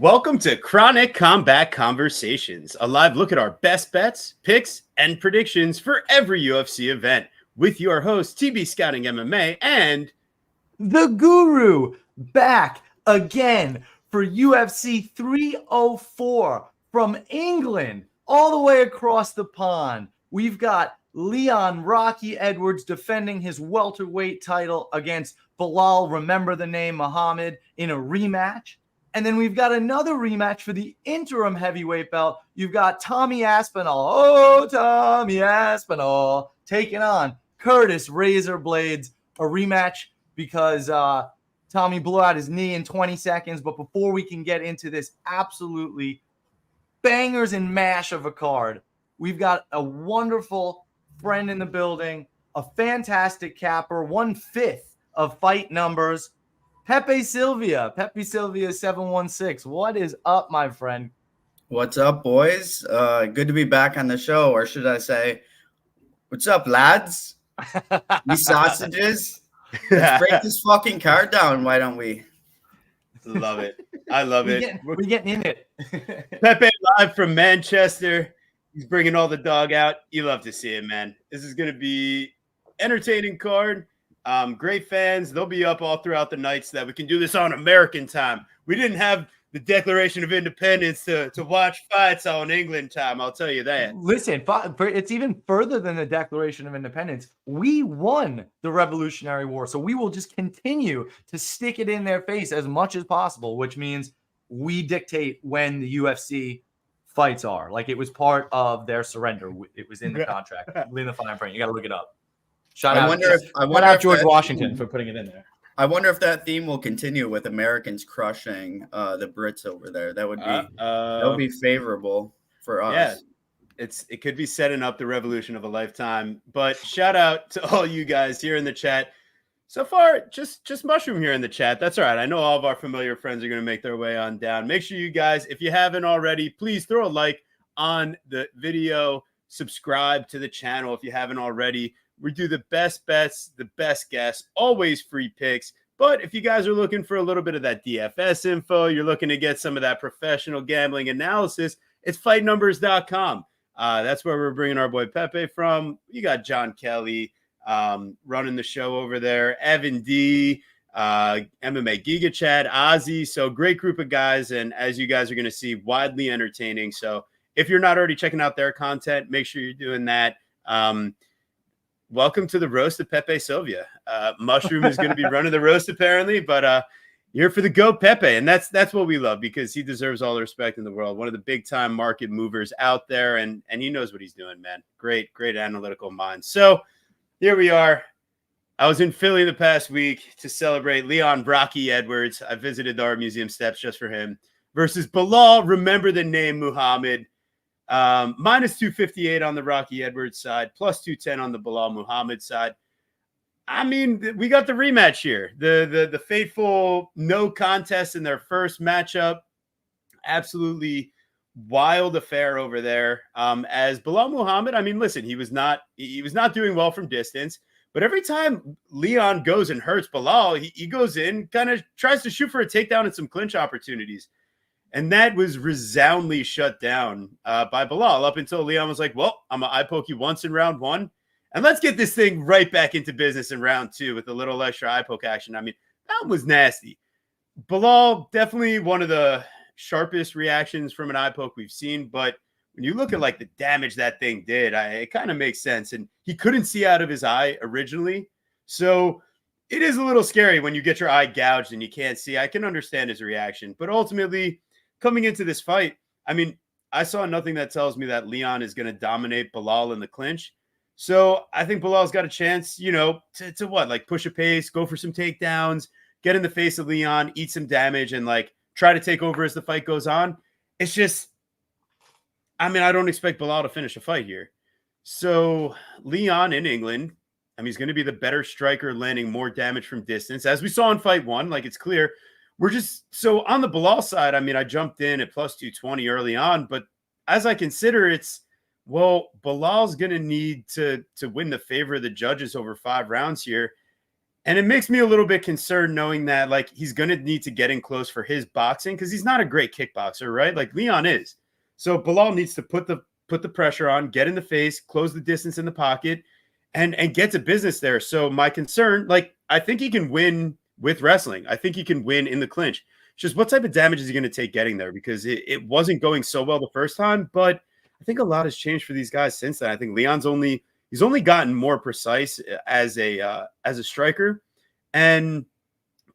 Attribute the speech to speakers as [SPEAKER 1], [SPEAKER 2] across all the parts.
[SPEAKER 1] Welcome to Chronic Combat Conversations, a live look at our best bets, picks, and predictions for every UFC event with your host, TB Scouting MMA, and
[SPEAKER 2] the Guru back again for UFC 304 from England all the way across the pond. We've got Leon Rocky Edwards defending his welterweight title against Belal, remember the name, Muhammad, in a rematch. And then we've got another rematch for the interim heavyweight belt. You've got Tommy Aspinall, Tommy Aspinall, taking on Curtis Razor Blaydes, a rematch because Tommy blew out his knee in 20 seconds. But before we can get into this absolutely bangers and mash of a card, we've got a wonderful friend in the building, a fantastic capper, 1/5 of fight numbers, Pepe Sylvia 716. What is up, my friend?
[SPEAKER 3] What's up, boys? Good to be back on the show, or should I say, what's up, lads? These sausages. Let's break this fucking card down. Why don't we?
[SPEAKER 1] Love it. I love it.
[SPEAKER 2] We're getting in it.
[SPEAKER 1] Pepe live from Manchester. He's bringing all the dog out. You love to see it, man. This is going to be entertaining card. Great fans. They'll be up all throughout the night so that we can do this on American time. We didn't have the Declaration of Independence to watch fights on England time. I'll tell you that.
[SPEAKER 2] Listen, it's even further than the Declaration of Independence. We won the Revolutionary War, so we will just continue to stick it in their face as much as possible, which means we dictate when the UFC fights are. Like, it was part of their surrender. It was in the contract, in the fine print. You got to look it up. Shout out George Washington for putting it in there.
[SPEAKER 3] I wonder if that theme will continue with Americans crushing the Brits over there. That would be favorable for us.
[SPEAKER 1] Yeah, it could be setting up the revolution of a lifetime. But shout out to all you guys here in the chat. So far, just Mushroom here in the chat. That's all right. I know all of our familiar friends are going to make their way on down. Make sure you guys, if you haven't already, please throw a like on the video. Subscribe to the channel if you haven't already. We do the best bets, the best guests, always free picks. But if you guys are looking for a little bit of that DFS info, you're looking to get some of that professional gambling analysis, it's fightnumbers.com. That's where we're bringing our boy Pepe from. You got John Kelly running the show over there, Evan D, MMA Giga Chad, Ozzy. So great group of guys. And as you guys are going to see, widely entertaining. So if you're not already checking out their content, make sure you're doing that. Welcome to the roast of Pepe Sylvia. Mushroom is going to be running the roast apparently, but you're for the GOAT Pepe, and that's what we love because he deserves all the respect in the world. One of the big time market movers out there, and he knows what he's doing, man. Great analytical mind. So here we are. I was in Philly the past week to celebrate Leon Rocky Edwards. I visited the Art Museum steps just for him versus Belal. Remember the name, Muhammad. Minus 258 on the Rocky Edwards side, plus 210 on the Belal Muhammad side. I mean, we got the rematch here. The fateful no contest in their first matchup. Absolutely wild affair over there. As Belal Muhammad, I mean, listen, he was not doing well from distance, but every time Leon goes and hurts Belal, he goes in, kind of tries to shoot for a takedown and some clinch opportunities. And that was resoundingly shut down by Belal up until Leon was like, well, I'm going to eye poke you once in round one. And let's get this thing right back into business in round two with a little extra eye poke action. I mean, that was nasty. Belal, definitely one of the sharpest reactions from an eye poke we've seen. But when you look at like the damage that thing did, it kind of makes sense. And he couldn't see out of his eye originally. So it is a little scary when you get your eye gouged and you can't see. I can understand his reaction. But ultimately, coming into this fight, I mean, I saw nothing that tells me that Leon is going to dominate Belal in the clinch. So I think Belal's got a chance, to what? Like push a pace, go for some takedowns, get in the face of Leon, eat some damage, and like try to take over as the fight goes on. It's just, I mean, I don't expect Belal to finish a fight here. So Leon in England, I mean, he's going to be the better striker, landing more damage from distance. As we saw in fight one, like it's clear. We're just so on the Belal side. I mean, I jumped in at plus 220 early on, but as I consider it's, Belal's going to need to win the favor of the judges over 5 rounds here. And it makes me a little bit concerned knowing that like he's going to need to get in close for his boxing because he's not a great kickboxer, right? Like Leon is. So Bilal needs to put the pressure on, get in the face, close the distance in the pocket, and get to business there. So my concern, like I think he can win with wrestling. I think he can win in the clinch. It's just what type of damage is he going to take getting there? Because it wasn't going so well the first time, but I think a lot has changed for these guys since then. I think he's only gotten more precise as a striker. And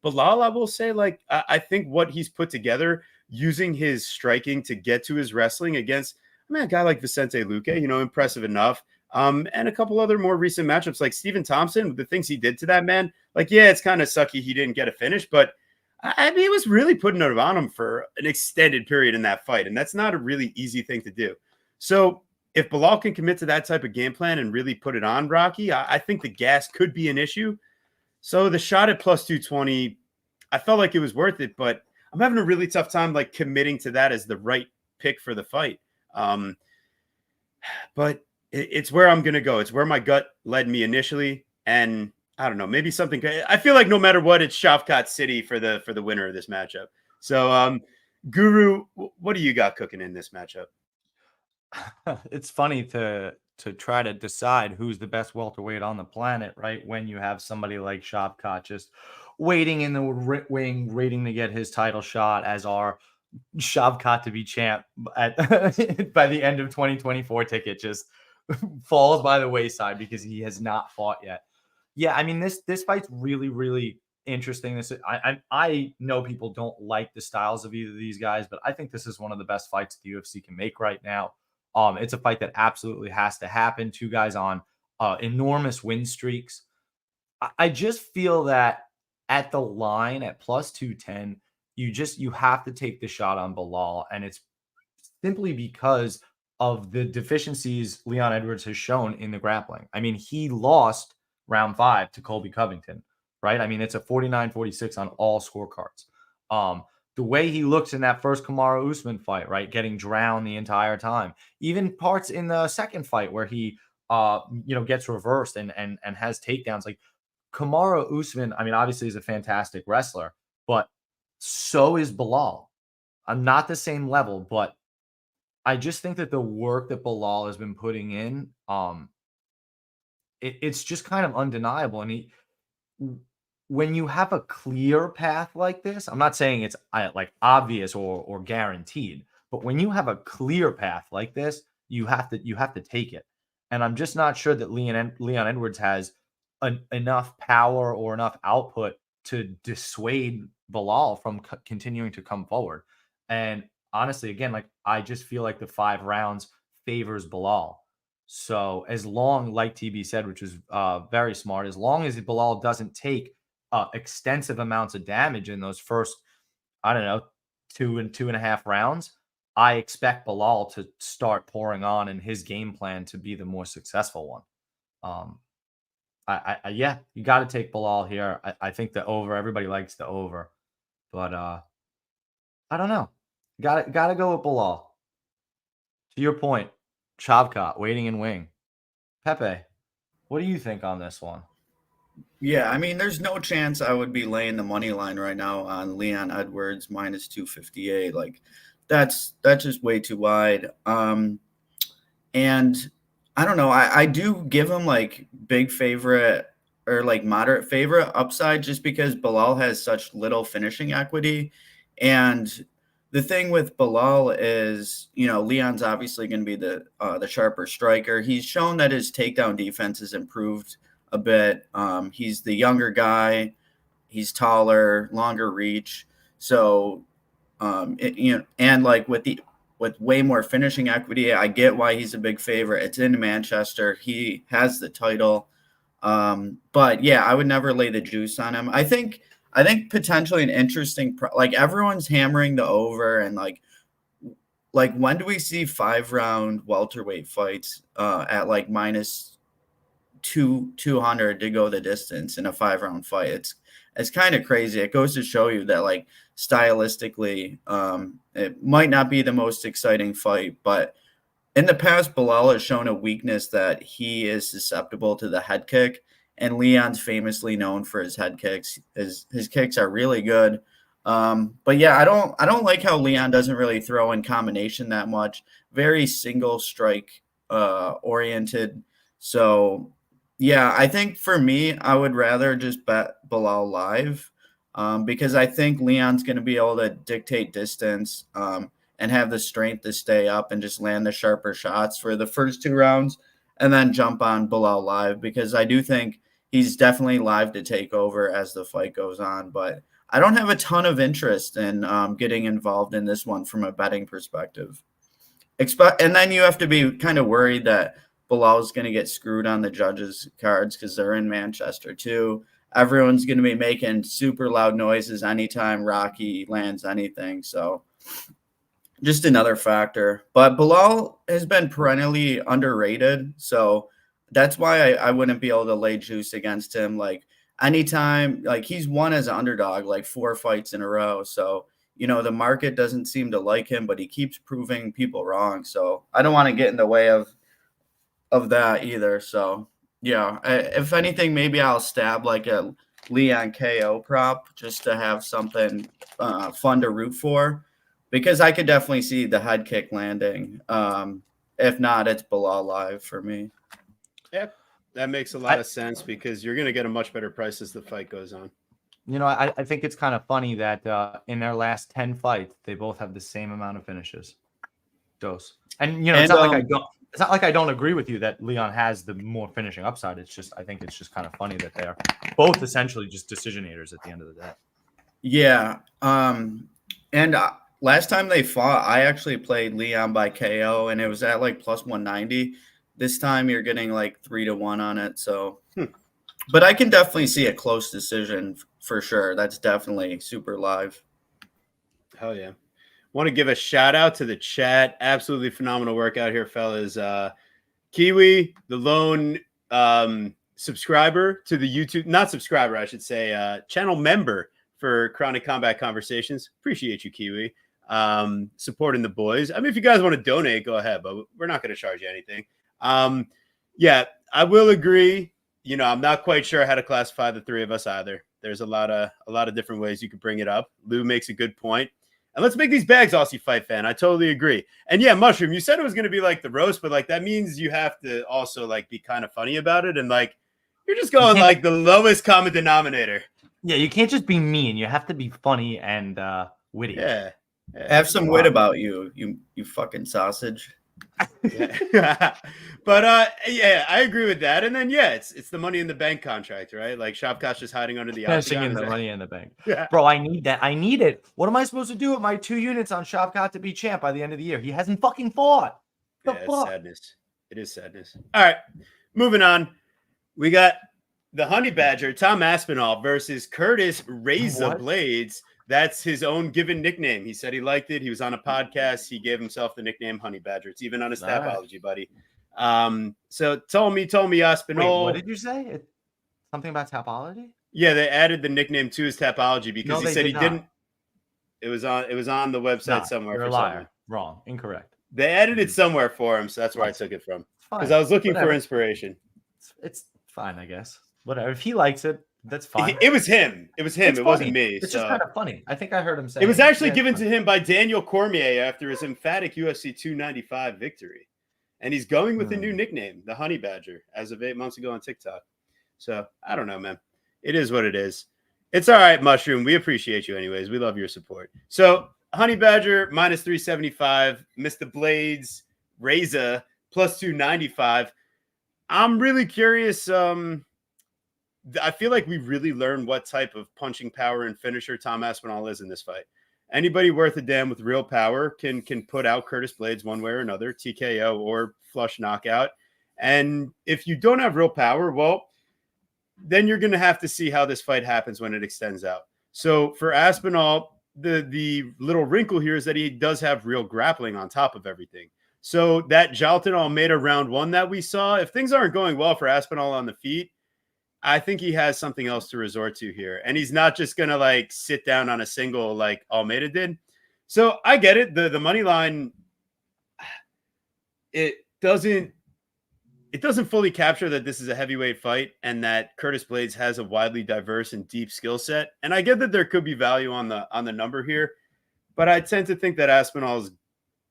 [SPEAKER 1] Bilal, I will say, like, I think what he's put together using his striking to get to his wrestling against, a guy like Vicente Luque, impressive enough. And a couple other more recent matchups like Stephen Thompson, the things he did to that man, like, yeah, it's kind of sucky he didn't get a finish, but I mean, he was really putting it on him for an extended period in that fight. And that's not a really easy thing to do. So if Bilal can commit to that type of game plan and really put it on Rocky, I think the gas could be an issue. So the shot at plus 220, I felt like it was worth it, but I'm having a really tough time like committing to that as the right pick for the fight. But it's where I'm going to go. It's where my gut led me initially. And I don't know, maybe something. I feel like no matter what, it's Shavkat City for the winner of this matchup. So, Guru, what do you got cooking in this matchup?
[SPEAKER 2] It's funny to try to decide who's the best welterweight on the planet, right? When you have somebody like Shavkat just waiting in the wing, waiting to get his title shot as our Shavkat to be champ at by the end of 2024 ticket just falls by the wayside because he has not fought yet. Yeah, I mean this fight's really, really interesting. I know people don't like the styles of either of these guys, but I think this is one of the best fights the UFC can make right now. It's a fight that absolutely has to happen. Two guys on enormous win streaks. I just feel that at the line at plus 210, you have to take the shot on Bilal, and it's simply because of the deficiencies Leon Edwards has shown in the grappling. I mean, he lost round 5 to Colby Covington, right? I mean, it's a 49-46 on all scorecards. The way he looks in that first Kamaru Usman fight, right? Getting drowned the entire time. Even parts in the second fight where he gets reversed and has takedowns. Like Kamaru Usman, I mean, obviously is a fantastic wrestler, but so is Bilal. I'm not the same level, but I just think that the work that Bilal has been putting in, it's just kind of undeniable. And when you have a clear path like this, I'm not saying it's like obvious or guaranteed, but when you have a clear path like this, you have to take it. And I'm just not sure that Leon Edwards has enough power or enough output to dissuade Bilal from continuing to come forward. And honestly, again, like I just feel like the 5 rounds favors Bilal. So as long, like TB said, which is very smart, as long as Bilal doesn't take extensive amounts of damage in those first, I don't know, 2 and 2.5 rounds, I expect Bilal to start pouring on and his game plan to be the more successful one. Yeah, you got to take Bilal here. I think the over, everybody likes the over, but I don't know. Got to go with Bilal. To your point, Shavkat waiting in wing. Pepe, what do you think on this one?
[SPEAKER 3] Yeah, I mean, there's no chance I would be laying the money line right now on Leon Edwards minus 258. Like, that's just way too wide. And I don't know. I do give him like big favorite or like moderate favorite upside just because Bilal has such little finishing equity. And the thing with Bilal is, Leon's obviously going to be the sharper striker. He's shown that his takedown defense has improved a bit. He's the younger guy. He's taller, longer reach. So, and like with way more finishing equity, I get why he's a big favorite. It's in Manchester. He has the title. But yeah, I would never lay the juice on him. I think potentially an interesting, like everyone's hammering the over and like when do we see 5-round welterweight fights at like minus 200 to go the distance in a 5-round fight? It's kind of crazy. It goes to show you that like stylistically, it might not be the most exciting fight, but in the past, Bilal has shown a weakness that he is susceptible to the head kick. and Leon's famously known for his head kicks. His kicks are really good. But yeah, I don't like how Leon doesn't really throw in combination that much. Very single strike oriented. So yeah, I think for me, I would rather just bet Bilal live because I think Leon's going to be able to dictate distance and have the strength to stay up and just land the sharper shots for the first 2 rounds and then jump on Bilal live because I do think he's definitely live to take over as the fight goes on. But I don't have a ton of interest in getting involved in this one from a betting perspective. And then you have to be kind of worried that Bilal is going to get screwed on the judges' cards because they're in Manchester too. Everyone's going to be making super loud noises anytime Rocky lands anything. So just another factor. But Bilal has been perennially underrated. So that's why I wouldn't be able to lay juice against him. Like anytime, like he's won as an underdog, like 4 fights in a row. So, you know, the market doesn't seem to like him, but he keeps proving people wrong. So I don't want to get in the way of that either. So yeah, if anything, maybe I'll stab like a Leon KO prop just to have something fun to root for, because I could definitely see the head kick landing. If not, it's Bilal live for me.
[SPEAKER 1] Yep, that makes a lot of sense because you're going to get a much better price as the fight goes on.
[SPEAKER 2] You know, I think it's kind of funny that in their last 10 fights, they both have the same amount of finishes. And you know, it's not like I don't agree with you that Leon has the more finishing upside. It's just I think it's just kind of funny that they're both essentially just decisionators at the end of the day.
[SPEAKER 3] Yeah. And last time they fought, I actually played Leon by KO, and it was at like plus 190. This time you're getting like 3-1 on it. So, but I can definitely see a close decision for sure. That's definitely super live.
[SPEAKER 1] Hell yeah. Want to give a shout out to the chat. Absolutely phenomenal work out here, fellas. Kiwi, the lone subscriber to the YouTube, not subscriber, I should say, channel member for Chronic Combat Conversations. Appreciate you, Kiwi, supporting the boys. I mean, if you guys want to donate, go ahead, but we're not going to charge you anything. Yeah, I will agree. You know, I'm not quite sure how to classify the 3 of us either. There's a lot of different ways you could bring it up. Lou makes a good point. And let's make these bags, Aussie Fight Fan. I totally agree. And yeah, Mushroom, you said it was going to be like the roast, but like that means you have to also like be kind of funny about it. And like, you're just going like the lowest common denominator.
[SPEAKER 2] Yeah, you can't just be mean. You have to be funny and witty.
[SPEAKER 1] Yeah.
[SPEAKER 3] Have some wit about you fucking sausage.
[SPEAKER 1] Yeah. But yeah, I agree with that. And then yeah, it's the Money in the Bank contract, right? Like Shavkat's just hiding under the
[SPEAKER 2] Singing the Money in the Bank. Yeah. Bro, I need that. I need it. What am I supposed to do with my 2 units on Shavkat to be champ by the end of the year? He hasn't fucking fought.
[SPEAKER 1] It's sadness. It is sadness. All right, moving on. We got the Honey Badger, Tom Aspinall versus Curtis Reza Blaydes. That's his own given nickname. He said he liked it. He was on a podcast. He gave himself the nickname Honey Badger. It's even on his Tapology, buddy. So told me Aspinall.
[SPEAKER 2] Wait, what did you say? Something about Tapology?
[SPEAKER 1] Yeah, they added the nickname to his Tapology because he said he didn't. It was on the website somewhere.
[SPEAKER 2] You're a liar. Wrong. Incorrect.
[SPEAKER 1] They added it somewhere for him, so that's where I took it from. Because I was looking for inspiration.
[SPEAKER 2] It's fine, I guess. Whatever. If he likes it, that's fine.
[SPEAKER 1] It was him. It wasn't me.
[SPEAKER 2] It's just kind of funny. I think I heard him say
[SPEAKER 1] it was actually given to him by Daniel Cormier after his emphatic UFC 295 victory. And he's going with a new nickname, the Honey Badger, as of 8 months ago on TikTok. So I don't know, man. It is what it is. It's all right, Mushroom. We appreciate you anyways. We love your support. So Honey Badger minus 375, Mr. Blaydes, Reza plus 295. I'm really curious. I feel like we really learned what type of punching power and finisher Tom Aspinall is in this fight. Anybody worth a damn with real power can put out Curtis Blaydes one way or another, TKO or flush knockout. And if you don't have real power, well, then you're going to have to see how this fight happens when it extends out. So for Aspinall, the little wrinkle here is that he does have real grappling on top of everything. So that Jalton Almeida round 1 that we saw, if things aren't going well for Aspinall on the feet, I think he has something else to resort to here. And he's not just going to like sit down on a single like Almeida did. So I get it. The money line, it doesn't it doesn't fully capture that this is a heavyweight fight and that Curtis Blaydes has a widely diverse and deep skill set. And I get that there could be value on the number here, but I tend to think that Aspinall is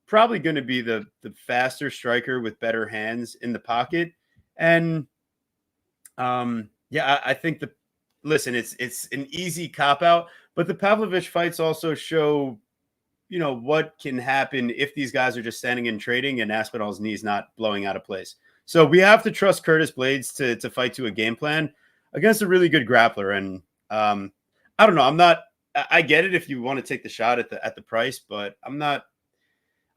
[SPEAKER 1] probably going to be the faster striker with better hands in the pocket. And I think it's an easy cop out, but the Pavlovich fights also show, what can happen if these guys are just standing and trading and Aspinall's knees not blowing out of place. So we have to trust Curtis Blaydes to fight to a game plan against a really good grappler. And I don't know. I get it if you want to take the shot at the price, but I'm not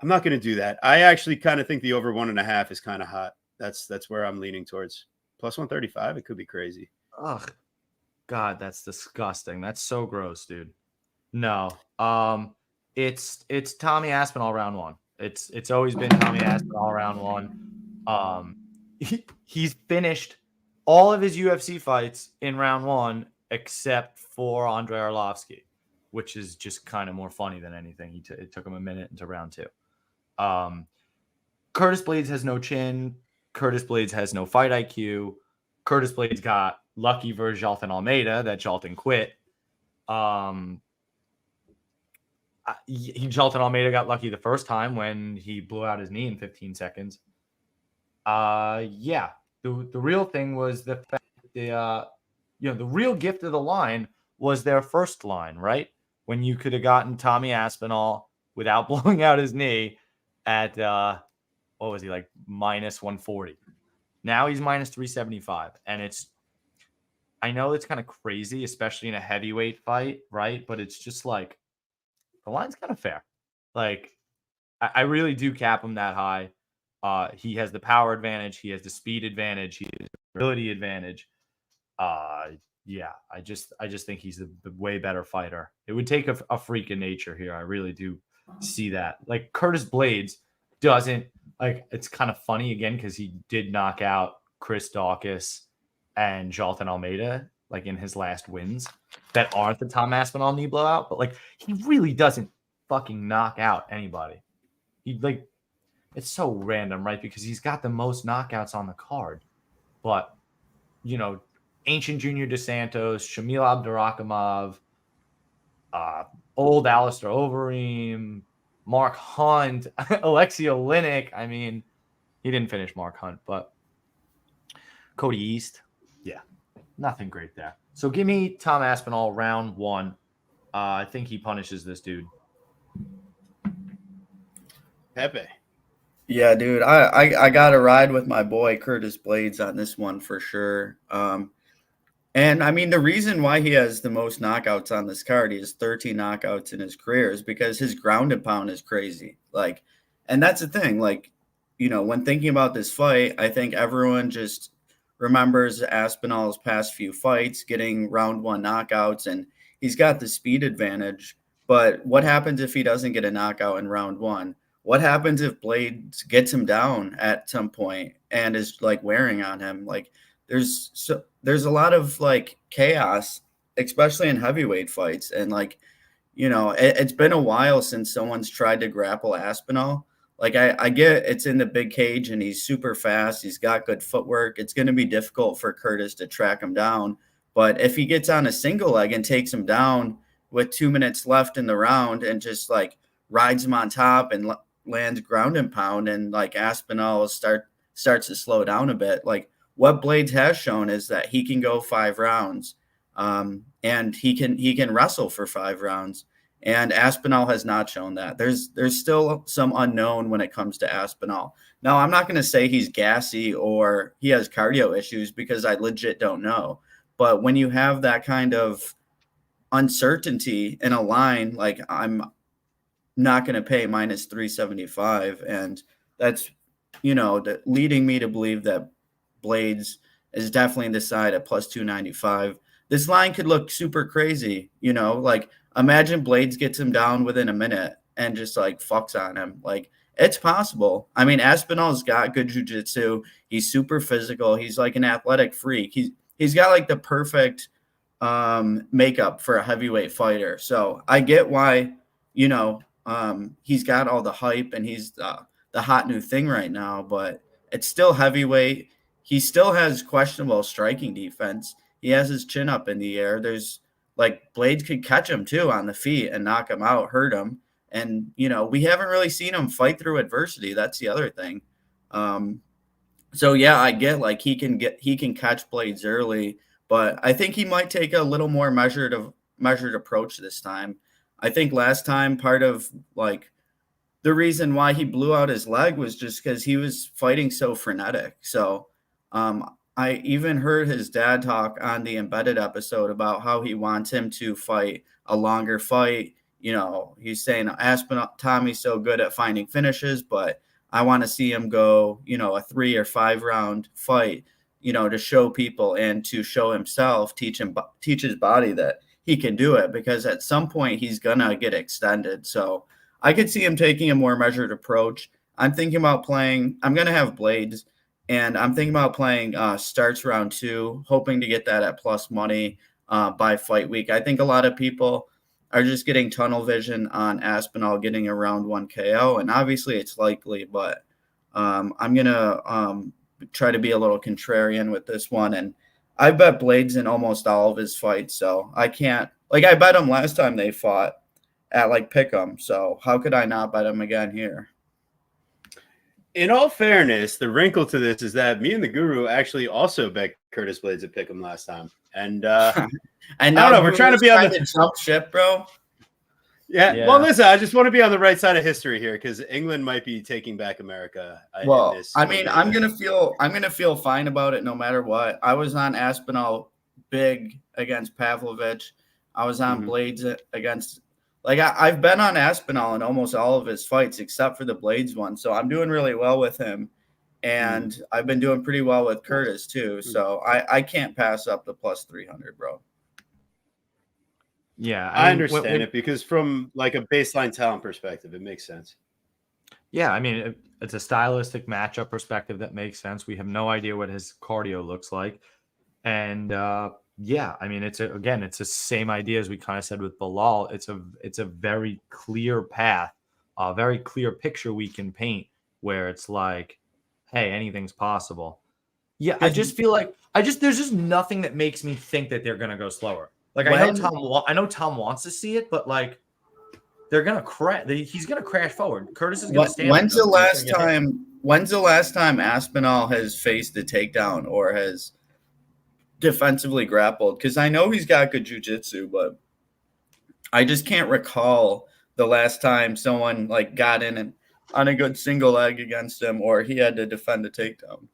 [SPEAKER 1] going to do that. I actually kind of think the over 1.5 is kind of hot. That's where I'm leaning towards. Plus 135. It could be crazy.
[SPEAKER 2] Ugh, God, that's disgusting. That's so gross, dude. No, it's Tommy Aspinall round one. It's always been Tommy Aspinall round one. He's finished all of his UFC fights in round one except for Andrei Arlovsky, which is just kind of more funny than anything. It took him a minute into round two. Curtis Blaydes has no chin. Curtis Blaydes has no fight IQ. Curtis Blaydes got lucky versus Jalton Almeida that Jalton quit. Jalton Almeida got lucky the first time when he blew out his knee in 15 seconds. The real thing was the fact that the real gift of the line was their first line, right? When you could have gotten Tommy Aspinall without blowing out his knee at what was he, like minus 140. Now he's minus 375, and I know it's kind of crazy, especially in a heavyweight fight, right? But it's just like the line's kind of fair. Like I really do cap him that high. He has the power advantage. He has the speed advantage. He has the ability advantage. I just think he's the way better fighter. It would take a freak of nature here. I really do see that. Like Curtis Blaydes doesn't, like, it's kind of funny again because he did knock out Chris Daukaus and Jalton Almeida like in his last wins that aren't the Tom Aspinall knee blowout, but like he really doesn't fucking knock out anybody. It's so random, right? Because he's got the most knockouts on the card. But, Ancient Junior Dos Santos, Shamil Abdurakhimov, old Alistair Overeem, Mark Hunt, Alexei Oleinik. I mean, he didn't finish Mark Hunt, but Cody East. Yeah, nothing great there. So give me Tom Aspinall round one. I think he punishes this dude.
[SPEAKER 1] Pepe.
[SPEAKER 3] Yeah, dude, I got to ride with my boy Curtis Blaydes on this one for sure. And I mean, the reason why he has the most knockouts on this card, he has 13 knockouts in his career, is because his ground and pound is crazy. Like, and that's the thing. Like, when thinking about this fight, I think everyone just remembers Aspinall's past few fights, getting round one knockouts, and he's got the speed advantage. But what happens if he doesn't get a knockout in round one? What happens if Blaydes gets him down at some point and is like wearing on him? Like, there's a lot of like chaos, especially in heavyweight fights. And like, it's been a while since someone's tried to grapple Aspinall. Like I get it's in the big cage and he's super fast. He's got good footwork. It's going to be difficult for Curtis to track him down. But if he gets on a single leg and takes him down with 2 minutes left in the round and just like rides him on top and lands ground and pound, and like Aspinall starts to slow down a bit, like what Blaydes has shown is that he can go 5 rounds, and he can wrestle for 5 rounds. And Aspinall has not shown that. There's still some unknown when it comes to Aspinall. Now, I'm not going to say he's gassy or he has cardio issues because I legit don't know. But when you have that kind of uncertainty in a line, like I'm not going to pay minus 375, and that's leading me to believe that Blaydes is definitely in the side at plus 295. This line could look super crazy, like imagine Blaydes gets him down within a minute and just like fucks on him. Like, it's possible. I mean, Aspinall's got good jiu-jitsu. He's super physical. He's like an athletic freak. He's got like the perfect makeup for a heavyweight fighter. So I get why, he's got all the hype and he's the hot new thing right now. But it's still heavyweight. He still has questionable striking defense. He has his chin up in the air. There's like Blaydes could catch him too on the feet and knock him out, hurt him. And, we haven't really seen him fight through adversity. That's the other thing. So yeah, I get like he can catch Blaydes early, but I think he might take a little more measured approach this time. I think last time part of like the reason why he blew out his leg was just because he was fighting so frenetic. So I even heard his dad talk on the Embedded episode about how he wants him to fight a longer fight. He's saying Aspinall, Tommy's so good at finding finishes, but I want to see him go, a 3 or 5 round fight, to show people and to show himself, teach his body that he can do it, because at some point he's gonna get extended. So I could see him taking a more measured approach. I'm going to have Blaydes, and I'm thinking about playing starts round 2, hoping to get that at plus money by fight week. I think a lot of people are just getting tunnel vision on Aspinall getting a round 1 KO, and obviously it's likely, but I'm going to try to be a little contrarian with this one, and I bet Blaydes in almost all of his fights, so I can't – I bet him last time they fought at Pick'em, so how could I not bet him again here?
[SPEAKER 1] In all fairness, the wrinkle to this is that me and the Guru actually also bet Curtis Blaydes at Pick'em last time, and
[SPEAKER 3] and
[SPEAKER 1] I don't know. We're trying to be on the
[SPEAKER 3] jump ship, bro.
[SPEAKER 1] Yeah. Well, listen, I just want to be on the right side of history here because England might be taking back America.
[SPEAKER 3] Well, I'm gonna feel fine about it no matter what. I was on Aspinall big against Pavlovich. I was on Blaydes against. I've been on Aspinall in almost all of his fights except for the Blaydes one, so I'm doing really well with him. And I've been doing pretty well with Curtis too. So I can't pass up the plus 300, bro.
[SPEAKER 2] Yeah.
[SPEAKER 1] I understand it because from a baseline talent perspective, it makes sense.
[SPEAKER 2] Yeah. I mean, it's a stylistic matchup perspective that makes sense. We have no idea what his cardio looks like. And yeah, I mean, it's the same idea as we kind of said with Bilal. It's a very clear path, a very clear picture we can paint where it's like, hey, anything's possible. Yeah, I just feel like there's just nothing that makes me think that they're gonna go slower. I know Tom wants to see it, but they're gonna crash. He's gonna crash forward. Curtis is gonna stand.
[SPEAKER 3] When's the last time Aspinall has faced a takedown or has defensively grappled? Because I know he's got good jiu-jitsu, but I just can't recall the last time someone got in and on a good single leg against him, or he had to defend a takedown.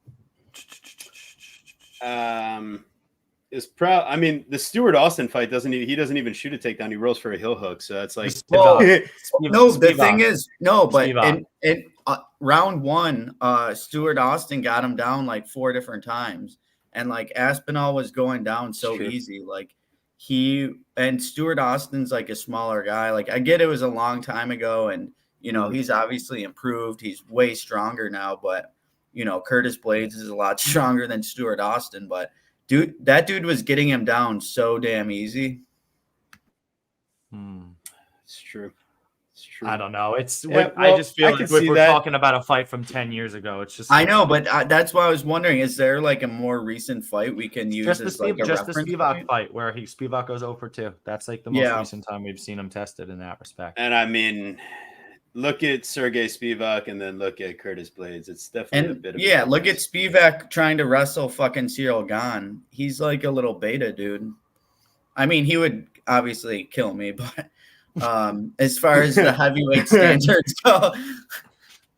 [SPEAKER 1] The Stewart Austin fight doesn't even shoot a takedown. He rolls for a heel hook, so that's like.
[SPEAKER 3] The thing is, but in round 1, Stewart Austin got him down 4 different times, and Aspinall was going down so easy. Stewart Austin's a smaller guy. I get it was a long time ago, and he's obviously improved. He's way stronger now, but Curtis Blaydes is a lot stronger than Stewart Austin. But that dude was getting him down so damn easy.
[SPEAKER 1] It's true.
[SPEAKER 2] I don't know. I just feel like we're talking about a fight from 10 years ago. It's just
[SPEAKER 3] I know, but that's why I was wondering: is there a more recent fight we can use
[SPEAKER 2] just
[SPEAKER 3] as
[SPEAKER 2] the Spivak fight where Spivak goes 0-2? That's the most recent time we've seen him tested in that respect.
[SPEAKER 1] And I mean, look at Sergey Spivak and then look at Curtis Blaydes. It's definitely a bit of
[SPEAKER 3] look at Spivak trying to wrestle fucking Cyril Gane. He's like a little beta dude. I mean, he would obviously kill me, but as far as the heavyweight standards go,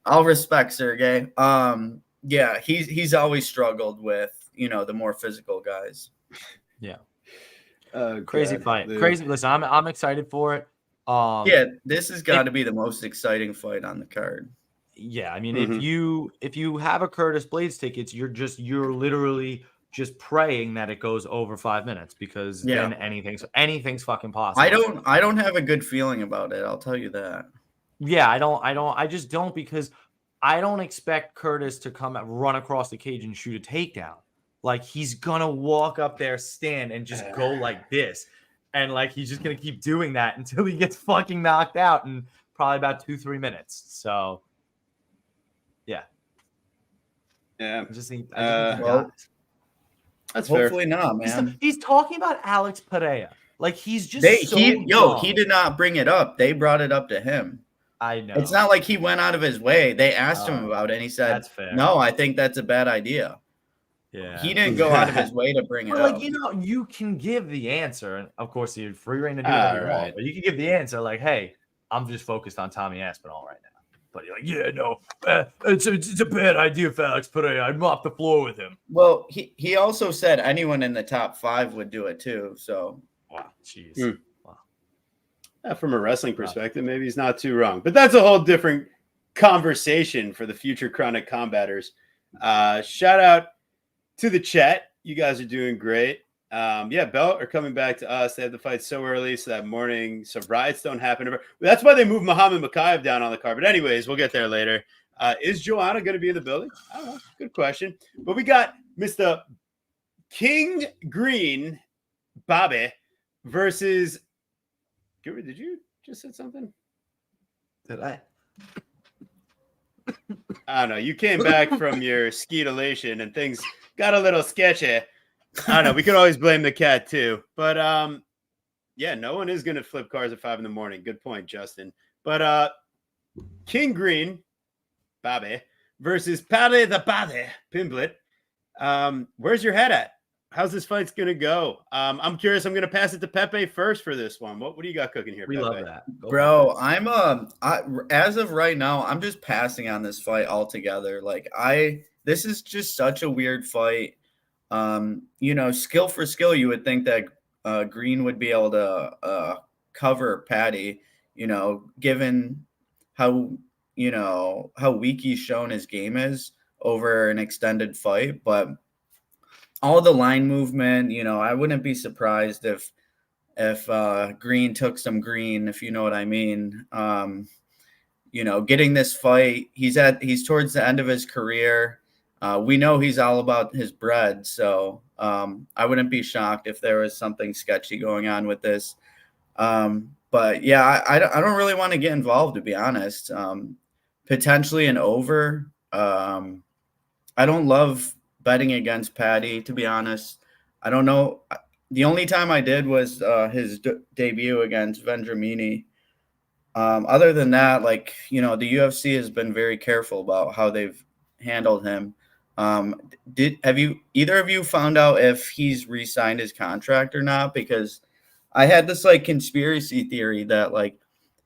[SPEAKER 3] I'll respect Sergey. Yeah, he's always struggled with the more physical guys.
[SPEAKER 2] Yeah. Crazy fight. Crazy. Listen, I'm excited for it.
[SPEAKER 3] This has got to be the most exciting fight on the card.
[SPEAKER 2] Yeah, I mean, if you have a Curtis Blaydes tickets, you're literally just praying that it goes over 5 minutes because then anything's fucking possible.
[SPEAKER 3] I don't have a good feeling about it. I'll tell you that.
[SPEAKER 2] Yeah, I just don't, because I don't expect Curtis to run across the cage and shoot a takedown. He's gonna walk up there, stand, and just go like this. And he's just going to keep doing that until he gets fucking knocked out in probably about 2-3 minutes. So, yeah.
[SPEAKER 1] Yeah.
[SPEAKER 2] I just think
[SPEAKER 3] well,
[SPEAKER 1] that's
[SPEAKER 3] hopefully
[SPEAKER 1] fair.
[SPEAKER 3] not, man.
[SPEAKER 2] He's talking about Alex Pereira. Like he's just he
[SPEAKER 3] did not bring it up. They brought it up to him.
[SPEAKER 2] I know.
[SPEAKER 3] It's not like he went out of his way. They asked him about it, and he said,
[SPEAKER 2] that's fair.
[SPEAKER 3] "No, I think that's a bad idea."
[SPEAKER 2] Yeah.
[SPEAKER 3] He didn't go out of his way to bring it
[SPEAKER 2] But, like,
[SPEAKER 3] up.
[SPEAKER 2] you know, you can give the answer, and of course, you're free reign to do whatever you want. But you can give the answer like, "Hey, I'm just focused on Tommy Aspinall right now." But you're like, "Yeah, no, it's a bad idea for Alex Pereira. I'd mop the floor with him."
[SPEAKER 3] Well, he also said anyone in the top 5 would do it too. So
[SPEAKER 2] wow, jeez.
[SPEAKER 1] Wow. From a wrestling perspective, maybe he's not too wrong, but that's a whole different conversation for the future chronic combaters. Shout out to the chat. You guys are doing great. Belt are coming back to us. They had the fight so early, so that morning, so riots don't happen. That's why they moved Muhammad Mokaev down on the card. But anyways, we'll get there later. Is Joanna going to be in the building? I don't know. Good question. But we got Mr. King Green Babe versus. Did you just say something?
[SPEAKER 2] Did I?
[SPEAKER 1] I don't know. You came back from your skeetulation and things got a little sketchy. I don't know. We could always blame the cat too. But no one is going to flip cars at 5 a.m. Good point, Justin. But King Green, Babe, versus Pale the Bade, Pimblett. Where's your head at? How's this fight's going to go? I'm curious. I'm going to pass it to Pepe first for this one. What do you got cooking here,
[SPEAKER 2] We
[SPEAKER 1] Pepe?
[SPEAKER 2] love that.
[SPEAKER 3] Bro, as of right now, I'm just passing on this fight altogether. Like this is just such a weird fight. Skill for skill, you would think that Green would be able to cover Patty, given how weak he's shown his game is over an extended fight. But all the line movement, I wouldn't be surprised if Green took some green, if you know what I mean. Getting this fight, he's towards the end of his career. We know he's all about his bread, so I wouldn't be shocked if there was something sketchy going on with this. But yeah, I don't really want to get involved, to be honest. Potentially an over. I don't love betting against Patty, to be honest. I don't know. The only time I did was his debut against Vendramini. Other than that, the UFC has been very careful about how they've handled him. Have either of you found out if he's re-signed his contract or not? Because I had this conspiracy theory that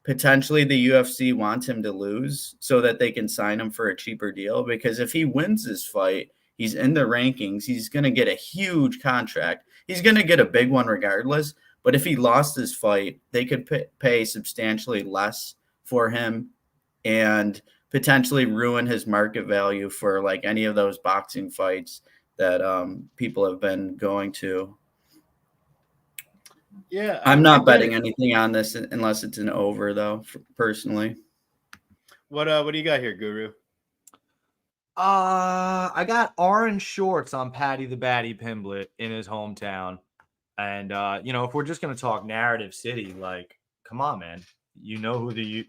[SPEAKER 3] potentially the UFC wants him to lose so that they can sign him for a cheaper deal. Because if he wins this fight, he's in the rankings. He's going to get a huge contract. He's going to get a big one regardless. But if he lost this fight, they could pay substantially less for him and potentially ruin his market value for any of those boxing fights that people have been going to.
[SPEAKER 1] Yeah,
[SPEAKER 3] I'm not betting anything on this unless it's an over, though, personally.
[SPEAKER 1] What do you got here, Guru?
[SPEAKER 2] I got orange shorts on Patty the Batty Pimblett in his hometown. And, if we're just going to talk narrative city, come on, man. You know who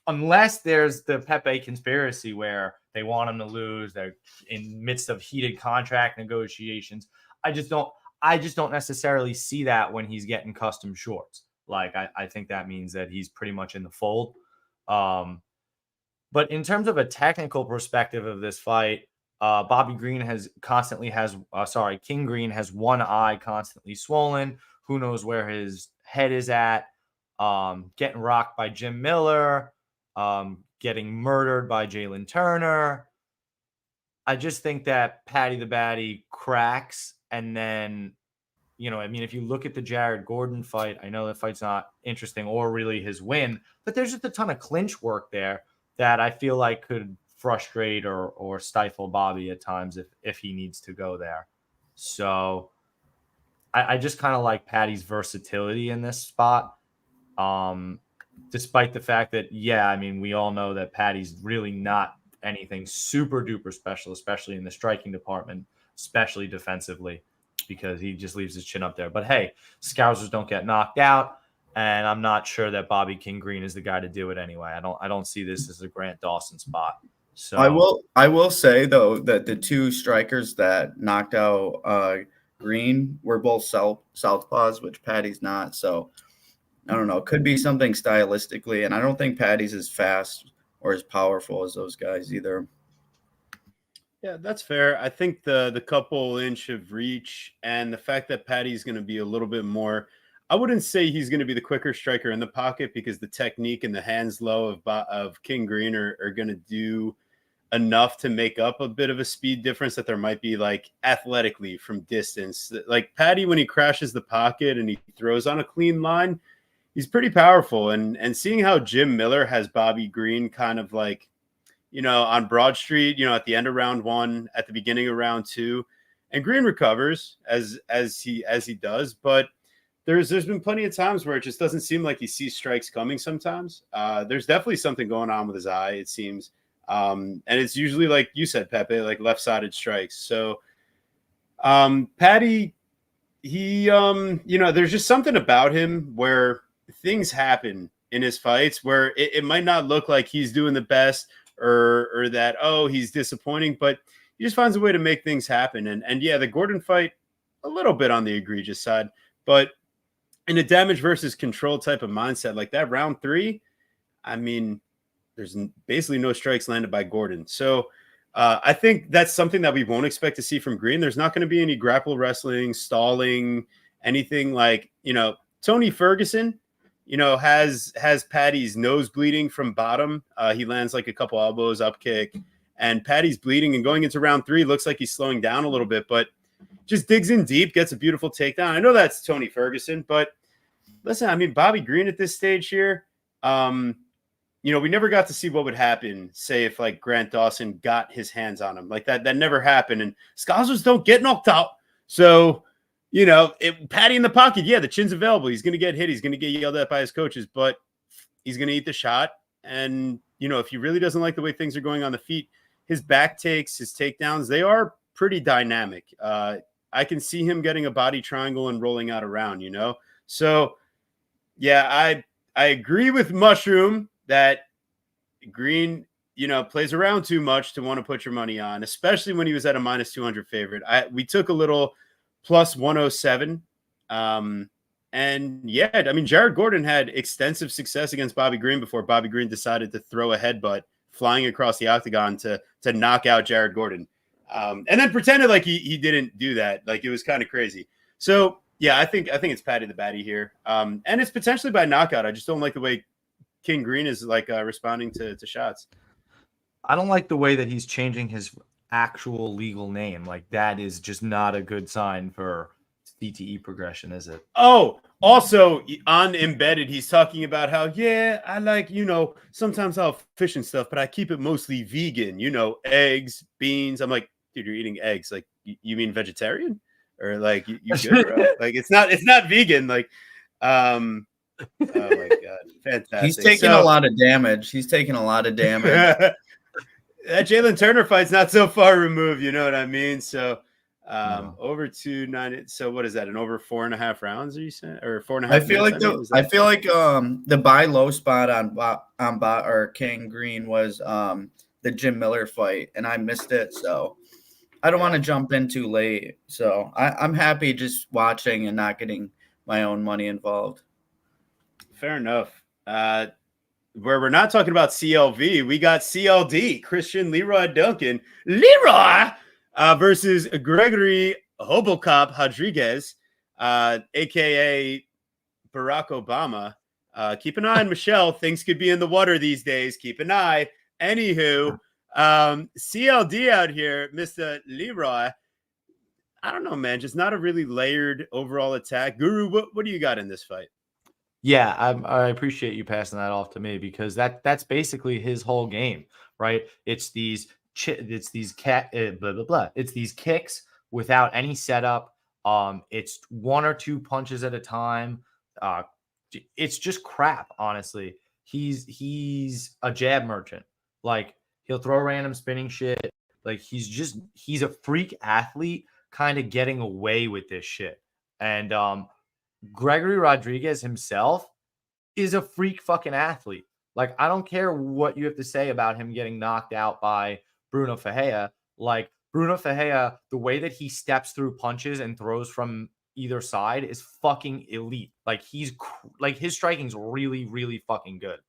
[SPEAKER 2] unless there's the Pepe conspiracy where they want him to lose, they're in midst of heated contract negotiations. I just don't necessarily see that when he's getting custom shorts. I think that means that he's pretty much in the fold. But in terms of a technical perspective of this fight, King Green has one eye constantly swollen. Who knows where his head is at? Getting rocked by Jim Miller, getting murdered by Jalen Turner. I just think that Patty the Batty cracks. And then, if you look at the Jared Gordon fight, I know that fight's not interesting or really his win, but there's just a ton of clinch work there that I feel like could frustrate or stifle Bobby at times if he needs to go there. So I just kind of like Patty's versatility in this spot. Despite the fact that, we all know that Patty's really not anything super duper special, especially in the striking department, especially defensively, because he just leaves his chin up there. But hey, Scousers don't get knocked out. And I'm not sure that King Green is the guy to do it anyway. I don't see this as a Grant Dawson spot. So
[SPEAKER 3] I will say though that the two strikers that knocked out Green were both southpaws, which Patty's not. So I don't know. It could be something stylistically, and I don't think Patty's as fast or as powerful as those guys either.
[SPEAKER 1] Yeah, that's fair. I think the couple inch of reach and the fact that Patty's going to be a little bit more. I wouldn't say he's going to be the quicker striker in the pocket because the technique and the hands low of King Green are going to do enough to make up a bit of a speed difference that there might be like athletically from distance. Like Patty, when he crashes the pocket and he throws on a clean line, he's pretty powerful. And seeing how Jim Miller has Bobby Green kind of like, on Broad Street, at the end of round 1, at the beginning of round 2, and Green recovers as he does, but there's been plenty of times where it just doesn't seem like he sees strikes coming sometimes. There's definitely something going on with his eye, it seems. And it's usually, like you said, Pepe, like left-sided strikes. So Patty, he, there's just something about him where things happen in his fights where it might not look like he's doing the best, or that, he's disappointing, but he just finds a way to make things happen. And yeah, the Gordon fight, a little bit on the egregious side, but in a damage versus control type of mindset, like that round 3, I mean, there's basically no strikes landed by Gordon. So I think that's something that we won't expect to see from Green. There's not going to be any grapple wrestling, stalling, anything like, Tony Ferguson, has Patty's nose bleeding from bottom. He lands like a couple elbows, up kick, and Patty's bleeding. And going into round 3, looks like he's slowing down a little bit, but just digs in deep, gets a beautiful takedown. I know that's Tony Ferguson, but listen, I mean, Bobby Green at this stage here, we never got to see what would happen, say, if like Grant Dawson got his hands on him. Like that never happened. And Scalzers don't get knocked out. So, Patty in the pocket, yeah, the chin's available. He's going to get hit. He's going to get yelled at by his coaches, but he's going to eat the shot. And, if he really doesn't like the way things are going on the feet, his back takes, his takedowns, they are pretty dynamic. I can see him getting a body triangle and rolling out around, So, yeah, I agree with Mushroom that Green, plays around too much to want to put your money on, especially when he was at a minus 200 favorite. We took a little plus 107. And yeah, I mean, Jared Gordon had extensive success against Bobby Green before Bobby Green decided to throw a headbutt flying across the octagon to knock out Jared Gordon. And then pretended like he didn't do that. Like, it was kind of crazy. So yeah, I think it's Patty the Batty here. And it's potentially by knockout. I just don't like the way King Green is like responding to shots.
[SPEAKER 2] I don't like the way that he's changing his actual legal name. Like, that is just not a good sign for CTE progression, is it?
[SPEAKER 1] Oh, also on Embedded, he's talking about how, yeah, I like, sometimes I'll fish and stuff, but I keep it mostly vegan, eggs, beans. I'm like, dude, you're eating eggs. Like, you mean vegetarian? Or like, you good, bro? Like, it's not vegan. Like, oh my God. Fantastic.
[SPEAKER 3] He's taking a lot of damage.
[SPEAKER 1] That Jalen Turner fight's not so far removed, you know what I mean? So over 290. So what is that? An over 4.5 rounds? Are you saying, or 4.5?
[SPEAKER 3] I feel like the buy low spot on Bot or King Green was the Jim Miller fight, and I missed it. So I don't want to jump in too late. So I'm happy just watching and not getting my own money involved.
[SPEAKER 1] Fair enough. Where we're not talking about CLV, we got CLD, Christian Leroy Duncan. Leroy versus Gregory Hobocop Rodriguez, a.k.a. Barack Obama. Keep an eye on Michelle. Things could be in the water these days. Keep an eye. Anywho, CLD out here, Mr. Leroy. I don't know, man. Just not a really layered overall attack. Guru, what do you got in this fight?
[SPEAKER 2] Yeah, I appreciate you passing that off to me, because that's basically his whole game, right? It's these It's these kicks without any setup. It's 1 or 2 punches at a time. It's just crap, honestly. He's a jab merchant. Like, he'll throw random spinning shit. Like, he's a freak athlete, kind of getting away with this shit. And Gregory Rodriguez himself is a freak fucking athlete. Like, I don't care what you have to say about him getting knocked out by Bruno Ferreira. Like, Bruno Ferreira, the way that he steps through punches and throws from either side is fucking elite. Like, like his striking's really, really fucking good.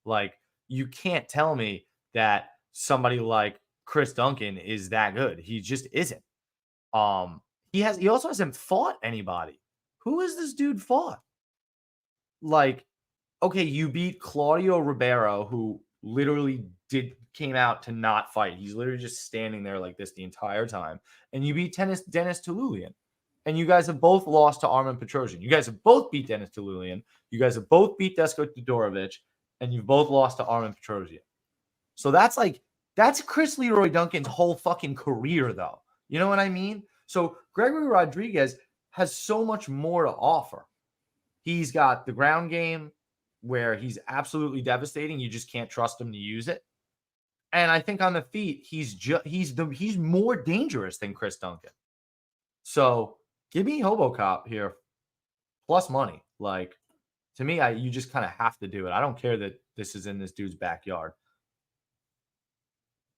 [SPEAKER 2] Like, you can't tell me that somebody like Chris Duncan is that good. He just isn't. He also hasn't fought anybody. Who has this dude fought? Like, okay, you beat Claudio Ribeiro, who literally came out to not fight. He's literally just standing there like this the entire time. And you beat Dennis Tululian. And you guys have both lost to Armen Petrosian. You guys have both beat Dennis Tululian. You guys have both beat Desko Todorovic. And you've both lost to Armen Petrosian. So that's Chris Leroy Duncan's whole fucking career, though. You know what I mean? So Gregory Rodriguez has so much more to offer. He's got the ground game where he's absolutely devastating. You just can't trust him to use it. And I think on the feet, he's more dangerous than Chris Duncan. So give me Hobocop here, plus money. Like, to me, you just kind of have to do it. I don't care that this is in this dude's backyard.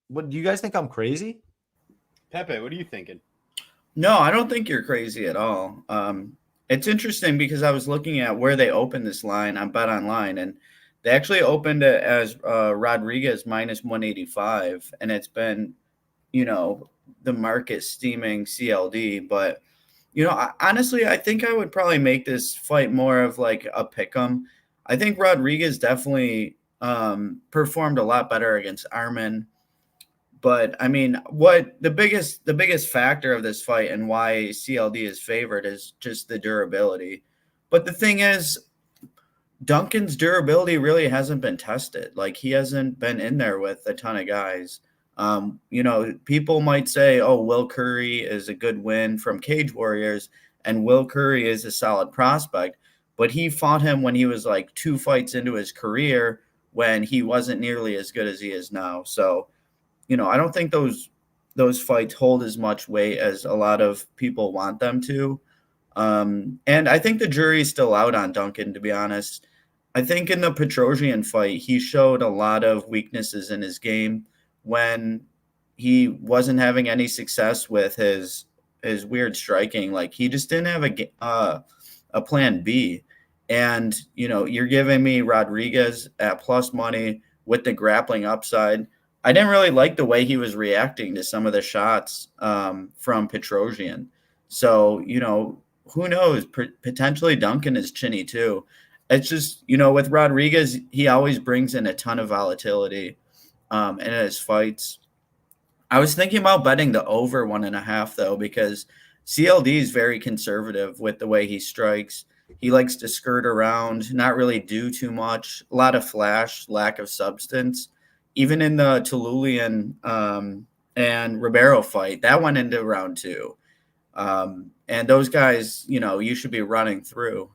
[SPEAKER 2] What do you guys think? I'm crazy?
[SPEAKER 1] Pepe, what are you thinking?
[SPEAKER 3] No, I don't think you're crazy at all. It's interesting because I was looking at where they opened this line on Bet Online, and they actually opened it as Rodriguez minus 185, and it's been, the market steaming CLD. But, honestly, I think I would probably make this fight more of like a pick'em. I think Rodriguez definitely performed a lot better against Armen. But I mean, what the biggest factor of this fight and why CLD is favored is just the durability. But the thing is, Duncan's durability really hasn't been tested. Like, he hasn't been in there with a ton of guys. People might say, oh, Will Curry is a good win from Cage Warriors, and Will Curry is a solid prospect. But he fought him when he was like 2 fights into his career, when he wasn't nearly as good as he is now. So, I don't think those fights hold as much weight as a lot of people want them to. And I think the jury's still out on Duncan, to be honest. I think in the Petrosian fight, he showed a lot of weaknesses in his game when he wasn't having any success with his weird striking. Like, he just didn't have a plan B. And, you're giving me Rodriguez at plus money with the grappling upside. I didn't really like the way he was reacting to some of the shots from Petrosian. So, who knows? Potentially Duncan is chinny too. It's just, with Rodriguez, he always brings in a ton of volatility in his fights. I was thinking about betting the over 1.5 though, because CLD is very conservative with the way he strikes. He likes to skirt around, not really do too much, a lot of flash, lack of substance. Even in the Tululian and Ribeiro fight, that went into round 2. And those guys, you should be running through.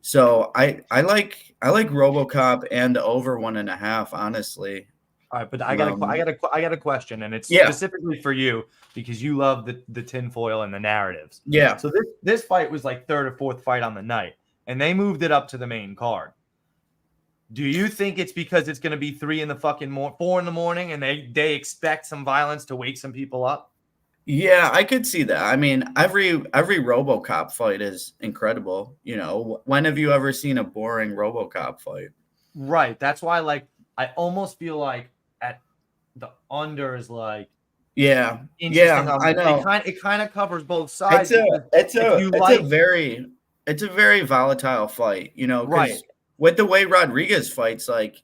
[SPEAKER 3] So I like RoboCop and over 1.5, honestly.
[SPEAKER 2] All right, but I got a question, and it's specifically for you because you love the tinfoil and the narratives.
[SPEAKER 3] Yeah.
[SPEAKER 2] So this fight was like 3rd or 4th fight on the night, and they moved it up to the main card. Do you think it's because it's going to be 4 in the morning, and they expect some violence to wake some people up?
[SPEAKER 3] Yeah, I could see that. I mean, every RoboCop fight is incredible. When have you ever seen a boring RoboCop fight?
[SPEAKER 2] Right. That's why, I almost feel like at the under is like,
[SPEAKER 3] yeah, I know.
[SPEAKER 2] It kind of covers both sides.
[SPEAKER 3] It's a very volatile fight.
[SPEAKER 2] Right.
[SPEAKER 3] With the way Rodriguez fights, like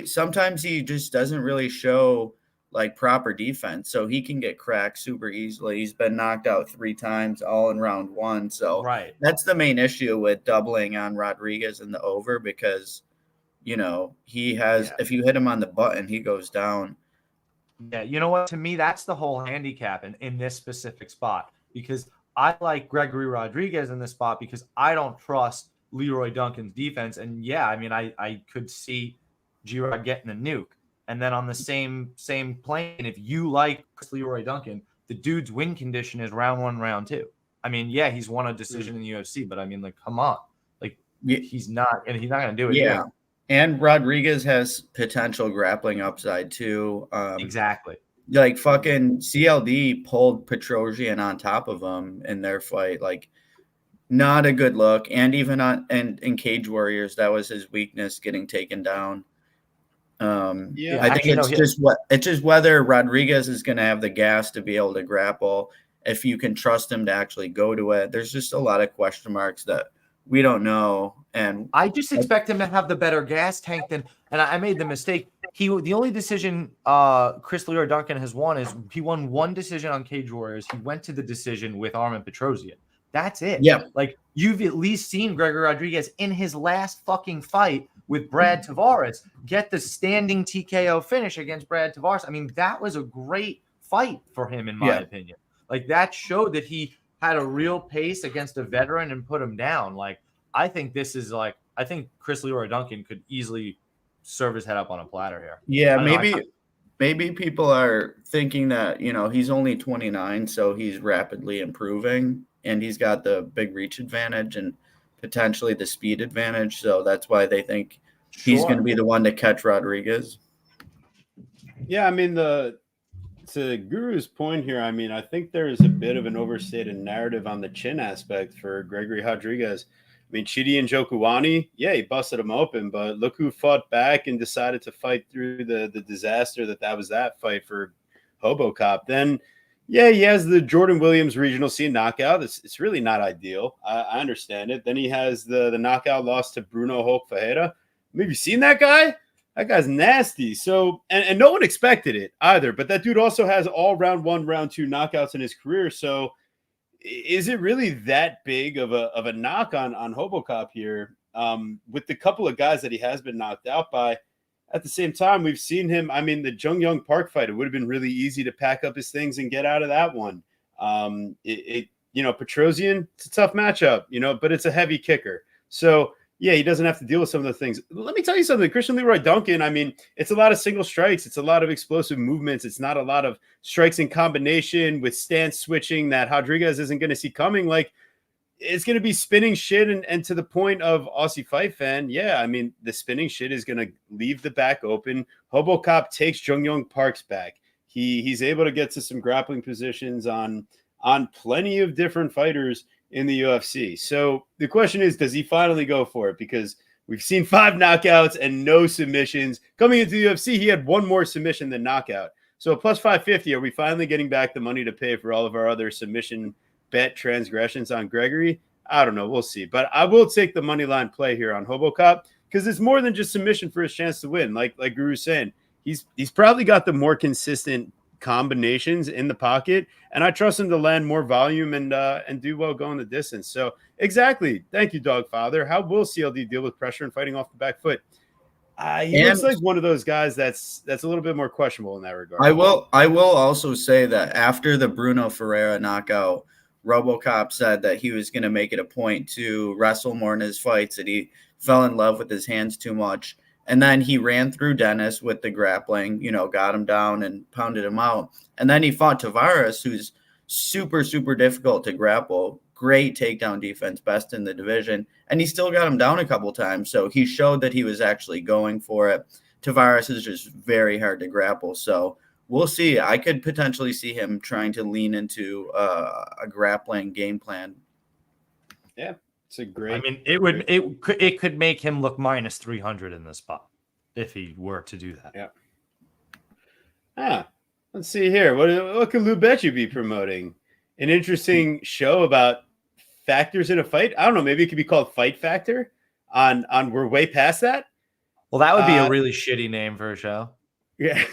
[SPEAKER 3] sometimes he just doesn't really show like proper defense, so he can get cracked super easily. He's been knocked out 3 times, all in round 1. So that's the main issue with doubling on Rodriguez in the over, because he has if you hit him on the button, he goes down.
[SPEAKER 2] Yeah, you know what? To me, that's the whole handicap in this specific spot, because I like Gregory Rodriguez in this spot because I don't trust Leroy Duncan's defense. And I mean, I could see G-Rod getting a nuke. And then on the same plane, if you like Leroy Duncan, the dude's win condition is round 1, round 2. I mean, he's won a decision in the UFC, but I mean, like, come on. Like, he's not going to do it.
[SPEAKER 3] Yeah. And Rodriguez has potential grappling upside too.
[SPEAKER 2] Exactly.
[SPEAKER 3] Like fucking CLD pulled Petrosian on top of him in their fight. Like, not a good look. And even in Cage Warriors, that was his weakness, getting taken down.
[SPEAKER 1] Yeah,
[SPEAKER 3] I think it's just whether Rodriguez is going to have the gas to be able to grapple. If you can trust him to actually go to it, there's just a lot of question marks that we don't know. And
[SPEAKER 2] I just expect him to have the better gas tank than. And I made the mistake. The only decision Chris Lee or Duncan has won is he won one decision on Cage Warriors. He went to the decision with Armin Petrosian. That's it.
[SPEAKER 3] Yeah.
[SPEAKER 2] Like, you've at least seen Gregory Rodriguez in his last fucking fight with Brad Tavares get the standing TKO finish against Brad Tavares. I mean, that was a great fight for him, in my opinion. Like, that showed that he had a real pace against a veteran and put him down. Like, I think this is like, I think Chris Lee or Duncan could easily serve his head up on a platter here.
[SPEAKER 3] Yeah, maybe people are thinking that, he's only 29, so he's rapidly improving, and he's got the big reach advantage and potentially the speed advantage. So that's why they think he's going to be the one to catch Rodriguez.
[SPEAKER 1] Yeah, I mean, to Guru's point here, I mean, I think there's a bit of an overstated narrative on the chin aspect for Gregory Rodriguez. I mean, Chidi and Njokuani, he busted him open, but look who fought back and decided to fight through the disaster that was that fight for Hobocop. Then, he has the Jordan Williams regional scene knockout. It's really not ideal. I understand it. Then he has the knockout loss to Bruno Hulk Fajeda. Maybe you seen that guy? That guy's nasty. So, and no one expected it either, but that dude also has all round 1, round 2 knockouts in his career. So, is it really that big of a knock on Hobocop here with the couple of guys that he has been knocked out by? At the same time, we've seen him. I mean, the Jung Young Park fight, it would have been really easy to pack up his things and get out of that one. Petrosian, it's a tough matchup, but it's a heavy kicker. So, he doesn't have to deal with some of the things. Let me tell you something. Christian Leroy Duncan, I mean, it's a lot of single strikes. It's a lot of explosive movements. It's not a lot of strikes in combination with stance switching that Rodriguez isn't going to see coming. Like, it's going to be spinning shit. And to the point of Aussie Fight Fan, I mean, the spinning shit is going to leave the back open. Hobocop takes Jung Young Park's back. He's able to get to some grappling positions on plenty of different fighters in the UFC. So the question is, does he finally go for it? Because we've seen 5 knockouts and no submissions. Coming into the UFC, he had 1 more submission than knockout. So plus 550, are we finally getting back the money to pay for all of our other submission bet transgressions on Gregory? I don't know. We'll see. But I will take the money line play here on Hobocop because it's more than just submission for his chance to win. Like Guru's saying, he's probably got the more consistent combinations in the pocket, and I trust him to land more volume and do well going the distance. So exactly. Thank you, Dogfather. How will CLD deal with pressure and fighting off the back foot? He looks like one of those guys that's a little bit more questionable in that regard.
[SPEAKER 3] I will also say that after the Bruno Ferreira knockout, Robocop said that he was going to make it a point to wrestle more in his fights, that he fell in love with his hands too much. And then he ran through Dennis with the grappling, got him down and pounded him out. And then he fought Tavares, who's super, super difficult to grapple. Great takedown defense, best in the division. And he still got him down a couple times. So he showed that he was actually going for it. Tavares is just very hard to grapple. So we'll see. I could potentially see him trying to lean into a grappling game plan.
[SPEAKER 1] Yeah. It's a great.
[SPEAKER 2] I mean, it could make him look minus 300 in this spot if he were to do that.
[SPEAKER 1] Yeah. Let's see here. What could Lou Becci be promoting? An interesting show about factors in a fight. I don't know. Maybe it could be called Fight Factor. On we're way past that.
[SPEAKER 2] Well, that would be a really shitty name for a show.
[SPEAKER 1] Yeah.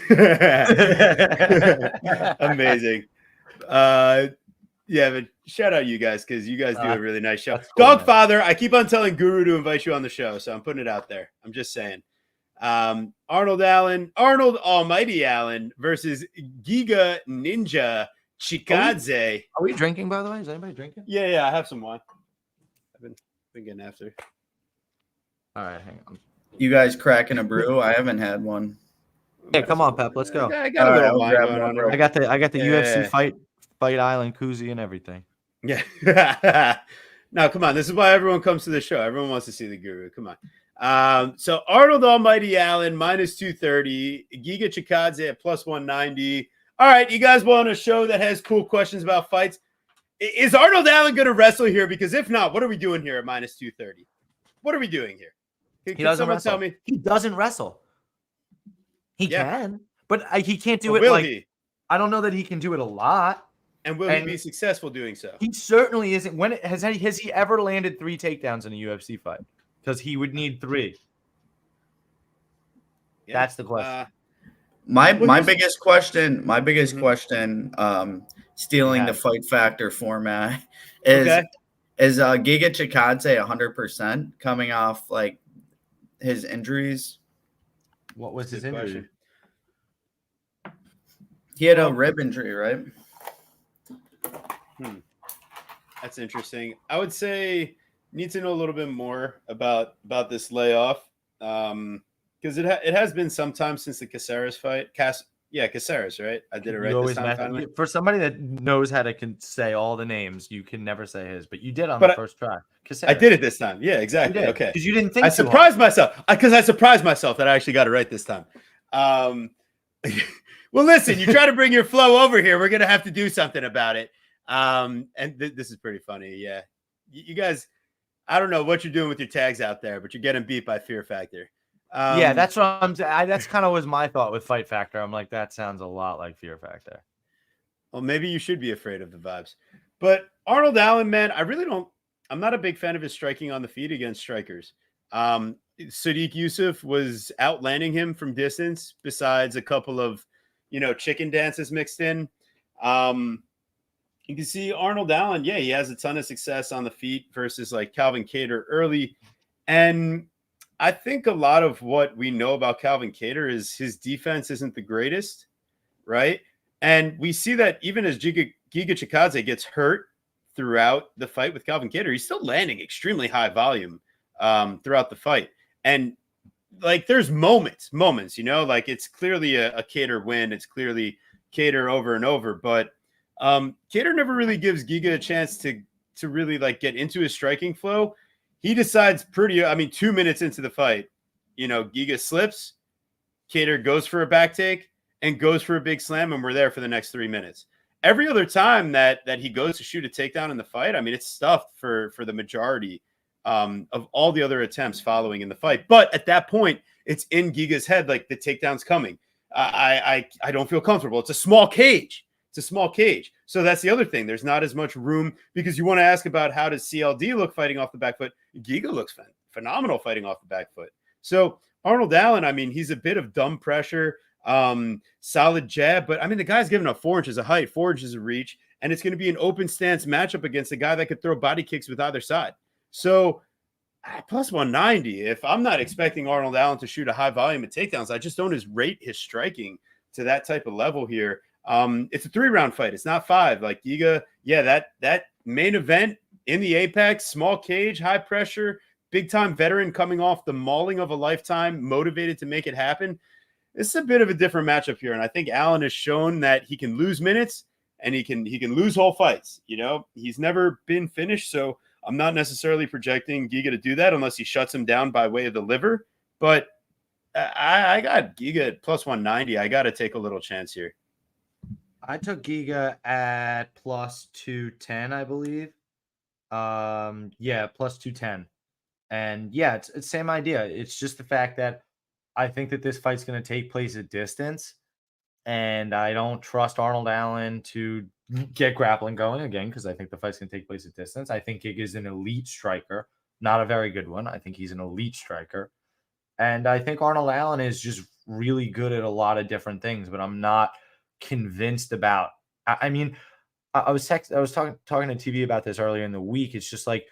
[SPEAKER 1] Amazing. Yeah, but shout out you guys because you guys do a really nice show. Cool, Dogfather, I keep on telling Guru to invite you on the show, so I'm putting it out there. I'm just saying. Arnold Almighty Allen versus Giga Ninja Chikadze.
[SPEAKER 2] Are we drinking, by the way? Is anybody drinking?
[SPEAKER 1] Yeah, I have some wine. I've been getting after.
[SPEAKER 2] All right, hang on.
[SPEAKER 3] You guys cracking a brew? I haven't had one.
[SPEAKER 2] Yeah, come on, Pep. Let's go.
[SPEAKER 1] I got a little wine going on there.
[SPEAKER 2] I got the UFC Fight Island koozie and everything.
[SPEAKER 1] Yeah. No, come on. This is why everyone comes to the show. Everyone wants to see the Guru. Come on. So Arnold Almighty Allen minus 230, Giga Chikadze at plus 190. All right, you guys want a show that has cool questions about fights? Is Arnold Allen going to wrestle here? Because if not, what are we doing here at minus 230? What are we doing here? Can someone tell me?
[SPEAKER 2] He doesn't wrestle. He can, but he can't do it.
[SPEAKER 1] Will he?
[SPEAKER 2] I don't know that he can do it a lot.
[SPEAKER 1] And will he be successful doing so?
[SPEAKER 2] He certainly isn't. Has he ever landed 3 takedowns in a UFC fight? Because he would need 3. Yeah. That's the question.
[SPEAKER 3] My biggest question, stealing the Fight Factor format is Giga Chikadze 100% coming off like his injuries?
[SPEAKER 2] What was his injury?
[SPEAKER 3] He had a rib injury, right?
[SPEAKER 1] That's interesting. I would say need to know a little bit more about this layoff, because it has been some time since the Caceres fight. Caceres, right? I did it right this time.
[SPEAKER 2] For somebody that knows how to say all the names, you can never say his, but you did on the first try.
[SPEAKER 1] Caceres. I did it this time. Yeah, exactly. Okay,
[SPEAKER 2] because you didn't think.
[SPEAKER 1] I surprised myself that I actually got it right this time. Well, listen, you try to bring your flow over here. We're gonna have to do something about it. And this is pretty funny. Yeah, you guys. I don't know what you're doing with your tags out there, but you're getting beat by Fear Factor.
[SPEAKER 2] Yeah, that's what that's kind of was my thought with Fight Factor. I'm like, that sounds a lot like Fear Factor.
[SPEAKER 1] Well, maybe you should be afraid of the vibes. But Arnold Allen, man, I'm not a big fan of his striking on the feet against strikers. Sadiq Yusuf was outlanding him from distance, besides a couple of, chicken dances mixed in. You can see Arnold Allen, he has a ton of success on the feet versus like Calvin Kattar early. And I think a lot of what we know about Calvin Kattar is his defense isn't the greatest, right? And we see that even as Giga Chikadze gets hurt throughout the fight with Calvin Kattar, he's still landing extremely high volume throughout the fight. And like there's moments, like it's clearly a Kattar win. It's clearly Kattar over and over, but Kattar never really gives Giga a chance to really like get into his striking flow. He decides 2 minutes into the fight, Giga slips, Kattar goes for a back take and goes for a big slam, and we're there for the next 3 minutes. Every other time that he goes to shoot a takedown in the fight, it's stuffed for the majority of all the other attempts following in the fight. But at that point, it's in Giga's head, like the takedown's coming. I don't feel comfortable. It's a small cage. So that's the other thing. There's not as much room, because you want to ask about how does CLD look fighting off the back foot. Giga looks phenomenal fighting off the back foot. So Arnold Allen, he's a bit of dumb pressure, solid jab, but the guy's giving up 4 inches of height, 4 inches of reach, and it's going to be an open stance matchup against a guy that could throw body kicks with either side. So plus 190, if I'm not expecting Arnold Allen to shoot a high volume of takedowns, I just don't rate his striking to that type of level here. It's a 3-round fight. It's not 5. Like Giga, that main event in the Apex, small cage, high pressure, big time veteran coming off the mauling of a lifetime, motivated to make it happen. This is a bit of a different matchup here, and I think Allen has shown that he can lose minutes and he can lose whole fights. He's never been finished, so I'm not necessarily projecting Giga to do that unless he shuts him down by way of the liver. But I got Giga at plus 190. I got to take a little chance here.
[SPEAKER 2] I took Giga at plus 210, I believe. Plus 210. And it's the same idea. It's just the fact that I think that this fight's going to take place at distance, and I don't trust Arnold Allen to get grappling going again, because I think the fight's going to take place at distance. I think Giga is an elite striker, not a very good one. I think he's an elite striker. And I think Arnold Allen is just really good at a lot of different things, but I'm not convinced about. I was talking to TV about this earlier in the week. It's just like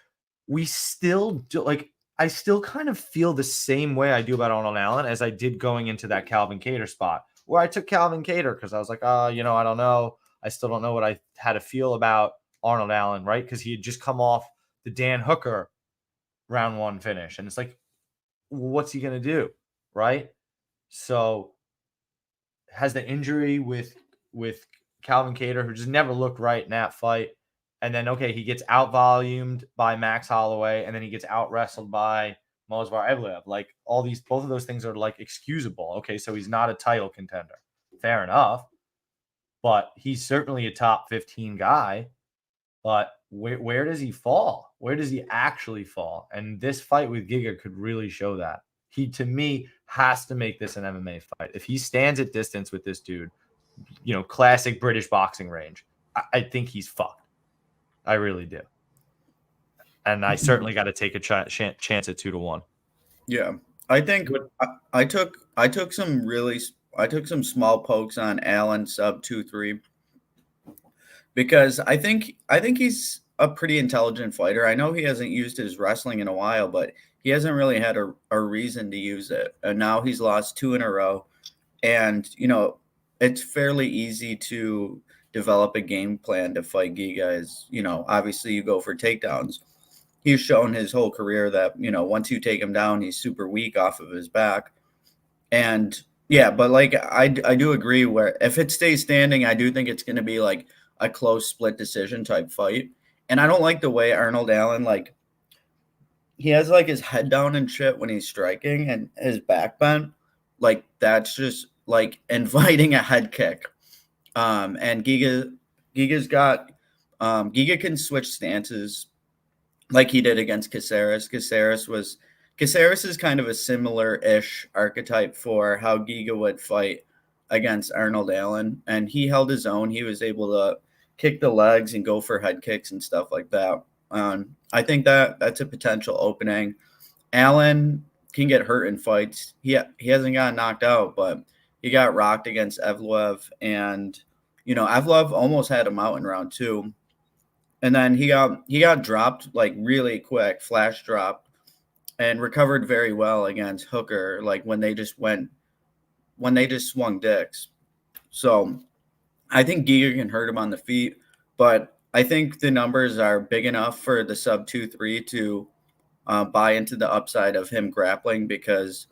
[SPEAKER 2] we still do, like I still kind of feel the same way I do about Arnold Allen as I did going into that Calvin Kattar spot, where I took Calvin Kattar because I was like, I don't know. I still don't know what I had to feel about Arnold Allen, right? Because he had just come off the Dan Hooker round 1 finish, and it's like, what's he gonna do, right? So has the injury with Calvin Kattar, who just never looked right in that fight. And then, he gets out-volumed by Max Holloway, and then he gets out-wrestled by Movsar Evloev. Like both of those things are like excusable. Okay, so he's not a title contender. Fair enough. But he's certainly a top 15 guy. But where does he fall? Where does he actually fall? And this fight with Giga could really show that. He, to me, has to make this an MMA fight. If he stands at distance with this dude, classic British boxing range, I think he's fucked. I really do. And I certainly got to take a chance at 2-1.
[SPEAKER 3] Yeah, I think I took some small pokes on Allen sub 2-3 because I think he's a pretty intelligent fighter. I know he hasn't used his wrestling in a while, but he hasn't really had a reason to use it. And now he's lost 2 in a row, and it's fairly easy to develop a game plan to fight Giga. As obviously you go for takedowns. He's shown his whole career that, once you take him down, he's super weak off of his back. And yeah, but like I do agree where if it stays standing, I do think it's going to be like a close split decision type fight. And I don't like the way Arnold Allen, like he has like his head down and shit when he's striking and his back bent. Like that's just like inviting a head kick. And Giga's got Giga can switch stances like he did against Caceres. Caceres is kind of a similar-ish archetype for how Giga would fight against Arnold Allen, and he held his own. He was able to kick the legs and go for head kicks and stuff like that. I think that's a potential opening. Allen can get hurt in fights. He hasn't gotten knocked out, but he got rocked against Evloev, and Evloev almost had him out in round 2. And then he got dropped like really quick, flash dropped, and recovered very well against Hooker, like when they just swung dicks. So I think Giga can hurt him on the feet, but I think the numbers are big enough for the sub 2-3 to buy into the upside of him grappling, because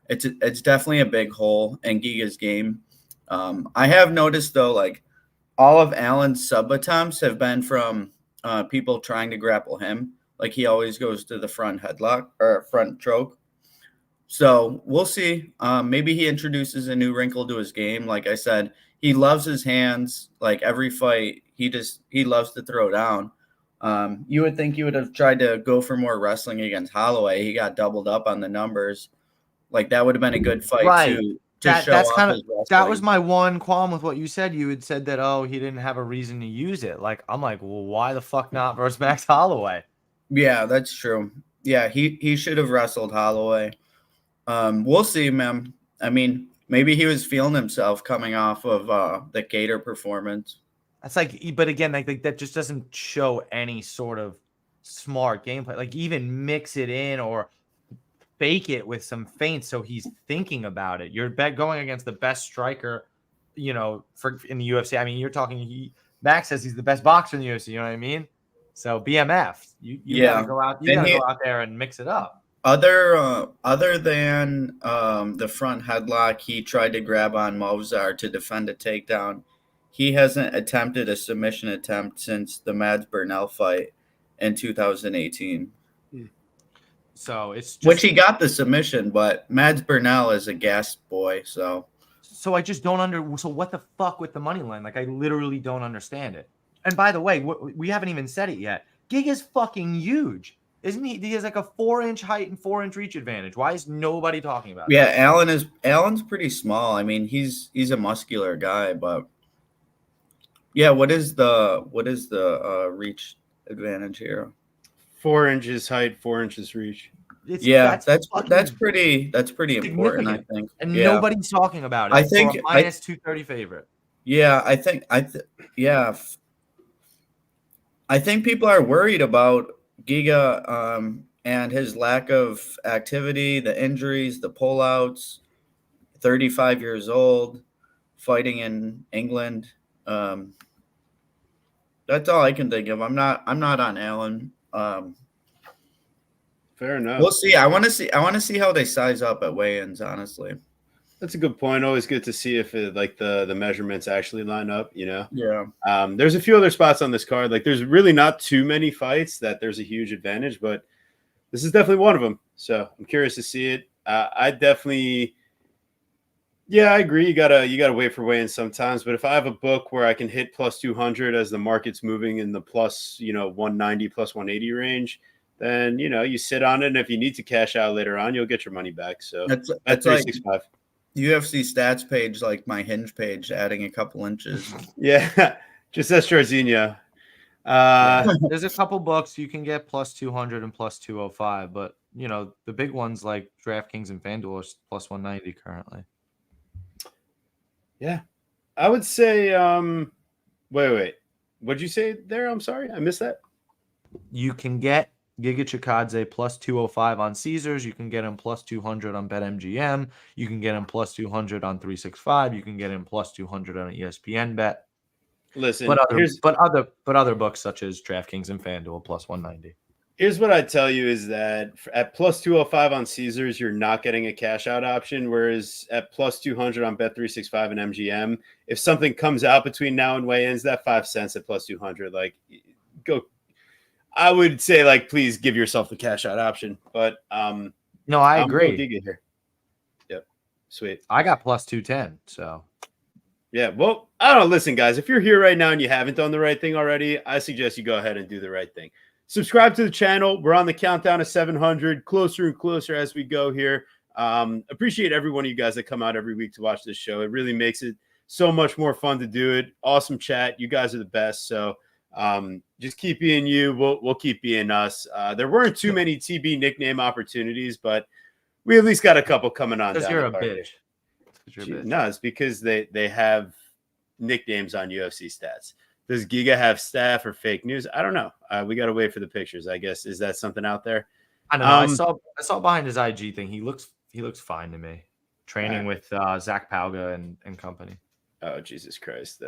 [SPEAKER 3] it's definitely a big hole in Giga's game. I have noticed though, like all of Allen's sub attempts have been from people trying to grapple him. Like he always goes to the front headlock or front choke. So we'll see. Maybe he introduces a new wrinkle to his game. Like I said, he loves his hands. Like every fight, he loves to throw down. You would think he would have tried to go for more wrestling against Holloway. He got doubled up on the numbers. Like that would have been a good fight
[SPEAKER 2] right.
[SPEAKER 3] That
[SPEAKER 2] was my one qualm with what you said. You had said that, he didn't have a reason to use it. Like, I'm like, well, why the fuck not versus Max Holloway?
[SPEAKER 3] Yeah, that's true. Yeah, he should have wrestled Holloway. We'll see, man. I mean, maybe he was feeling himself coming off of the Gator performance.
[SPEAKER 2] That's like, but again, like that just doesn't show any sort of smart gameplay. Like even mix it in or fake it with some feints so he's thinking about it. You're going against the best striker, in the UFC. I mean, you're talking. Max says he's the best boxer in the UFC. You know what I mean? So BMF, you gotta go out. You gotta go out there and mix it up.
[SPEAKER 3] Other than the front headlock, he tried to grab on Movsar to defend a takedown. He hasn't attempted a submission attempt since the Mads Burnell fight in 2018.
[SPEAKER 2] So it's just,
[SPEAKER 3] which he got the submission, but Mads Burnell is a gas boy. So
[SPEAKER 2] I just don't So what the fuck with the money line? Like I literally don't understand it. And by the way, we haven't even said it yet. Giga's fucking huge, isn't he? He has like a 4-inch height and 4-inch reach advantage. Why is nobody talking about it?
[SPEAKER 3] Yeah, Allen's pretty small. I mean, he's a muscular guy, but yeah, what is the reach advantage here?
[SPEAKER 1] 4 inches height, 4 inches reach.
[SPEAKER 3] That's pretty important, I think.
[SPEAKER 2] And nobody's talking about it.
[SPEAKER 3] I think
[SPEAKER 2] for a minus 230 favorite.
[SPEAKER 3] Yeah, I think people are worried about Giga and his lack of activity, the injuries, the pullouts. 35 years old, fighting in England. That's all I can think of. I'm not on Allen.
[SPEAKER 1] Fair enough.
[SPEAKER 3] We'll see. I want to see how they size up at weigh-ins, honestly.
[SPEAKER 1] That's a good point. Always good to see if the measurements actually line up,
[SPEAKER 3] Yeah.
[SPEAKER 1] There's a few other spots on this card. Like there's really not too many fights that there's a huge advantage, but this is definitely one of them. So I'm curious to see it. I definitely, yeah, I agree. You gotta wait for weigh-in sometimes. But if I have a book where I can hit plus 200 as the market's moving in the plus, 190 plus 180 range, then you sit on it. And if you need to cash out later on, you'll get your money back. So
[SPEAKER 3] That's
[SPEAKER 1] at
[SPEAKER 3] like
[SPEAKER 1] 365.
[SPEAKER 3] UFC stats page, like my hinge page, adding a couple inches.
[SPEAKER 1] Yeah, just as Jarzinho.
[SPEAKER 2] There's a couple books you can get plus 200 and plus 205, but the big ones like DraftKings and FanDuel are plus 190 currently.
[SPEAKER 1] Yeah, I would say. Wait. What'd you say there? I'm sorry, I missed that.
[SPEAKER 2] You can get Giga Chikadze plus 205 on Caesars. You can get him plus 200 on BetMGM. You can get him plus 200 on 365. You can get him plus 200 on ESPN Bet.
[SPEAKER 1] Listen,
[SPEAKER 2] but other books such as DraftKings and FanDuel plus 190.
[SPEAKER 1] Here's what I tell you is that at plus 205 on Caesars, you're not getting a cash out option. Whereas at plus 200 on Bet365 and MGM, if something comes out between now and weigh-ins, that 5 cents at plus 200, go. I would say please give yourself the cash out option. But
[SPEAKER 2] no, I agree.
[SPEAKER 1] Giga here. Yep, sweet.
[SPEAKER 2] I got plus 210. So
[SPEAKER 1] yeah, well, I don't know. Listen, guys, if you're here right now and you haven't done the right thing already, I suggest you go ahead and do the right thing. Subscribe to the channel. We're on the countdown to 700, closer and closer as we go here. Appreciate every one of you guys that come out every week to watch this show. It really makes it so much more fun to do it. Awesome chat. You guys are the best. So just keep being you. We'll keep being us. There weren't too many TB nickname opportunities, but we at least got a couple coming on.
[SPEAKER 2] Because you're a bitch.
[SPEAKER 1] No, it's because they have nicknames on UFC stats. Does Giga have staff or fake news? I don't know. We got to wait for the pictures, I guess. Is that something out there?
[SPEAKER 2] I don't know. I saw behind his IG thing. He looks fine to me. Training with Zach Pauga and company.
[SPEAKER 1] Oh, Jesus Christ.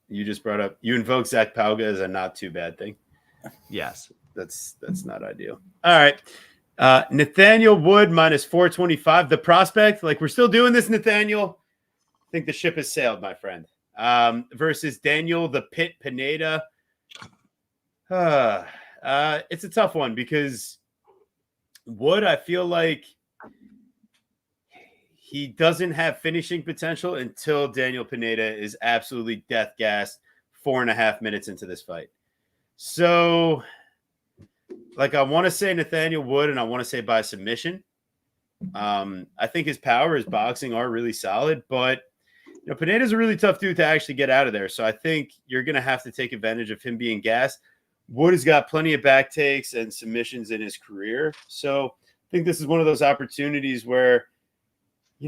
[SPEAKER 1] You just brought up, you invoke Zach Pauga as a not too bad thing.
[SPEAKER 2] Yes.
[SPEAKER 1] That's not ideal. All right. Nathaniel Wood minus 425. The prospect, we're still doing this, Nathaniel. I think the ship has sailed, my friend. Versus Daniel the Pit Panada. It's a tough one because Wood, I feel like he doesn't have finishing potential until Daniel Pineda is absolutely death gassed 4.5 minutes into this fight. So, I want to say Nathaniel Wood, and I want to say by submission. I think his power, his boxing are really solid, but Pineda's a really tough dude to actually get out of there. So I think you're going to have to take advantage of him being gassed. Wood has got plenty of back takes and submissions in his career. So I think this is one of those opportunities where,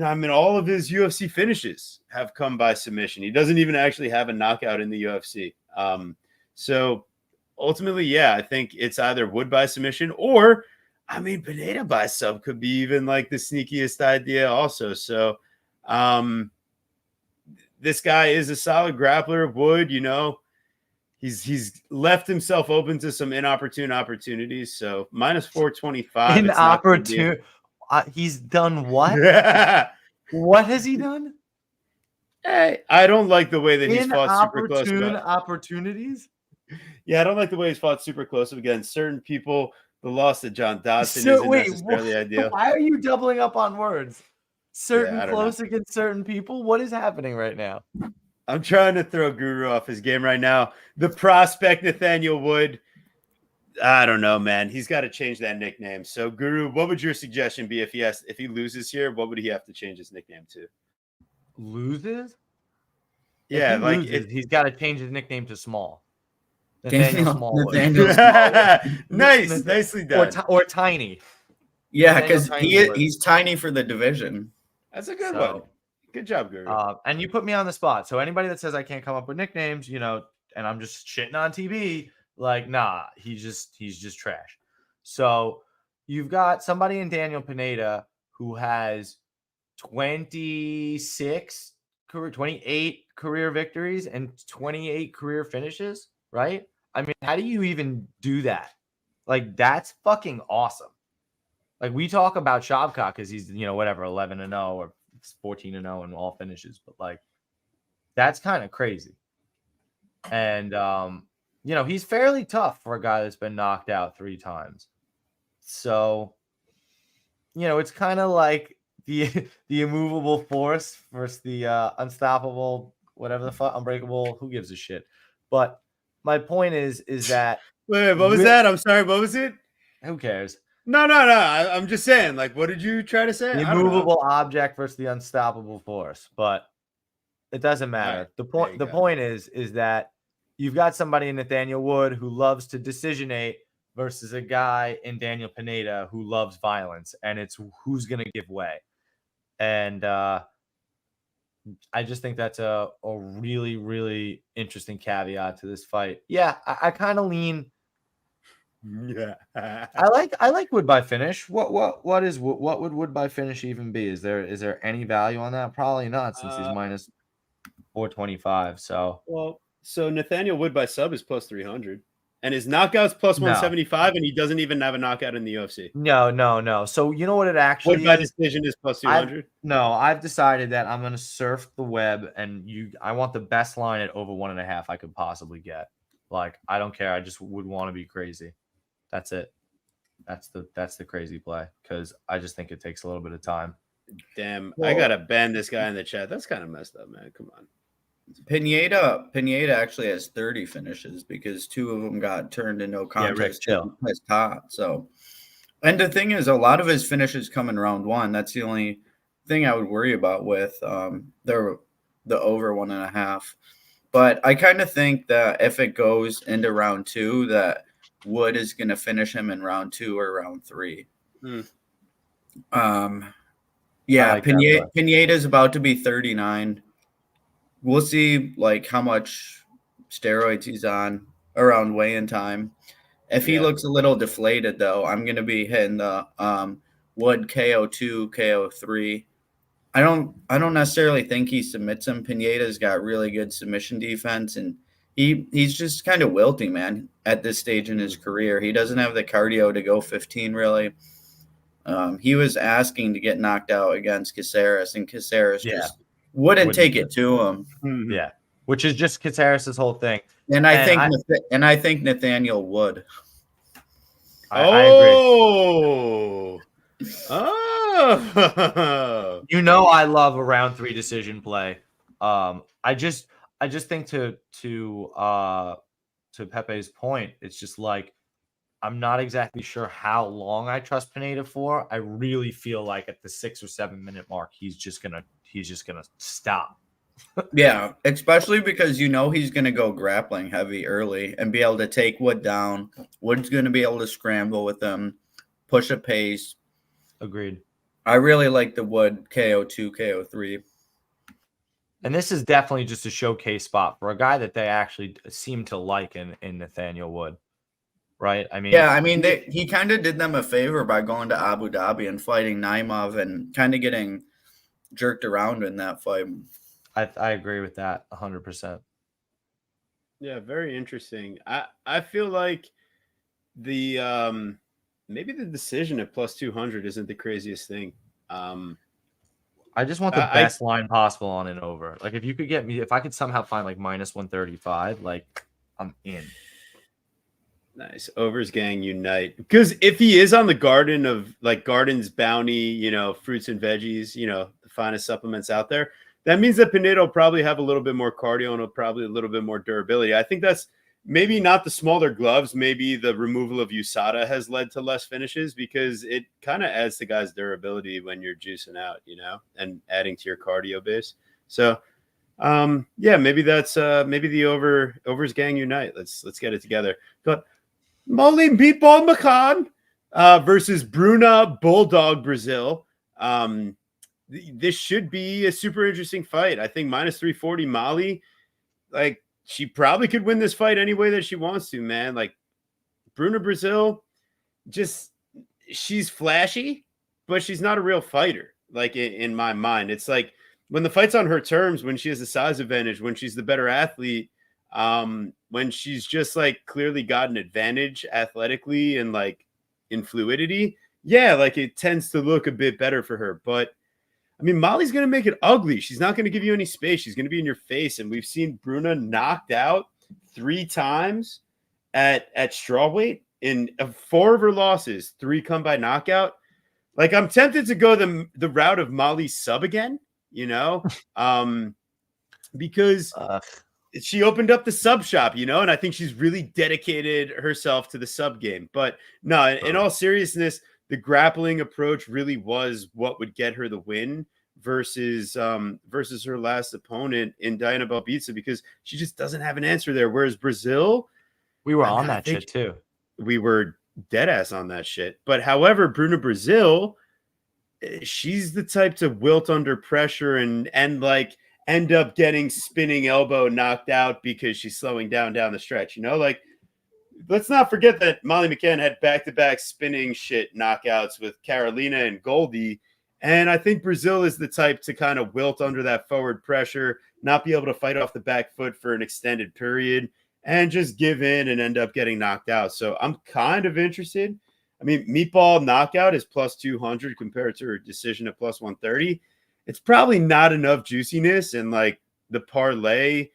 [SPEAKER 1] all of his UFC finishes have come by submission. He doesn't even actually have a knockout in the UFC. So ultimately, yeah, I think it's either Wood by submission or, Pineda by sub could be even the sneakiest idea also. So, this guy is a solid grappler. Wood, he's left himself open to some inopportune opportunities. So minus 425.
[SPEAKER 2] Inopportune. He's done what? What has he done?
[SPEAKER 1] Hey, I don't like the way that he's fought super close.
[SPEAKER 2] Opportunities?
[SPEAKER 1] Yeah, I don't like the way he's fought super close against certain people. The loss to John Dodson isn't necessarily ideal.
[SPEAKER 2] Why are you doubling up on words? Close against certain people? What is happening right now?
[SPEAKER 1] I'm trying to throw Guru off his game right now. The prospect Nathaniel Wood, I don't know, man. He's got to change that nickname. So, Guru, what would your suggestion be if he loses here? What would he have to change his nickname to?
[SPEAKER 2] Loses?
[SPEAKER 1] Yeah,
[SPEAKER 2] he's got to change his nickname to Small.
[SPEAKER 3] Nathaniel
[SPEAKER 2] Smallwood.
[SPEAKER 1] Nicely done.
[SPEAKER 2] Or Tiny.
[SPEAKER 3] Yeah, because he's tiny for the division.
[SPEAKER 1] That's a good one. Good job, Guru.
[SPEAKER 2] And you put me on the spot. So anybody that says I can't come up with nicknames, and I'm just shitting on TV, nah, he's just trash. So you've got somebody in Daniel Pineda who has 28 career victories and 28 career finishes, right? How do you even do that? That's fucking awesome. We talk about Shavkat because he's, 11-0 or 14-0 in all finishes, but that's kind of crazy. And, he's fairly tough for a guy that's been knocked out 3 times. So, it's kind of like the immovable force versus the unstoppable, whatever the fuck, unbreakable. Who gives a shit? But my point is that
[SPEAKER 1] Wait, what was that? I'm sorry. What was it?
[SPEAKER 2] who cares?
[SPEAKER 1] No. I'm just saying. Like, what did you try to say?
[SPEAKER 2] The
[SPEAKER 1] I don't know.
[SPEAKER 2] immovable object versus the unstoppable force, but it doesn't matter.
[SPEAKER 1] Right,
[SPEAKER 2] The point is that you've got somebody in Nathaniel Wood who loves to decisionate versus a guy in Daniel Pineda who loves violence, and it's who's going to give way. And I just think that's a really, really interesting caveat to this fight. Yeah, I kind of lean.
[SPEAKER 1] Yeah.
[SPEAKER 2] I like Wood by finish. What would Wood by finish even be? Is there any value on that? Probably not, since he's minus 425.
[SPEAKER 1] So Nathaniel Wood by sub is plus 300, and his knockouts plus 175, and he doesn't even have a knockout in the UFC.
[SPEAKER 2] No. So you know what it actually
[SPEAKER 1] Wood by
[SPEAKER 2] is?
[SPEAKER 1] decision is plus 200.
[SPEAKER 2] I've decided that I'm gonna surf the web, and I want the best line at over 1.5 I could possibly get. Like, I don't care. I just would want to be crazy. That's it. That's the crazy play, because I just think it takes a little bit of time.
[SPEAKER 1] Damn, I gotta ban this guy in the chat. That's kind of messed up, man. Come on.
[SPEAKER 3] Pineda actually has 30 finishes because 2 of them got turned into no contest.
[SPEAKER 2] Yeah, Rick, chill.
[SPEAKER 3] Hot. So, and the thing is, a lot of his finishes come in round 1. That's the only thing I would worry about with the over 1.5. But I kind of think that if it goes into round 2, that Wood is going to finish him in round 2 or round 3. Yeah, Pineda is about to be 39. We'll see like how much steroids he's on around weigh-in time. If he looks a little deflated, though, I'm going to be hitting the Wood KO2, KO3. I don't necessarily think he submits him. Pineda's got really good submission defense, and he's just kind of wilting, man, at this stage in his career. He doesn't have the cardio to go 15, really. He was asking to get knocked out against Caceres, and Caceres just wouldn't take it to him.
[SPEAKER 2] Yeah, which is just Caceres' whole thing.
[SPEAKER 3] And I think Nathaniel would.
[SPEAKER 2] I agree.
[SPEAKER 1] Oh,
[SPEAKER 2] I love a round 3 decision play. I just think to Pepe's point, it's just like, I'm not exactly sure how long I trust Pineda for. I really feel like at the 6 or 7 minute mark, he's just gonna stop.
[SPEAKER 3] Yeah, especially because he's gonna go grappling heavy early and be able to take Wood down. Wood's gonna be able to scramble with him, push a pace.
[SPEAKER 2] Agreed.
[SPEAKER 3] I really like the Wood KO2, KO3.
[SPEAKER 2] And this is definitely just a showcase spot for a guy that they actually seem to like in Nathaniel Wood. Right?
[SPEAKER 3] He kind of did them a favor by going to Abu Dhabi and fighting Naimov and kind of getting jerked around in that fight.
[SPEAKER 2] I agree with that 100%.
[SPEAKER 1] Yeah, very interesting. I feel like the maybe the decision at plus 200 isn't the craziest thing.
[SPEAKER 2] I just want the best line possible on an over. Like, if I could somehow find like minus 135, like, I'm in.
[SPEAKER 1] Nice. Overs gang unite. Because if he is on the garden of like Garden's bounty, fruits and veggies, the finest supplements out there, that means that Pineda will probably have a little bit more cardio and probably a little bit more durability. I think that's maybe not the smaller gloves. Maybe the removal of USADA has led to less finishes, because it kind of adds to guys' durability when you're juicing out, and adding to your cardio base. So, maybe that's maybe the overs gang unite. Let's get it together. But Molly Meatball McCann versus Bruna Bulldog Brazil. This should be a super interesting fight. I think minus 340 Molly, like, she probably could win this fight any way that she wants to, man. Like, Bruna Brazil, she's flashy, but she's not a real fighter. Like, in my mind, it's like when the fight's on her terms, when she has the size advantage, when she's the better athlete, when she's just like clearly got an advantage athletically and like in fluidity, like it tends to look a bit better for her. But I mean, Molly's going to make it ugly. She's not going to give you any space. She's going to be in your face. And we've seen Bruna knocked out 3 times at strawweight in 4 of her losses, 3 come by knockout. Like, I'm tempted to go the route of Molly's sub again, because she opened up the sub shop, and I think she's really dedicated herself to the sub game. But no, in all seriousness, the grappling approach really was what would get her the win versus her last opponent in Diana Belbitsa, because she just doesn't have an answer there. Whereas Brazil,
[SPEAKER 2] we were on that shit too.
[SPEAKER 1] We were dead ass on that shit. But however, Bruna Brazil, she's the type to wilt under pressure and like end up getting spinning elbow knocked out because she's slowing down the stretch. Like, let's not forget that Molly McCann had back-to-back spinning shit knockouts with Carolina and Goldie. And I think Brazil is the type to kind of wilt under that forward pressure, not be able to fight off the back foot for an extended period, and just give in and end up getting knocked out. So I'm kind of interested. I mean, Meatball knockout is plus 200 compared to her decision at plus 130. It's probably not enough juiciness, and like the parlay,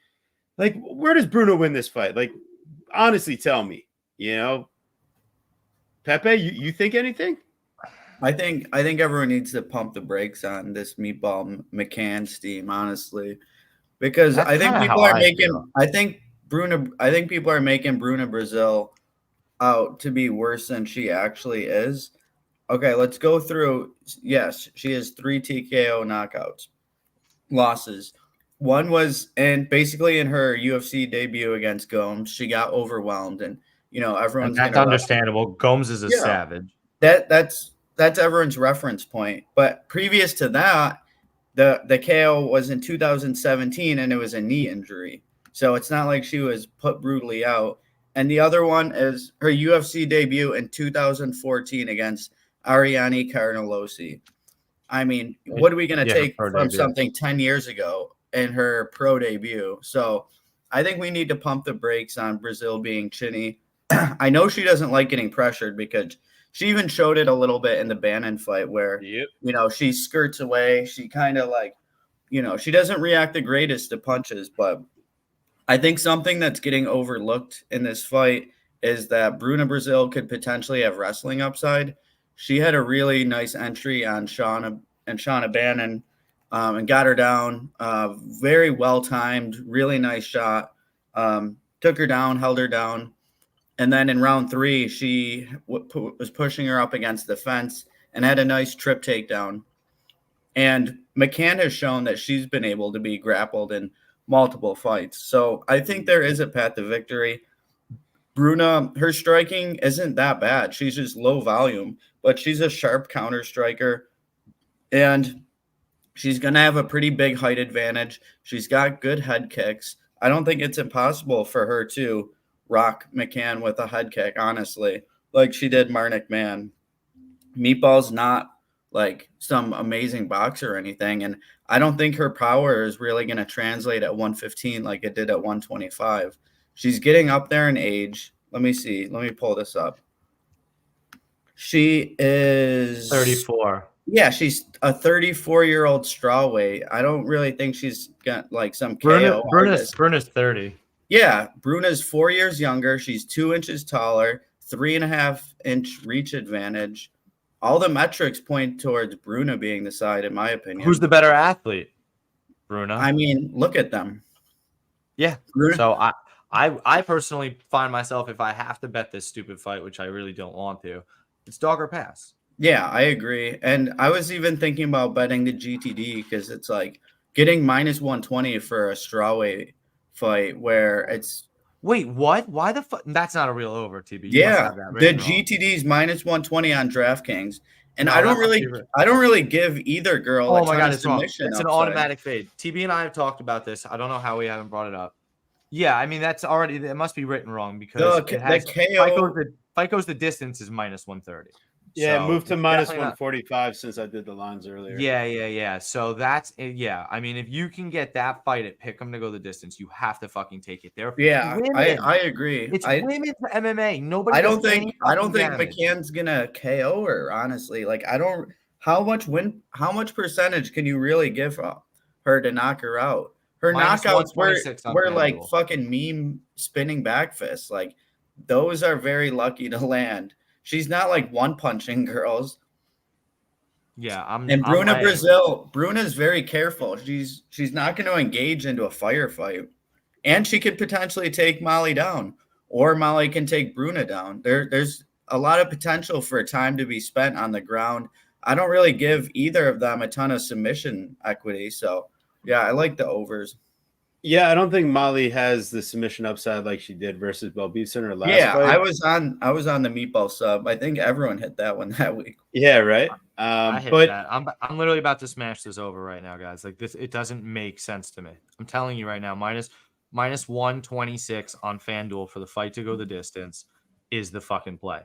[SPEAKER 1] like, where does Bruno win this fight? Like, honestly, tell me, Pepe, you think anything?
[SPEAKER 3] I think everyone needs to pump the brakes on this Meatball McCann steam, honestly, because I think people are making Bruna Brazil out to be worse than she actually is. Okay, let's go through. Yes, she has 3 TKO knockouts, losses. One was basically in her UFC debut against Gomes. She got overwhelmed, and everyone's
[SPEAKER 2] that's understandable. Gomes is a savage.
[SPEAKER 3] That's everyone's reference point. But previous to that, the KO was in 2017, and it was a knee injury. So it's not like she was put brutally out. And the other one is her UFC debut in 2014 against Ariane Carnelossi. I mean, what are we going to take from something 10 years ago in her pro debut? So I think we need to pump the brakes on Brazil being chinny. I know she doesn't like getting pressured, because she even showed it a little bit in the Bannon fight where, she skirts away. She kind of like, she doesn't react the greatest to punches. But I think something that's getting overlooked in this fight is that Bruna Brazil could potentially have wrestling upside. She had a really nice entry on Shauna Bannon and got her down. Very well-timed, really nice shot. Took her down, held her down. And then in round 3, she was pushing her up against the fence and had a nice trip takedown. And McCann has shown that she's been able to be grappled in multiple fights. So I think there is a path to victory. Bruna, her striking isn't that bad. She's just low volume, but she's a sharp counter striker, and she's going to have a pretty big height advantage. She's got good head kicks. I don't think it's impossible for her to rock McCann with a head kick, honestly, like she did Marnik Man. Meatball's not like some amazing boxer or anything, and I don't think her power is really going to translate at 115 like it did at 125. She's getting up there in age. Let me see. Let me pull this up. She is
[SPEAKER 2] 34.
[SPEAKER 3] Yeah, she's a 34-year-old strawweight. I don't really think she's got like some KO.
[SPEAKER 2] Bruna's 30.
[SPEAKER 3] Yeah, Bruna's 4 years younger. She's 2 inches taller, 3.5-inch reach advantage. All the metrics point towards Bruna being the side, in my opinion.
[SPEAKER 2] Who's the better athlete? Bruna.
[SPEAKER 3] I mean, look at them.
[SPEAKER 2] Yeah. Bruna. So I personally find myself, if I have to bet this stupid fight, which I really don't want to, it's dog or pass.
[SPEAKER 3] Yeah, I agree. And I was even thinking about betting the GTD because it's like getting minus 120 for a strawweight fight where it's.
[SPEAKER 2] Wait, what? Why the fuck? That's not a real over, TB.
[SPEAKER 3] Yeah, the GTD's minus 120 on DraftKings. And no, I don't really give either girl.
[SPEAKER 2] Oh my God, it's wrong. It's an automatic fade. TB and I have talked about this. I don't know how we haven't brought it up. Yeah, I mean, that's already, it must be written wrong because it has, fight goes the distance is minus 130.
[SPEAKER 1] Yeah, so moved to minus 145 since I did the lines earlier.
[SPEAKER 2] Yeah. So that's, yeah. I mean, if you can get that fight at Pick'em to go the distance, you have to fucking take it there.
[SPEAKER 3] Yeah, I agree.
[SPEAKER 2] It's women's MMA. Nobody.
[SPEAKER 3] I don't think McCann's gonna KO her. Honestly, like how much percentage can you really give her to knock her out? Her knockouts were like fucking meme spinning back fists. Like those are very lucky to land. She's not like one punching girls.
[SPEAKER 2] Yeah,
[SPEAKER 3] And Bruna's very careful. She's not going to engage into a firefight. And she could potentially take Molly down, or Molly can take Bruna down. There's a lot of potential for time to be spent on the ground. I don't really give either of them a ton of submission equity. So, yeah, I like the overs.
[SPEAKER 1] Yeah, I don't think Molly has the submission upside like she did versus Blaydes in her last fight.
[SPEAKER 3] I was on the meatball sub. I think everyone hit that one that week.
[SPEAKER 1] Yeah, right.
[SPEAKER 2] I hit that. I'm literally about to smash this over right now, guys. Like this, it doesn't make sense to me. I'm telling you right now, minus 126 on FanDuel for the fight to go the distance is the fucking play.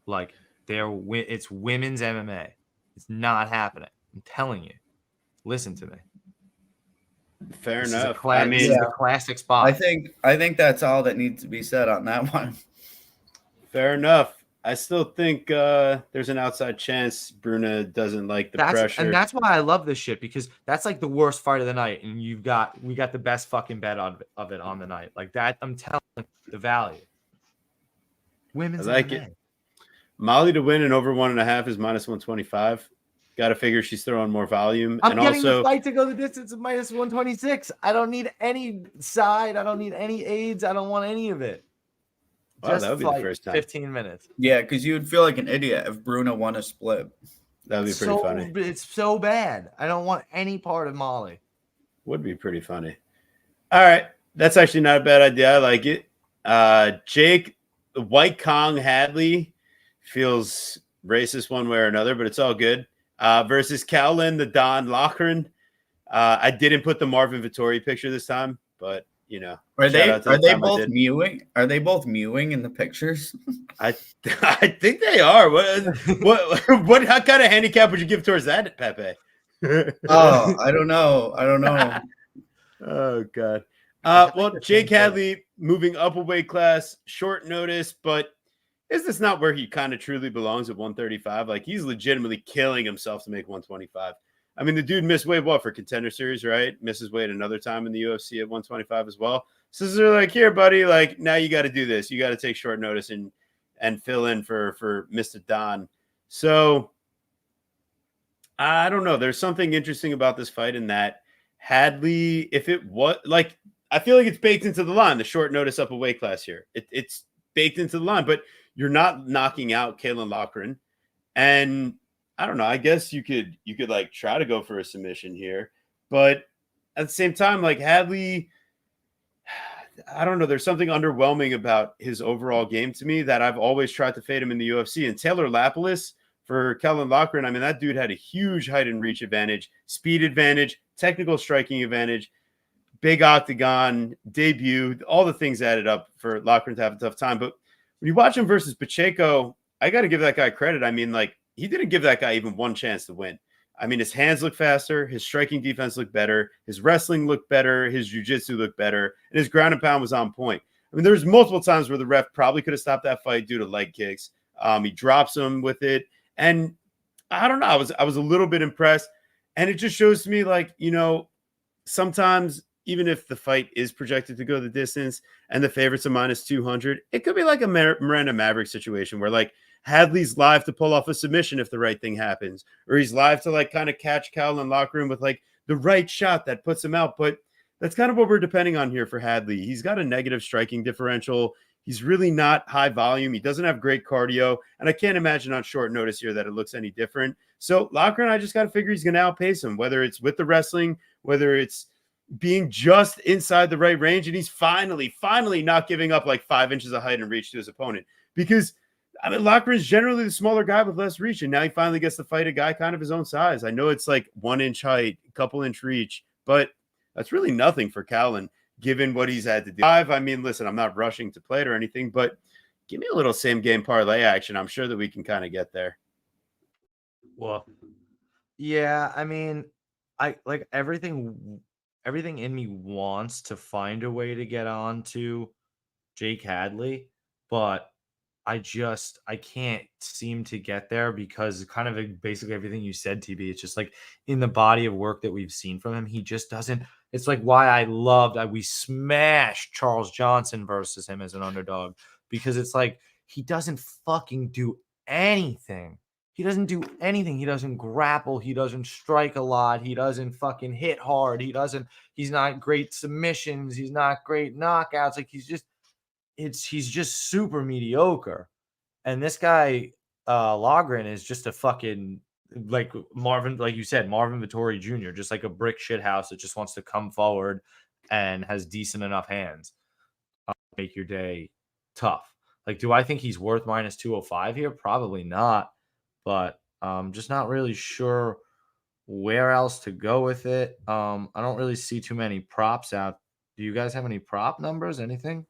[SPEAKER 2] Like it's women's MMA. It's not happening. I'm telling you. Listen to me.
[SPEAKER 1] Fair enough.
[SPEAKER 2] This is a classic spot.
[SPEAKER 3] I think that's all that needs to be said on that one.
[SPEAKER 1] Fair enough. I still think there's an outside chance Bruna doesn't like the pressure.
[SPEAKER 2] And that's why I love this shit, because that's like the worst fight of the night. And we got the best fucking bet of it on the night. Like that, I'm telling you, the value. Women's
[SPEAKER 1] I like
[SPEAKER 2] MMA.
[SPEAKER 1] it. Molly to win and over 1.5 is minus 125. Got to figure she's throwing more volume.
[SPEAKER 2] I'm getting the fight to go the distance of minus 126. I don't need any side. I don't need any aids. I don't want any of it.
[SPEAKER 1] Wow, that would be the first time.
[SPEAKER 2] 15 minutes.
[SPEAKER 3] Yeah, because you would feel like an idiot if Bruna won a split.
[SPEAKER 1] That would be pretty funny.
[SPEAKER 2] It's so bad. I don't want any part of Molly.
[SPEAKER 1] Would be pretty funny. All right. That's actually not a bad idea. I like it. Jake, the White Kong Hadley feels racist one way or another, but it's all good. Versus Cowlin, the Don Lochran. I didn't put the Marvin Vittori picture this time, but you know,
[SPEAKER 3] are they both mewing? Are they both mewing in the pictures?
[SPEAKER 1] I think they are. What how kind of handicap would you give towards that, Pepe?
[SPEAKER 3] Oh, I don't know.
[SPEAKER 1] Oh God. Well, Jake Hadley moving up a weight class, short notice, but is this not where he kind of truly belongs at 135? Like he's legitimately killing himself to make 125. I mean, the dude missed weight for Contender Series, right? Misses weight another time in the UFC at 125 as well. So they're like, here, buddy, like now you got to do this. You got to take short notice and fill in for Mr. Don. So I don't know. There's something interesting about this fight in that Hadley, if it was like, I feel like it's baked into the line, the short notice up a weight class here. It's baked into the line, but you're not knocking out Kaylin Lochran. And I don't know. I guess you could like try to go for a submission here, but at the same time, like Hadley, I don't know. There's something underwhelming about his overall game to me that I've always tried to fade him in the UFC. And Taylor Lapilus for Kaylin Lochran, I mean, that dude had a huge height and reach advantage, speed advantage, technical striking advantage, big octagon debut, all the things added up for Lochran to have a tough time. But when you watch him versus Pacheco, I got to give that guy credit. I mean, like, he didn't give that guy even one chance to win. I mean, his hands look faster, his striking defense looked better, his wrestling looked better, his jiu-jitsu looked better, and his ground and pound was on point. I mean, there's multiple times where the ref probably could have stopped that fight due to leg kicks. He drops him with it. And I don't know, I was a little bit impressed. And it just shows to me, like, you know, sometimes even if the fight is projected to go the distance and the favorites are minus 200, it could be like a Miranda Maverick situation where, like, Hadley's live to pull off a submission if the right thing happens, or he's live to like kind of catch Kaylin Lochran with like the right shot that puts him out. But that's kind of what we're depending on here for Hadley. He's got a negative striking differential. He's really not high volume. He doesn't have great cardio. And I can't imagine on short notice here that it looks any different. So Lochran, I just got to figure he's going to outpace him, whether it's with the wrestling, whether it's being just inside the right range. And he's finally not giving up like 5 inches of height and reach to his opponent, because I mean, Lochran is generally the smaller guy with less reach, and now he finally gets to fight a guy kind of his own size. I know it's like 1 inch height, a couple inch reach, but that's really nothing for Kaylin, given what he's had to do. I mean, listen, I'm not rushing to play it or anything, but give me a little same game parlay action. I'm sure that we can kind of get there.
[SPEAKER 2] Well, yeah, I mean, I like everything in me wants to find a way to get on to Jake Hadley, but I can't seem to get there because kind of basically everything you said, TB, it's just like in the body of work that we've seen from him, he just doesn't It's like why I loved we smashed Charles Johnson versus him as an underdog, because it's like he doesn't fucking do anything. He doesn't do anything. He doesn't grapple. He doesn't strike a lot. He doesn't fucking hit hard. He's not great submissions. He's not great knockouts. Like he's just super mediocre. And this guy, Lochran, is just a fucking like Marvin, like you said, Marvin Vittori Jr., just like a brick shit house that just wants to come forward and has decent enough hands. Make your day tough. Like, do I think he's worth minus 205 here? Probably not. But just not really sure where else to go with it. I don't really see too many props out. Do you guys have any prop numbers? Anything?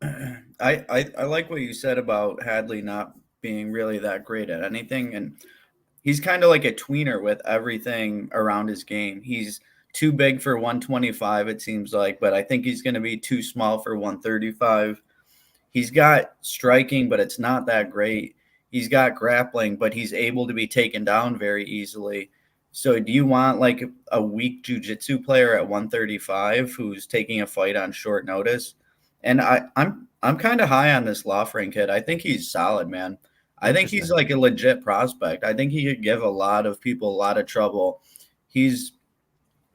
[SPEAKER 3] I like what you said about Hadley not being really that great at anything, and he's kind of like a tweener with everything around his game. He's too big for 125, it seems like, but I think he's going to be too small for 135. He's got striking, but it's not that great. He's got grappling, but he's able to be taken down very easily. So do you want like a weak jiu-jitsu player at 135 who's taking a fight on short notice? And I'm kind of high on this Lochran kid. I think he's solid, man. I think he's like a legit prospect. I think he could give a lot of people a lot of trouble. He's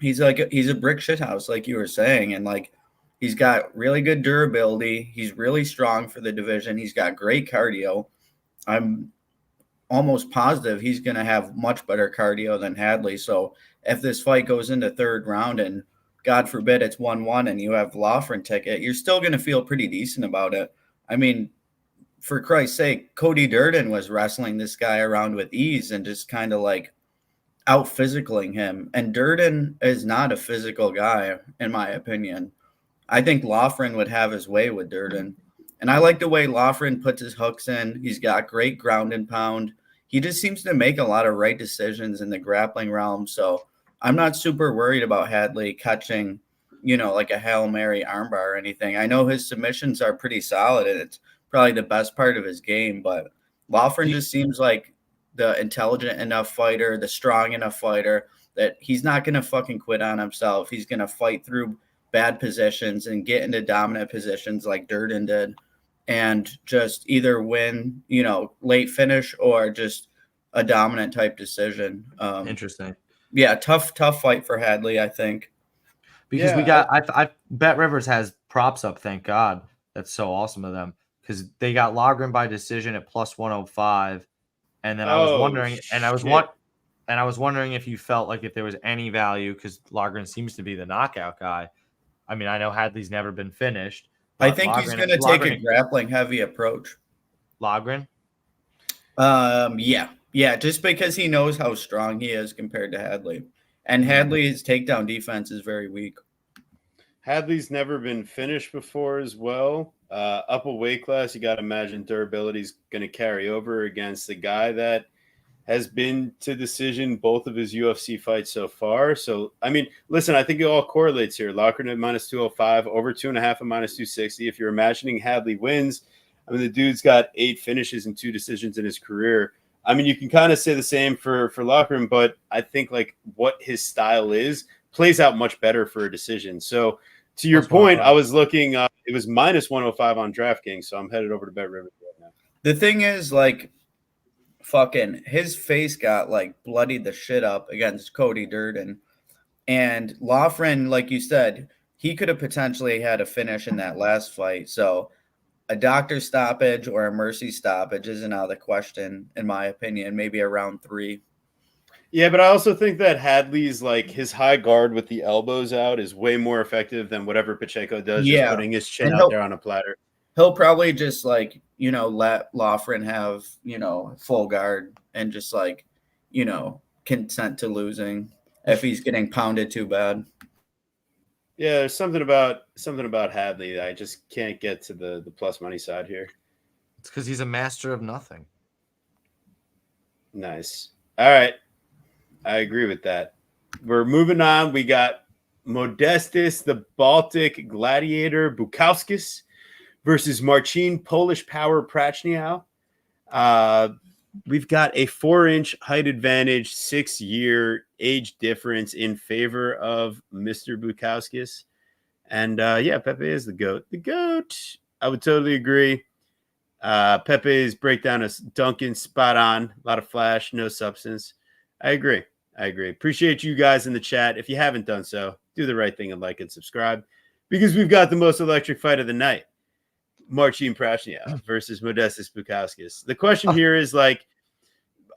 [SPEAKER 3] a brick shit house, like you were saying, and like he's got really good durability. He's really strong for the division. He's got great cardio. I'm almost positive he's going to have much better cardio than Hadley. So if this fight goes into third round and God forbid it's 1-1 and you have Lochran ticket, you're still going to feel pretty decent about it. I mean, for Christ's sake, Cody Durden was wrestling this guy around with ease and just kind of like out physicaling him. And Durden is not a physical guy, in my opinion. I think Lochran would have his way with Durden. And I like the way Lochran puts his hooks in. He's got great ground and pound. He just seems to make a lot of right decisions in the grappling realm. So I'm not super worried about Hadley catching, like a Hail Mary armbar or anything. I know his submissions are pretty solid, and it's probably the best part of his game. But Lochran just seems like the intelligent enough fighter, the strong enough fighter that he's not going to fucking quit on himself. He's going to fight through bad positions and get into dominant positions like Durden did and just either win, late finish or just a dominant type decision.
[SPEAKER 2] Interesting.
[SPEAKER 3] Yeah, tough fight for Hadley, I think.
[SPEAKER 2] Because we got, I Bet Rivers has props up, thank God. That's so awesome of them. Because they got Lochran by decision at plus 105. And then I was wondering if you felt like if there was any value, because Lochran seems to be the knockout guy. I mean, I know Hadley's never been finished.
[SPEAKER 3] I think he's going to take a grappling heavy approach.
[SPEAKER 2] Lochran?
[SPEAKER 3] Yeah, just because he knows how strong he is compared to Hadley. And Hadley's takedown defense is very weak.
[SPEAKER 1] Hadley's never been finished before as well. Up a weight class, you got to imagine durability is going to carry over against the guy that has been to decision both of his UFC fights so far. So, I mean, listen, I think it all correlates here. Lochran at minus 205, over 2.5 at minus 260. If you're imagining Hadley wins, I mean, the dude's got 8 finishes and 2 decisions in his career. I mean, you can kind of say the same for Lochran, but I think like what his style is plays out much better for a decision. So to your point, I was looking, it was minus 105 on DraftKings. So I'm headed over to Bet Rivers right now.
[SPEAKER 3] The thing is, like, fucking his face got like bloodied the shit up against Cody Durden. And Lochran, like you said, he could have potentially had a finish in that last fight. So a doctor stoppage or a mercy stoppage isn't out of the question, in my opinion, maybe around 3.
[SPEAKER 1] Yeah, but I also think that Hadley's like his high guard with the elbows out is way more effective than whatever Pacheco does, just putting his chin out there on a platter.
[SPEAKER 3] He'll probably just like, let Lochran have, full guard and just like, consent to losing if he's getting pounded too bad.
[SPEAKER 1] Yeah, there's something about Hadley that I just can't get to the plus money side here.
[SPEAKER 2] It's because he's a master of nothing.
[SPEAKER 1] Nice. All right. I agree with that. We're moving on. We got Modestus, the Baltic Gladiator Bukauskas versus Marcin Polish Power Prachnio. we've got a 4-inch height advantage, 6-year age difference in favor of Mr. Bukauskas. And yeah, Pepe is the GOAT. The GOAT. I would totally agree. Pepe's breakdown is Duncan spot on. A lot of flash, no substance. I agree. Appreciate you guys in the chat. If you haven't done so, do the right thing and like and subscribe, because we've got the most electric fight of the night. Marcin Prachnio versus Modestas Bukauskas. The question here is, like,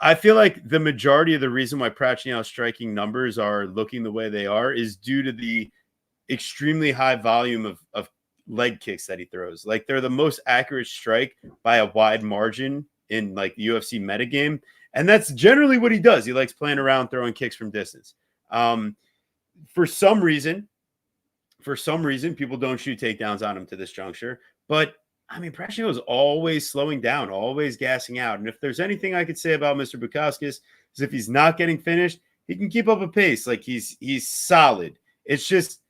[SPEAKER 1] I feel like the majority of the reason why Prachnio's striking numbers are looking the way they are is due to the extremely high volume of leg kicks that he throws. Like, they're the most accurate strike by a wide margin in like the UFC metagame. And that's generally what he does. He likes playing around, throwing kicks from distance. For some reason, people don't shoot takedowns on him to this juncture. But I mean, Prachnio is always slowing down, always gassing out. And if there's anything I could say about Mr. Bukauskas, is if he's not getting finished, he can keep up a pace. Like, he's solid. It's just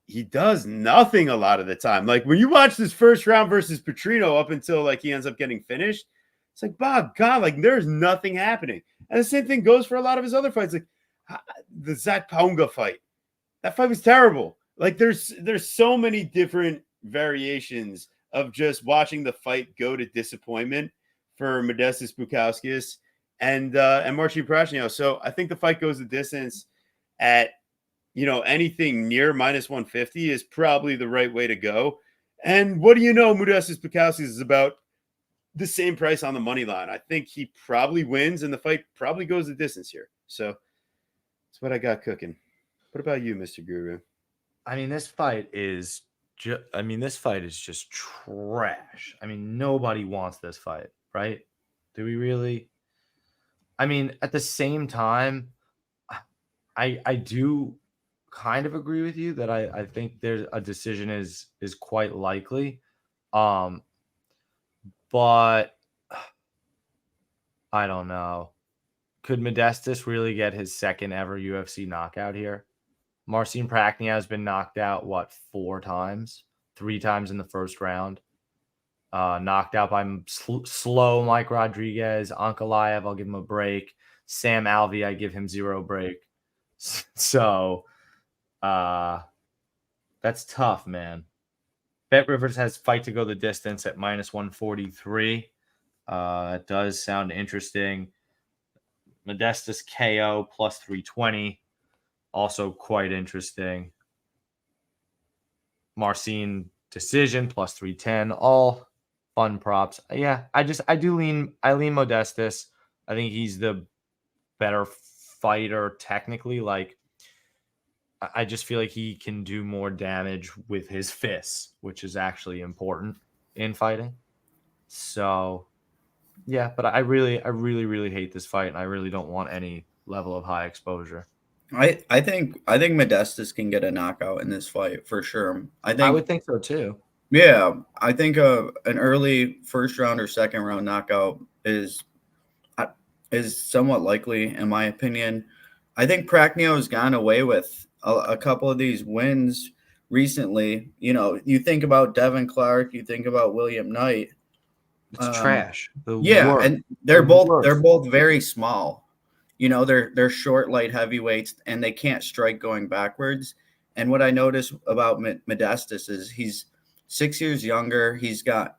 [SPEAKER 1] he does nothing a lot of the time. Like, when you watch this first round versus Prachnio up until like he ends up getting finished, it's like, Bob, God, like there's nothing happening. And the same thing goes for a lot of his other fights. Like the Zach Paunga fight. That fight was terrible. Like, there's so many different variations of just watching the fight go to disappointment for Modestas Bukauskas and Marcin Prachnio. So I think the fight goes the distance at, you know, anything near minus 150 is probably the right way to go. And what do you know, Modestas Bukauskas is about the same price on the money line. I think he probably wins, and the fight probably goes the distance here. So that's what I got cooking. What about you, Mr. Guru?
[SPEAKER 2] I mean, this fight is just trash. I mean, nobody wants this fight, right? Do we really? I mean, at the same time, I do kind of agree with you that I think there's a decision is quite likely. But I don't know. Could Modestas really get his second ever UFC knockout here? Marcin Prachnio has been knocked out, 4 times? 3 times in the first round. Knocked out by slow Mike Rodriguez. Ankalaev, I'll give him a break. Sam Alvey, I give him 0 break. So that's tough, man. Bet Rivers has fight to go the distance at minus 143. It does sound interesting. Modestas KO plus 320. Also quite interesting. Marcin decision plus 310. All fun props. Yeah, I lean Modestas. I think he's the better fighter technically. Like, I just feel like he can do more damage with his fists, which is actually important in fighting. So, yeah, but I really hate this fight, and I really don't want any level of high exposure.
[SPEAKER 3] I think Modestas can get a knockout in this fight for sure. I
[SPEAKER 2] would think so too.
[SPEAKER 3] Yeah, I think an early first round or second round knockout is somewhat likely, in my opinion. I think Prachnio has gone away with a couple of these wins recently. You know, you think about Devin Clark, you think about William Knight.
[SPEAKER 2] It's trash.
[SPEAKER 3] And they're both very small. You know, they're short, light heavyweights, and they can't strike going backwards. And what I noticed about Modestas is he's 6 years younger. He's got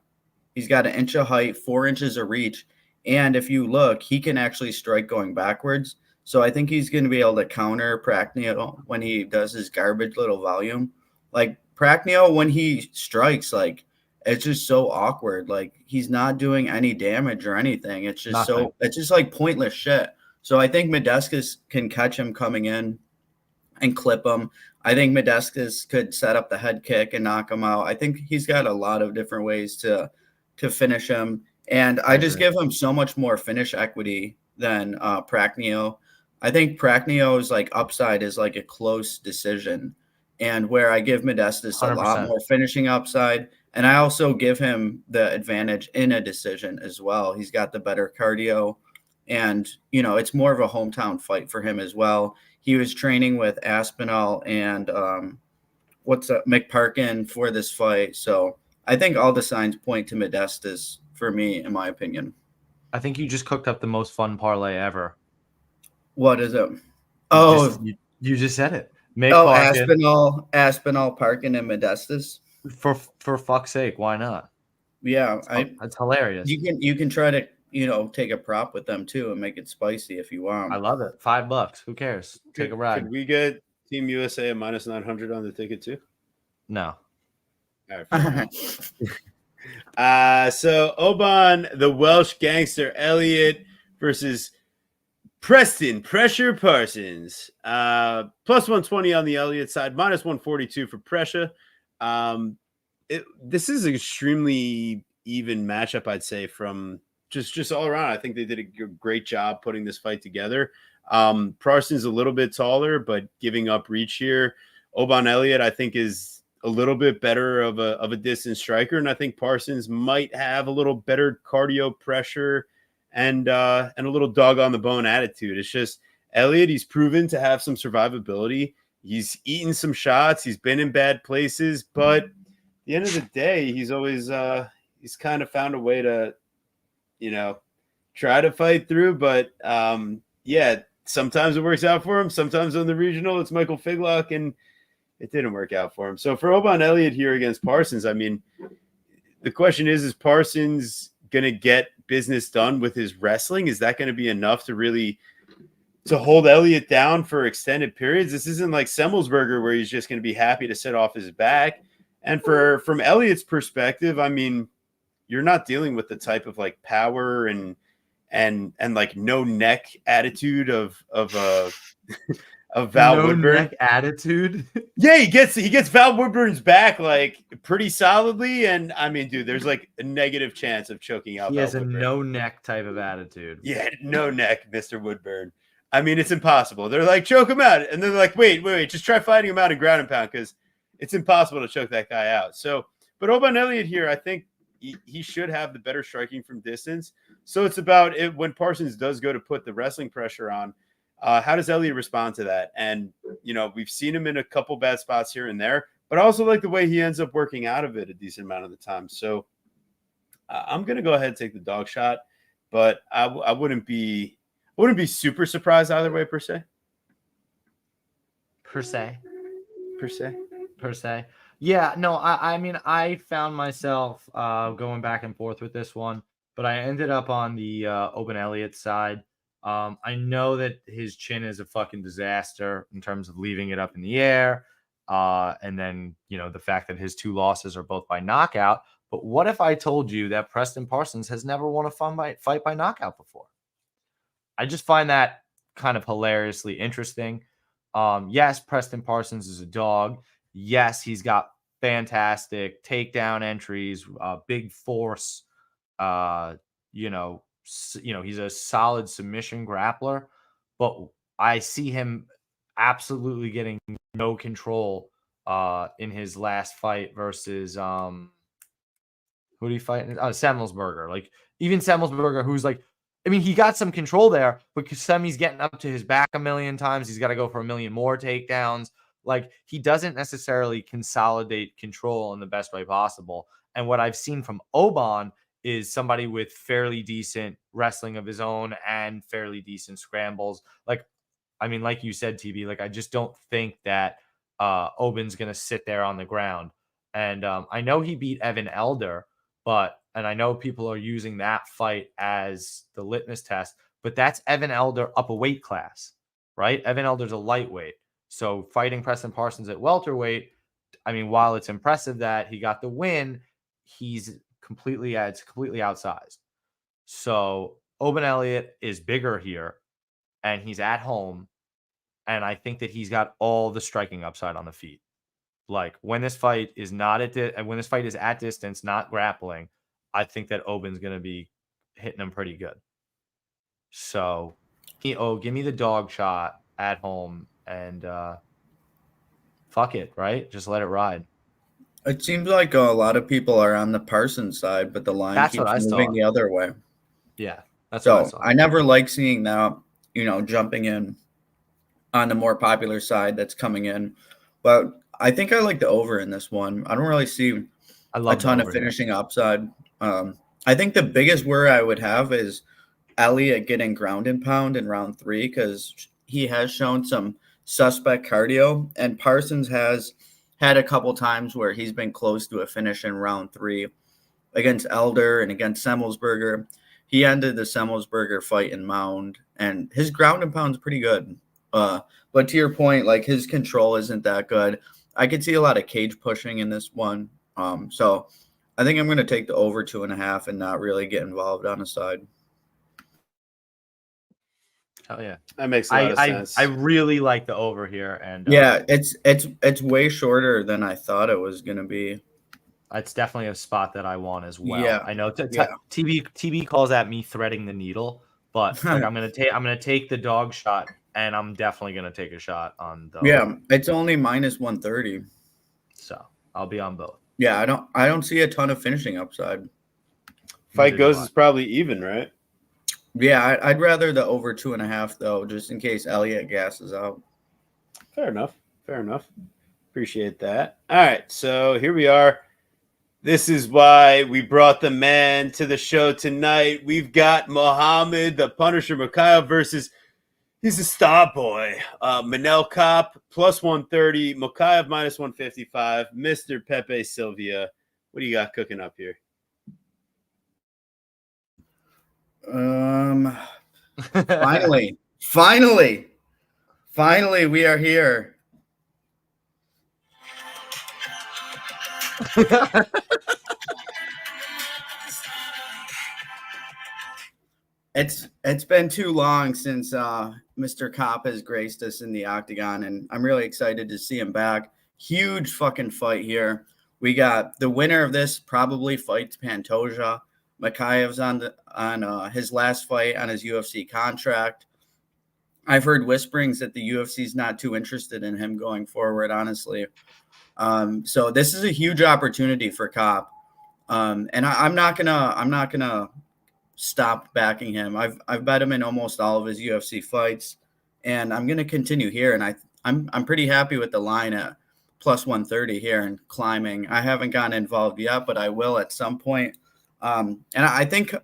[SPEAKER 3] an inch of height, 4 inches of reach, and if you look, he can actually strike going backwards. So I think he's going to be able to counter Prachnio when he does his garbage little volume. Like, Prachnio, when he strikes, like, it's just so awkward. Like, he's not doing any damage or anything. It's just it's just like pointless shit. So I think Modestas can catch him coming in and clip him. I think Modestas could set up the head kick and knock him out. I think he's got a lot of different ways to finish him. And I just give him so much more finish equity than Prachnio. I think Prachnio's like upside is like a close decision, and where I give Modestas 100%. A lot more finishing upside. And I also give him the advantage in a decision as well. He's got the better cardio, and, you know, it's more of a hometown fight for him as well. He was training with Aspinall and McParkin for this fight. So I think all the signs point to Modestas for me, in my opinion.
[SPEAKER 2] I think you just cooked up the most fun parlay ever.
[SPEAKER 3] What is it? Oh,
[SPEAKER 2] you just said it. Make
[SPEAKER 3] Parkin. Aspinall, Parkin, and Modestus.
[SPEAKER 2] For fuck's sake, why not?
[SPEAKER 3] Yeah,
[SPEAKER 2] it's hilarious.
[SPEAKER 3] You can try to take a prop with them too and make it spicy if you want.
[SPEAKER 2] I love it. $5. Who cares? Take a ride.
[SPEAKER 1] Could we get Team USA at -900 on the ticket too?
[SPEAKER 2] No.
[SPEAKER 1] All right. So Oban, the Welsh gangster Elliott versus Preston Pressure Parsons. +120 on the Elliott side, -142 for Pressure. This is an extremely even matchup, I'd say, from just all around. I think they did a great job putting this fight together. Parsons a little bit taller, but giving up reach here. Oban Elliott, I think, is a little bit better of a distance striker, and I think Parsons might have a little better cardio pressure and a little dog on the bone attitude. It's just Elliott, he's proven to have some survivability. He's eaten some shots. He's been in bad places, but at the end of the day, he's always he's kind of found a way to, try to fight through. But yeah, sometimes it works out for him. Sometimes on the regional, it's Michael Figlock, and it didn't work out for him. So for Oban Elliott here against Parsons, I mean, the question is Parsons going to get business done with his wrestling? Is that going to be enough to really to hold Elliott down for extended periods? This isn't like Semmelsberger where he's just going to be happy to sit off his back. And from Elliott's perspective, I mean, you're not dealing with the type of like power and like no neck attitude of Val
[SPEAKER 2] no
[SPEAKER 1] Woodburn.
[SPEAKER 2] Neck attitude.
[SPEAKER 1] Yeah, he gets Val Woodburn's back like pretty solidly, and I mean, dude, there's like a negative chance of choking out.
[SPEAKER 2] He
[SPEAKER 1] Val
[SPEAKER 2] has
[SPEAKER 1] Woodburn.
[SPEAKER 2] A no neck type of attitude.
[SPEAKER 1] Yeah, no neck, Mr. Woodburn. I mean, it's impossible. They're like, choke him out, and they're like, wait, just try fighting him out in ground and pound because it's impossible to choke that guy out. So, but Oban Elliott here, I think he should have the better striking from distance. So it's about it when Parsons does go to put the wrestling pressure on. How does Elliott respond to that? And, we've seen him in a couple bad spots here and there, but I also like the way he ends up working out of it a decent amount of the time. So I'm going to go ahead and take the dog shot, but I wouldn't be super surprised either way, per se.
[SPEAKER 2] Per se.
[SPEAKER 1] Per se.
[SPEAKER 2] Yeah, no, I mean, I found myself going back and forth with this one, but I ended up on the Oban Elliott side. I know that his chin is a fucking disaster in terms of leaving it up in the air. And then, the fact that his two losses are both by knockout. But what if I told you that Preston Parsons has never won a fight by knockout before? I just find that kind of hilariously interesting. Yes, Preston Parsons is a dog. Yes, he's got fantastic takedown entries, big force, he's a solid submission grappler, but I see him absolutely getting no control in his last fight versus who did he fight? Semmelsberger. Like even Semmelsberger, who's like, I mean, he got some control there, but Semi's getting up to his back a million times. He's got to go for a million more takedowns. Like he doesn't necessarily consolidate control in the best way possible. And what I've seen from Oban is somebody with fairly decent wrestling of his own and fairly decent scrambles. Like, I mean, like you said, TB, like, I just don't think that Oban's going to sit there on the ground. And I know he beat Evan Elder, and I know people are using that fight as the litmus test, but that's Evan Elder up a weight class, right? Evan Elder's a lightweight. So fighting Preston Parsons at welterweight, I mean, while it's impressive that he got the win, it's completely outsized. So Oban Elliott is bigger here, and he's at home, and I think that he's got all the striking upside on the feet. Like when this fight is at distance, not grappling, I think that Oban's going to be hitting him pretty good. So, give me the dog shot at home and fuck it, right? Just let it ride.
[SPEAKER 3] It seems like a lot of people are on the Parsons side, but the line keeps moving the other way.
[SPEAKER 2] Yeah, that's what I saw.
[SPEAKER 3] I never like seeing that, jumping in on the more popular side that's coming in. But I think I like the over in this one. I don't really see a ton of finishing upside. I think the biggest worry I would have is Elliott getting ground and pound in round 3 because he has shown some suspect cardio, and Parsons has had a couple times where he's been close to a finish in round 3 against Elder and against Semmelsberger. He ended the Semmelsberger fight in mound, and his ground and pound's pretty good. But to your point, like his control isn't that good. I could see a lot of cage pushing in this one. So I think I'm going to take the over 2.5 and not really get involved on a side.
[SPEAKER 2] Oh yeah,
[SPEAKER 1] that makes a lot of sense.
[SPEAKER 2] I really like the over here, and
[SPEAKER 3] yeah, it's way shorter than I thought it was going to be.
[SPEAKER 2] It's definitely a spot that I want as well.
[SPEAKER 3] Yeah,
[SPEAKER 2] I know TB calls at me threading the needle, but like I'm gonna take the dog shot, and I'm definitely gonna take a shot on the
[SPEAKER 3] over. It's only minus 130,
[SPEAKER 2] so I'll be on both.
[SPEAKER 3] Yeah, I don't see a ton of finishing upside.
[SPEAKER 1] Fight goes is probably even, right?
[SPEAKER 3] Yeah, I'd rather the over 2.5 though, just in case Elliott gasses out.
[SPEAKER 1] Fair enough. Appreciate that. All right, so here we are. This is why we brought the man to the show tonight. We've got Muhammad, the Punisher Mokaev versus, he's a star boy, Manel Kape, plus 130, Mokaev minus 155, Mr. Pepe Silvia. What do you got cooking up here?
[SPEAKER 3] Finally, we are here. It's been too long since Mr. Kape has graced us in the octagon, and I'm really excited to see him back. Huge fucking fight here. We got the winner of this probably fights Pantoja. Mokaev's on his last fight on his UFC contract. I've heard whisperings that the UFC's not too interested in him going forward, honestly. So this is a huge opportunity for Kape. And I'm not gonna stop backing him. I've bet him in almost all of his UFC fights, and I'm gonna continue here. And I'm pretty happy with the line at plus 130 here and climbing. I haven't gotten involved yet, but I will at some point. And I think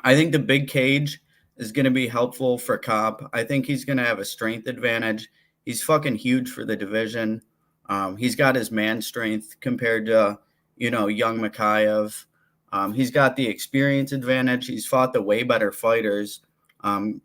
[SPEAKER 3] the big cage is going to be helpful for Kape. I think he's going to have a strength advantage. He's fucking huge for the division. He's got his man strength compared to, young Mokaev. He's got the experience advantage. He's fought the way better fighters.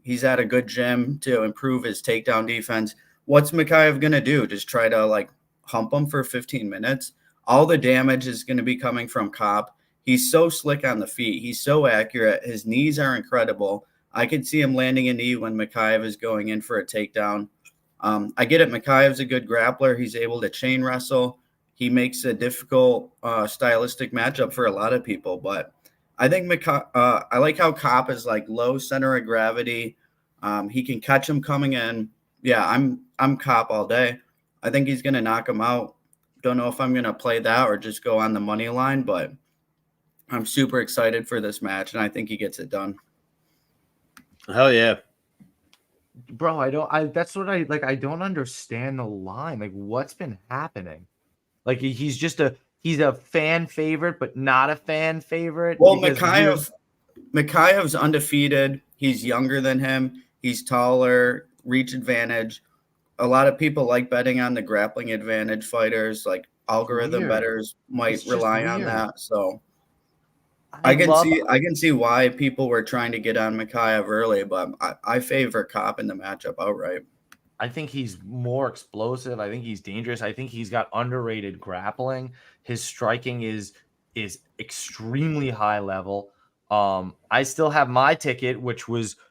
[SPEAKER 3] He's at a good gym to improve his takedown defense. What's Mokaev going to do? Just try to hump him for 15 minutes? All the damage is going to be coming from Kape. He's so slick on the feet. He's so accurate. His knees are incredible. I could see him landing a knee when Mokaev is going in for a takedown. I get it. Mokaev's a good grappler. He's able to chain wrestle. He makes a difficult stylistic matchup for a lot of people. But I think I like how Kape is low center of gravity. He can catch him coming in. Yeah, I'm Kape all day. I think he's going to knock him out. Don't know if I'm going to play that or just go on the money line, but I'm super excited for this match, and I think he gets it done.
[SPEAKER 1] Hell yeah.
[SPEAKER 2] Bro, that's what I don't understand the line. What's been happening? He's a fan favorite, but not a fan favorite.
[SPEAKER 3] Well, Mokaev's undefeated. He's younger than him. He's taller, reach advantage. A lot of people like betting on the grappling advantage fighters, algorithm bettors might rely on that. So I can see why people were trying to get on Mokaev early, but I favor Kape in the matchup outright.
[SPEAKER 2] I think he's more explosive. I think he's dangerous. I think he's got underrated grappling. His striking is extremely high level. I still have my ticket, which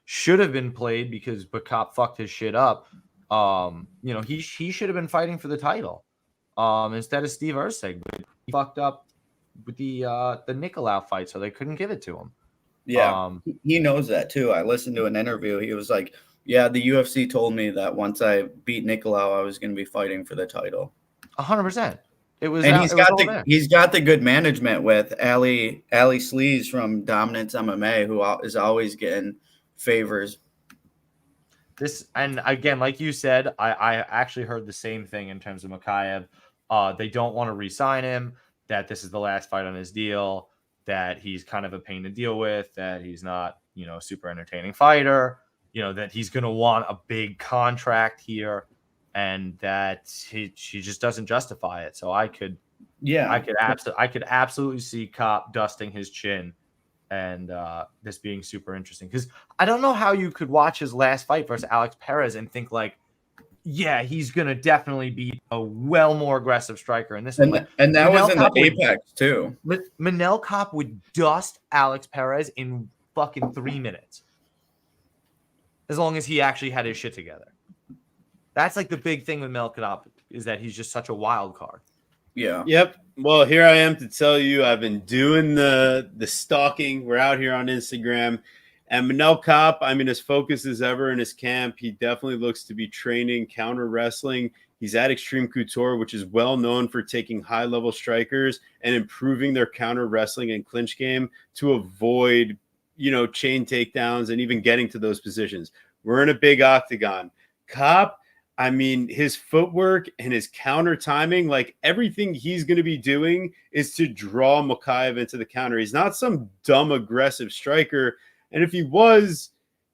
[SPEAKER 2] should have been played because Kape fucked his shit up. He should have been fighting for the title instead of Steve Erceg, but he fucked up with the Nicolau fight, so they couldn't give it to him.
[SPEAKER 3] Yeah, he knows that too. I listened to an interview. He was like, yeah, the UFC told me that once I beat Nicolau, I was going to be fighting for the title.
[SPEAKER 2] 100%.
[SPEAKER 3] He's got the good management with Ali Sleaze from Dominance MMA, who is always getting favors.
[SPEAKER 2] And again, like you said, I actually heard the same thing in terms of Mokaev. They don't want to re-sign him, that this is the last fight on his deal, that he's kind of a pain to deal with, that he's not super entertaining fighter, that he's going to want a big contract here, and that she just doesn't justify it. So I could absolutely see Kape dusting his chin, and this being super interesting, because I don't know how you could watch his last fight versus Alex Perez and think like, yeah, he's gonna definitely be a well more aggressive striker in this one.
[SPEAKER 3] And that was in the Apex too.
[SPEAKER 2] Manel Kape would dust Alex Perez in fucking 3 minutes, as long as he actually had his shit together. That's like the big thing with Manel Kape, is that he's just such a wild card.
[SPEAKER 3] Yeah.
[SPEAKER 1] Yep. Well, here I am to tell you, I've been doing the stalking. We're out here on Instagram. And Manel Kape, I mean, as focused as ever in his camp, he definitely looks to be training counter wrestling. He's at Extreme Couture, which is well known for taking high-level strikers and improving their counter wrestling and clinch game to avoid, chain takedowns and even getting to those positions. We're in a big octagon. Kape, I mean, his footwork and his counter timing, like everything he's going to be doing is to draw Mokaev into the counter. He's not some dumb, aggressive striker. And if he was,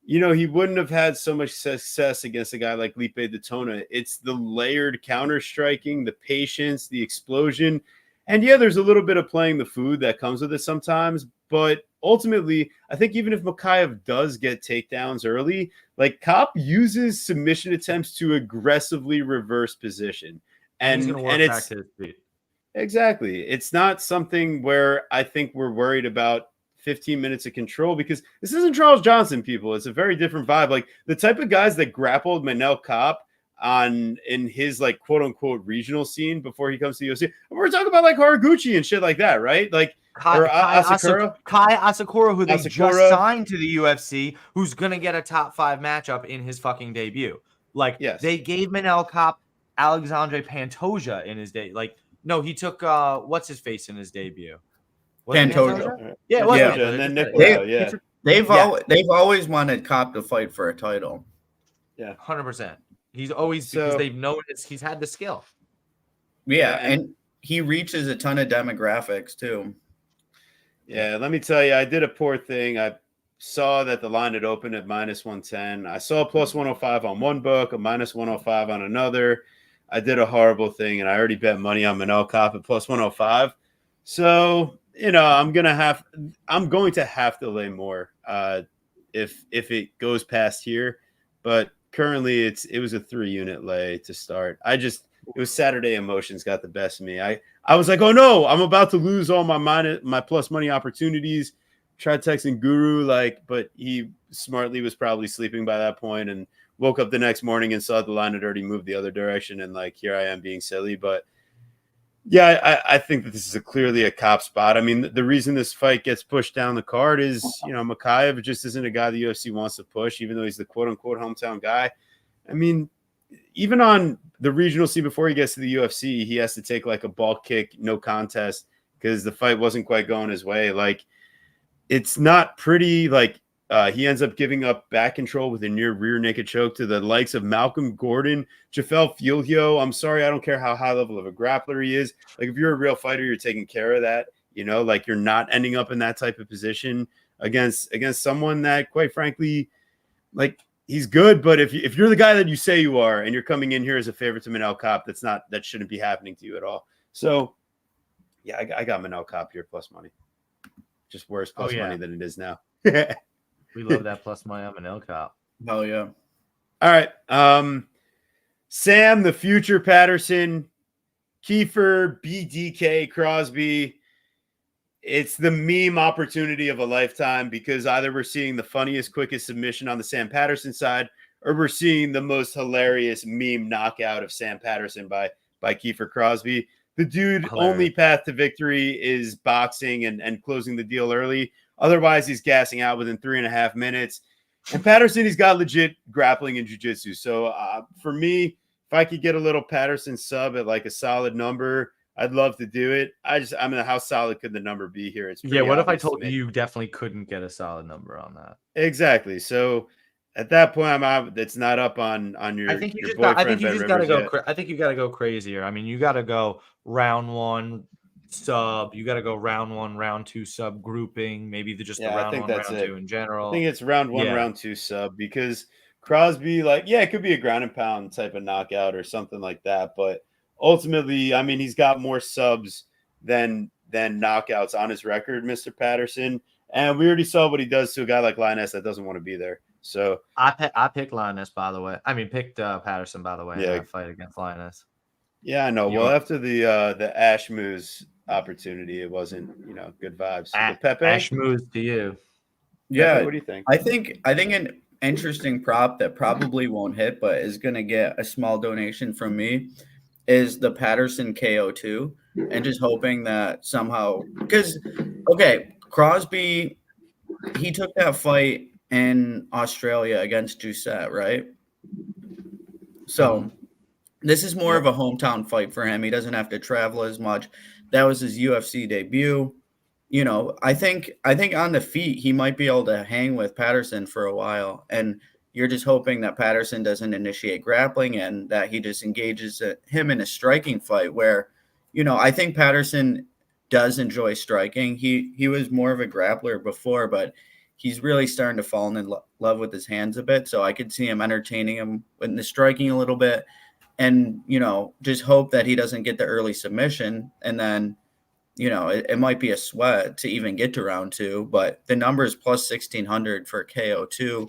[SPEAKER 1] he wouldn't have had so much success against a guy like Lipe Detona. It's the layered counter striking, the patience, the explosion. And yeah, there's a little bit of playing the food that comes with it sometimes. But ultimately, I think even if Mokaev does get takedowns early, like Kape uses submission attempts to aggressively reverse position. And
[SPEAKER 2] he's going to work back to his feet.
[SPEAKER 1] Exactly. It's not something where I think we're worried about 15 minutes of control, because this isn't Charles Johnson, people. It's a very different vibe. Like the type of guys that grappled Manel Kape in his like quote unquote regional scene before he comes to the UFC. We're talking about like Haraguchi and shit like that, right? Like
[SPEAKER 2] Kai Asakura, who they just signed to the UFC, who's gonna get a top 5 matchup in his fucking debut. Like they gave Manel Kape Alexandre Pantoja in his day. Like no, he took what's his face in his debut.
[SPEAKER 3] Pantoja.
[SPEAKER 2] Yeah, it was
[SPEAKER 1] Pantoja, and then Nicolau,
[SPEAKER 3] They've always wanted Kape to fight for a title.
[SPEAKER 1] Yeah,
[SPEAKER 2] 100%. He's always, because they've known he's had the skill.
[SPEAKER 3] Yeah, and he reaches a ton of demographics too.
[SPEAKER 1] Yeah, let me tell you, I did a poor thing. I saw that the line had opened at -110. I saw a +105 on one book, a -105 on another. I did a horrible thing, and I already bet money on Manel Kape at +105. So I'm going to have to lay more if it goes past here. But currently it was a 3-unit lay to start. It was Saturday emotions got the best of me. I was like, oh no, I'm about to lose all my plus money opportunities. Tried texting Guru, but he smartly was probably sleeping by that point, and woke up the next morning and saw the line had already moved the other direction. And here I am being silly. But yeah, I think that this is clearly a Kape spot. I mean, the reason this fight gets pushed down the card is, Mokaev just isn't a guy the UFC wants to push, even though he's the quote-unquote hometown guy. I mean, even on the regional scene before he gets to the UFC, he has to take a ball kick, no contest, because the fight wasn't quite going his way. It's not pretty. He ends up giving up back control with a near rear naked choke to the likes of Malcolm Gordon, Jafel Filho. I'm sorry, I don't care how high level of a grappler he is. If you're a real fighter, you're taking care of that. You're not ending up in that type of position against someone that, quite frankly, he's good. But if you're the guy that you say you are, and you're coming in here as a favorite to Manel Kape, that shouldn't be happening to you at all. So, yeah, I got Manel Kape here plus money. Just worse plus money than it is now.
[SPEAKER 2] We love that plus money on Manel Kape.
[SPEAKER 3] Hell yeah.
[SPEAKER 1] All right. Sam, the future Patterson, Kiefer, BDK, Crosby. It's the meme opportunity of a lifetime, because either we're seeing the funniest, quickest submission on the Sam Patterson side, or we're seeing the most hilarious meme knockout of Sam Patterson by Kiefer Crosby. The dude only path to victory is boxing and closing the deal early. Otherwise, he's gassing out within 3.5 minutes. And Patterson, he's got legit grappling and jiu-jitsu. So for me, if I could get a little Patterson sub at a solid number, I'd love to do it. How solid could the number be here? It's
[SPEAKER 2] what if I told you definitely couldn't get a solid number on that?
[SPEAKER 1] Exactly. So at that point, I'm out. It's not up on your.
[SPEAKER 2] I think you just got to go. I think you got to go crazier. I mean, you got to go round 1, sub. You got to go round 1, round 2 sub grouping. Maybe just the
[SPEAKER 1] I
[SPEAKER 2] round
[SPEAKER 1] think
[SPEAKER 2] 1,
[SPEAKER 1] that's
[SPEAKER 2] round
[SPEAKER 1] it.
[SPEAKER 2] 2 in
[SPEAKER 1] I
[SPEAKER 2] general.
[SPEAKER 1] think it's round 1,
[SPEAKER 2] Yeah.
[SPEAKER 1] round 2 sub because Crosby, like, yeah, it could be a ground and pound type of knockout or something like that. But ultimately, I mean, he's got more subs than knockouts on his record, Mr. Patterson. And we already saw what he does to a guy like Linus that doesn't want to be there. So
[SPEAKER 2] I picked Linus, by the way. I mean, picked Patterson, by the way, in that fight against Linus.
[SPEAKER 1] Yeah, I know. Well, after the Ash Moose opportunity, it wasn't, good vibes. So Pepe?
[SPEAKER 2] Ash moves to you.
[SPEAKER 3] Yeah.
[SPEAKER 1] Pepe, what do you think?
[SPEAKER 3] I think an interesting prop that probably won't hit, but is going to get a small donation from me is the Patterson KO2, and just hoping that somehow, because, okay, Crosby, he took that fight in Australia against Doucette, right? So this is more of a hometown fight for him. He doesn't have to travel as much. That was his UFC debut. I think on the feet he might be able to hang with Patterson for a while, and you're just hoping that Patterson doesn't initiate grappling and that he just engages him in a striking fight where, I think Patterson does enjoy striking. He was more of a grappler before, but he's really starting to fall in love with his hands a bit. So I could see him entertaining him in the striking a little bit, and just hope that he doesn't get the early submission, and then it might be a sweat to even get to round 2, but the number is plus 1,600 for KO2.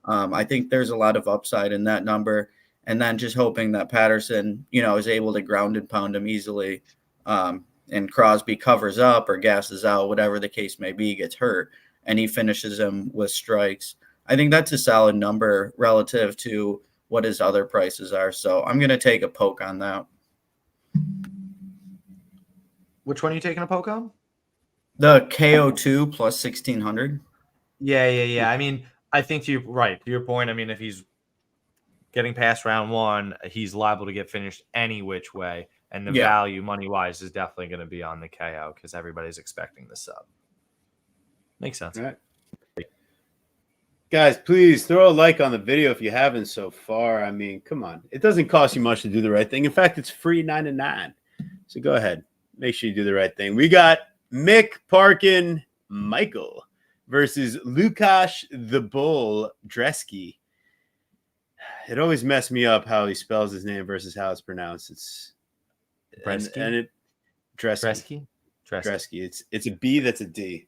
[SPEAKER 3] I think there's a lot of upside in that number, and then just hoping that Patterson, is able to ground and pound him easily, and Crosby covers up or gasses out, whatever the case may be, gets hurt, and he finishes him with strikes. I think that's a solid number relative to what his other prices are. So I'm going to take a poke on that.
[SPEAKER 2] Which one are you taking a poke on?
[SPEAKER 3] The KO2 plus 1,600.
[SPEAKER 2] Yeah. I mean, I think to your point. I mean, if he's getting past round 1, he's liable to get finished any which way. And the value money-wise is definitely going to be on the KO because everybody's expecting the sub. Makes sense.
[SPEAKER 1] All right. Guys, please throw a like on the video if you haven't so far. I mean, come on. It doesn't cost you much to do the right thing. In fact, it's free $9.99. So go ahead. Make sure you do the right thing. We got Mick, Parkin, Michael versus Lukasz the Bull Drezeski. It always messed me up how he spells his name versus how it's pronounced. It's Drezeski. It's a B that's a D.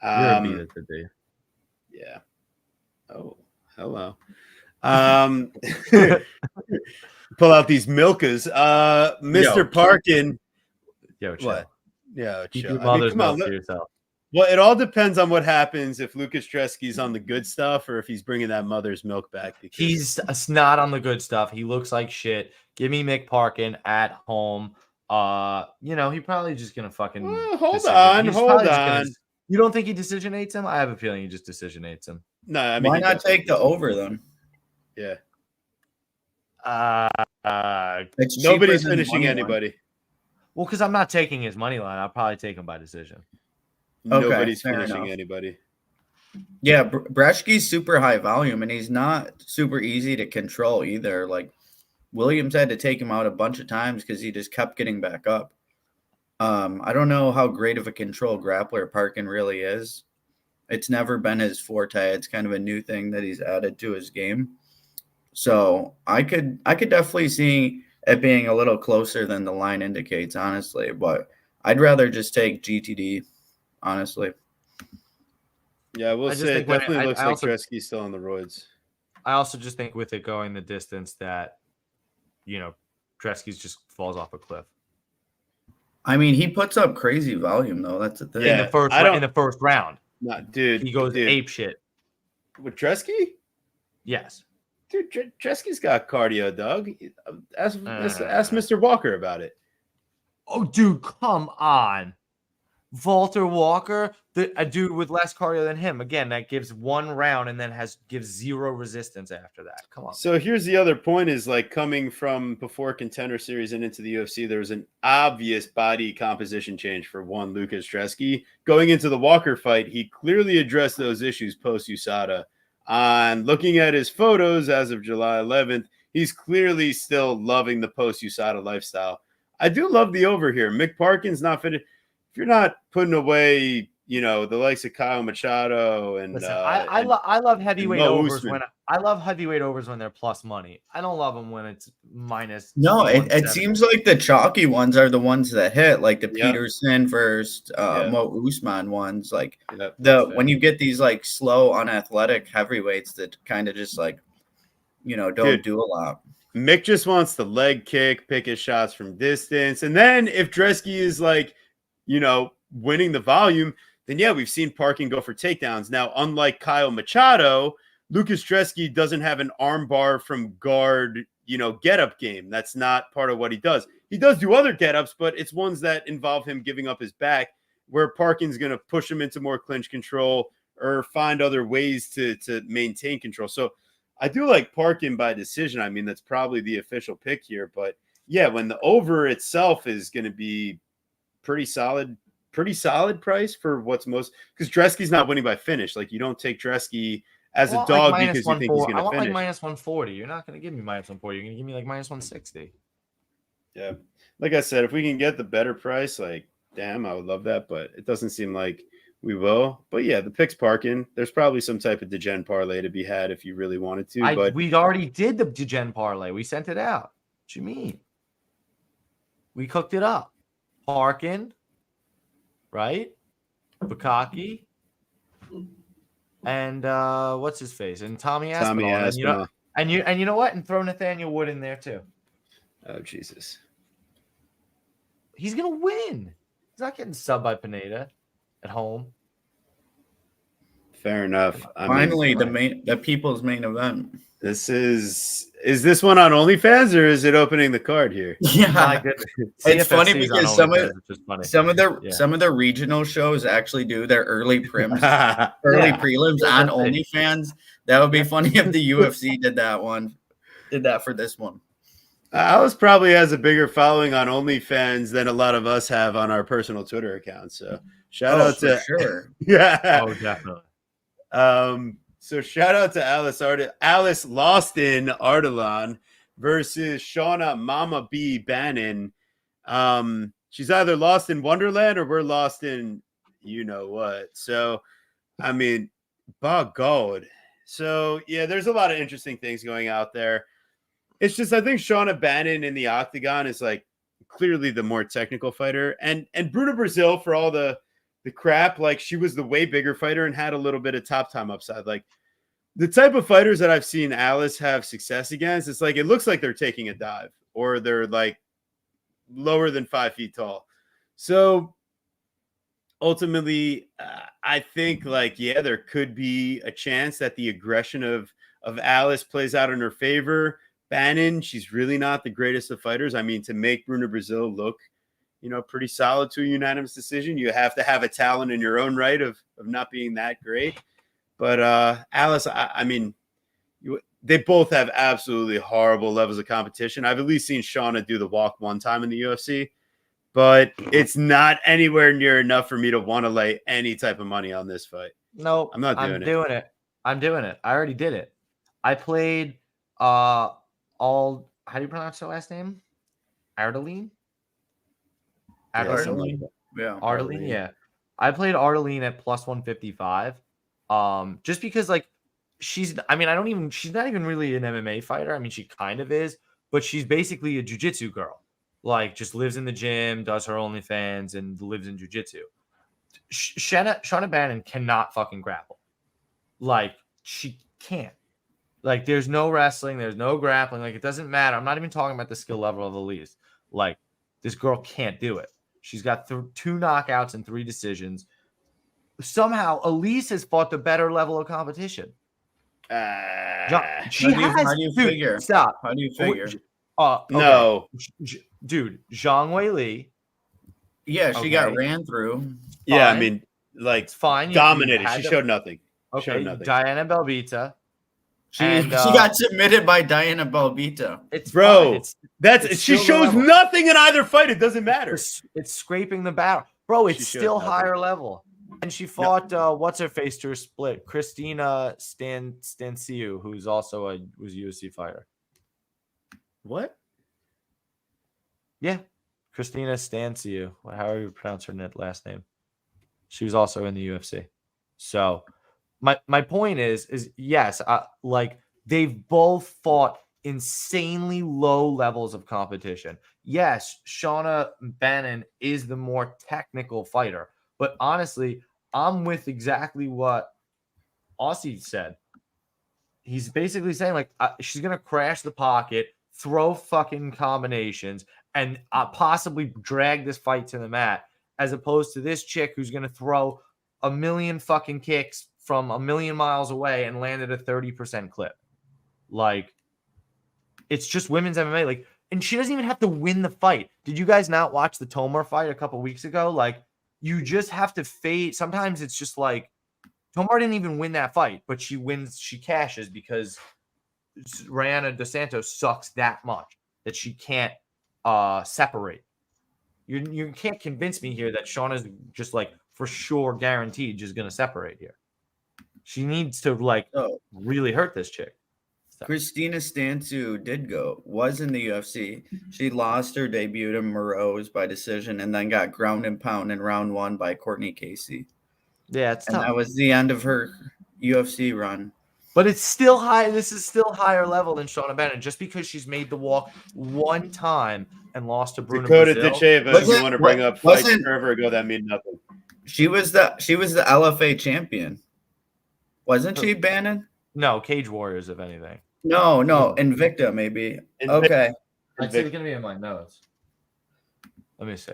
[SPEAKER 2] You're a B that's a D.
[SPEAKER 1] Yeah. Oh, hello. Pull out these milkas. Mr. Parkin.
[SPEAKER 2] Yo, chill.
[SPEAKER 1] What? Yeah,
[SPEAKER 2] keep
[SPEAKER 1] chill.
[SPEAKER 2] your mother's milk to yourself.
[SPEAKER 1] Well, it all depends on what happens if Lukasz Drezeski's on the good stuff or if he's bringing that mother's milk back.
[SPEAKER 2] He's not on the good stuff. He looks like shit. Give me Mick Parkin at home. He probably just gonna fucking
[SPEAKER 1] hold on.
[SPEAKER 2] You don't think he decisionates him? I have a feeling he just decisionates him.
[SPEAKER 1] No, I mean,
[SPEAKER 3] why not take the over then?
[SPEAKER 1] Yeah.
[SPEAKER 3] Nobody's
[SPEAKER 1] finishing anybody.
[SPEAKER 2] Well, because I'm not taking his money line. I'll probably take him by decision.
[SPEAKER 1] Nobody's finishing anybody.
[SPEAKER 3] Yeah, Brzeski's super high volume, and he's not super easy to control either. Like, Williams had to take him out a bunch of times because he just kept getting back up. I don't know how great of a control grappler Parkin really is. It's never been his forte. It's kind of a new thing that he's added to his game. So I could definitely see it being a little closer than the line indicates, honestly. But I'd rather just take GTD, honestly.
[SPEAKER 1] Yeah, we'll say it definitely looks like Drezeski's still on the roids.
[SPEAKER 2] I also just think with it going the distance that, Drezeski's just falls off a cliff.
[SPEAKER 3] I mean, he puts up crazy volume, though. That's the thing.
[SPEAKER 2] Yeah, in the first round.
[SPEAKER 1] Nah, dude.
[SPEAKER 2] He goes ape shit.
[SPEAKER 1] With Drezeski?
[SPEAKER 2] Yes.
[SPEAKER 1] Dude, Drezeski's got cardio, Doug. Ask Mr. Walker about it.
[SPEAKER 2] Oh, dude, come on. Walter Walker, a dude with less cardio than him. Again, that gives one round and then gives zero resistance after that. Come on.
[SPEAKER 1] So here's the other point is like coming from before Contender Series and into the UFC, there was an obvious body composition change for one Lukasz Drezeski. Going into the Walker fight, he clearly addressed those issues post-USADA. On looking at his photos as of July 11th, he's clearly still loving the post-USADA lifestyle. I do love the over here. Mick Parkin's not fit. If you're not putting away, the likes of Kyle Machado and
[SPEAKER 2] Listen, I love heavyweight
[SPEAKER 1] Mo
[SPEAKER 2] overs
[SPEAKER 1] Usman.
[SPEAKER 2] when I love heavyweight overs when they're plus money. I don't love them when it's minus.
[SPEAKER 3] No, it
[SPEAKER 2] 170.
[SPEAKER 3] seems like the chalky ones are the ones that hit, like the
[SPEAKER 1] Yeah.
[SPEAKER 3] Peterson versus
[SPEAKER 1] Yeah.
[SPEAKER 3] Mo Usman ones. Like
[SPEAKER 1] that's
[SPEAKER 3] when you get these like slow, unathletic heavyweights that kind of just like, don't do a lot.
[SPEAKER 1] Mick just wants the leg kick, pick his shots from distance. And then if Drezeski is like, winning the volume, then yeah, we've seen Parkin go for takedowns. Now, unlike Kyle Machado, Lucas Drezeski doesn't have an arm bar from guard, get-up game. That's not part of what he does. He does do other get-ups, but it's ones that involve him giving up his back, where Parkin's going to push him into more clinch control or find other ways to maintain control. So I do like Parkin by decision. I mean, that's probably the official pick here. But yeah, when the over itself is going to be pretty solid price for what's most, because Drezeski's not winning by finish. Like, you don't take Drezeski as a dog
[SPEAKER 2] like
[SPEAKER 1] because you think he's going to finish.
[SPEAKER 2] I want like minus 140. You're not going to give me minus 140. You're going to give me like minus 160.
[SPEAKER 1] Yeah. Like I said, if we can get the better price, like, damn, I would love that. But it doesn't seem like we will. But yeah, the pick's Parkin. There's probably some type of degen parlay to be had if you really wanted to. But
[SPEAKER 2] we already did the degen parlay. We sent it out. What you mean? We cooked it up. Parkin, right? Bukaki, and what's his face? And Tommy Aspinall. And you know what? And throw Nathaniel Wood in there too.
[SPEAKER 1] Oh Jesus.
[SPEAKER 2] He's gonna win. He's not getting subbed by Panada at home.
[SPEAKER 1] Fair enough.
[SPEAKER 3] Finally, the people's main event.
[SPEAKER 1] Is this one on OnlyFans or is it opening the card here?
[SPEAKER 3] Yeah, it's funny because some of the regional shows actually do their early prelims on OnlyFans. That would be funny if the UFC did that for this one.
[SPEAKER 1] Alice probably has a bigger following on OnlyFans than a lot of us have on our personal Twitter accounts. So shout out to
[SPEAKER 3] sure.
[SPEAKER 2] Yeah. Oh, definitely.
[SPEAKER 1] So shout out to Alice lost in Ardalan versus Shauna Mama B Bannon. She's either lost in Wonderland or we're lost in what. So I mean, by God. So yeah, there's a lot of interesting things going out there. It's just, I think Shauna Bannon in the octagon is like clearly the more technical fighter, and Bruna Brazil, for all the crap, like, she was the way bigger fighter and had a little bit of top time upside. Like, the type of fighters that I've seen Alice have success against, it's like, it looks like they're taking a dive or they're like lower than 5 feet tall. So ultimately, I think, like, yeah, there could be a chance that the aggression of Alice plays out in her favor. Bannon, she's really not the greatest of fighters. I mean, to make Bruna Brazil look, pretty solid to a unanimous decision, you have to have a talent in your own right of not being that great. But Alice, I mean, they both have absolutely horrible levels of competition. I've at least seen Shauna do the walk one time in the UFC, but it's not anywhere near enough for me to want to lay any type of money on this fight.
[SPEAKER 2] No,
[SPEAKER 1] I'm not doing it.
[SPEAKER 2] I'm doing it. I already did it. I played how do you pronounce her last name? Arlene?
[SPEAKER 3] Arlene. Yeah.
[SPEAKER 2] Arlene, yeah. I played Arlene at plus 155. Just because, like, she's not even really an MMA fighter. I mean, she kind of is, but she's basically a jiu-jitsu girl. Like, just lives in the gym, does her OnlyFans, and lives in jiu-jitsu. Shauna Bannon cannot fucking grapple. Like, she can't. Like, there's no wrestling, there's no grappling. Like, it doesn't matter. I'm not even talking about the skill level of Elise. Like, this girl can't do it. She's got 2 knockouts and 3 decisions. Somehow, Elise has fought the better level of competition.
[SPEAKER 3] How do you figure?
[SPEAKER 2] Stop.
[SPEAKER 3] How do you figure?
[SPEAKER 2] Okay.
[SPEAKER 1] No.
[SPEAKER 2] Dude, Zhang Weili.
[SPEAKER 3] Yeah, she got ran through.
[SPEAKER 1] Yeah, I mean, like,
[SPEAKER 2] it's fine.
[SPEAKER 1] Dominated. She showed nothing.
[SPEAKER 2] Okay, Diana Belbita.
[SPEAKER 3] She got submitted by Diana Belbita.
[SPEAKER 2] It's
[SPEAKER 1] bro.
[SPEAKER 2] Fine.
[SPEAKER 1] She shows nothing in either fight. It doesn't matter.
[SPEAKER 2] It's scraping the barrel, bro. It's still higher level. And she fought what's her face to her split, Christina Stanciu, who's also was a UFC fighter.
[SPEAKER 1] What?
[SPEAKER 2] Yeah, Christina Stanciu. However you pronounce her last name. She was also in the UFC. So my point is yes, like they've both fought insanely low levels of competition. Yes, Shauna Bannon is the more technical fighter, but honestly, I'm with exactly what Aussie said. He's basically saying like she's gonna crash the pocket, throw fucking combinations, and possibly drag this fight to the mat, as opposed to this chick who's gonna throw a million fucking kicks from a million miles away and land at a 30% clip. Like, it's just women's MMA. Like, and she doesn't even have to win the fight. Did you guys not watch the Tomer fight a couple weeks ago? Like, you just have to fade. Sometimes it's just like Tomer didn't even win that fight, but she wins, she cashes because Rihanna Dos Santos sucks that much that she can't separate. You can't convince me here that Shauna's just like for sure guaranteed just gonna separate here. She needs to like really hurt this chick. So.
[SPEAKER 3] Christina Stanciu was in the UFC. She lost her debut to Moroz by decision and then got ground and pound in round 1 by Courtney Casey.
[SPEAKER 2] Yeah, it's tough.
[SPEAKER 3] That was the end of her UFC run.
[SPEAKER 2] But it's still high. This is still higher level than Shauna Bannon, just because she's made the walk one time and lost to Bruno
[SPEAKER 1] Dakota
[SPEAKER 2] Brazil.
[SPEAKER 1] Teixeira, if you want to bring up fights forever ago, that means nothing.
[SPEAKER 3] She was the LFA champion. Wasn't she, Bannon?
[SPEAKER 2] No, Cage Warriors, if anything.
[SPEAKER 3] No, Invicta, maybe. Okay.
[SPEAKER 2] I'd say it's going to be in my notes. Let me see.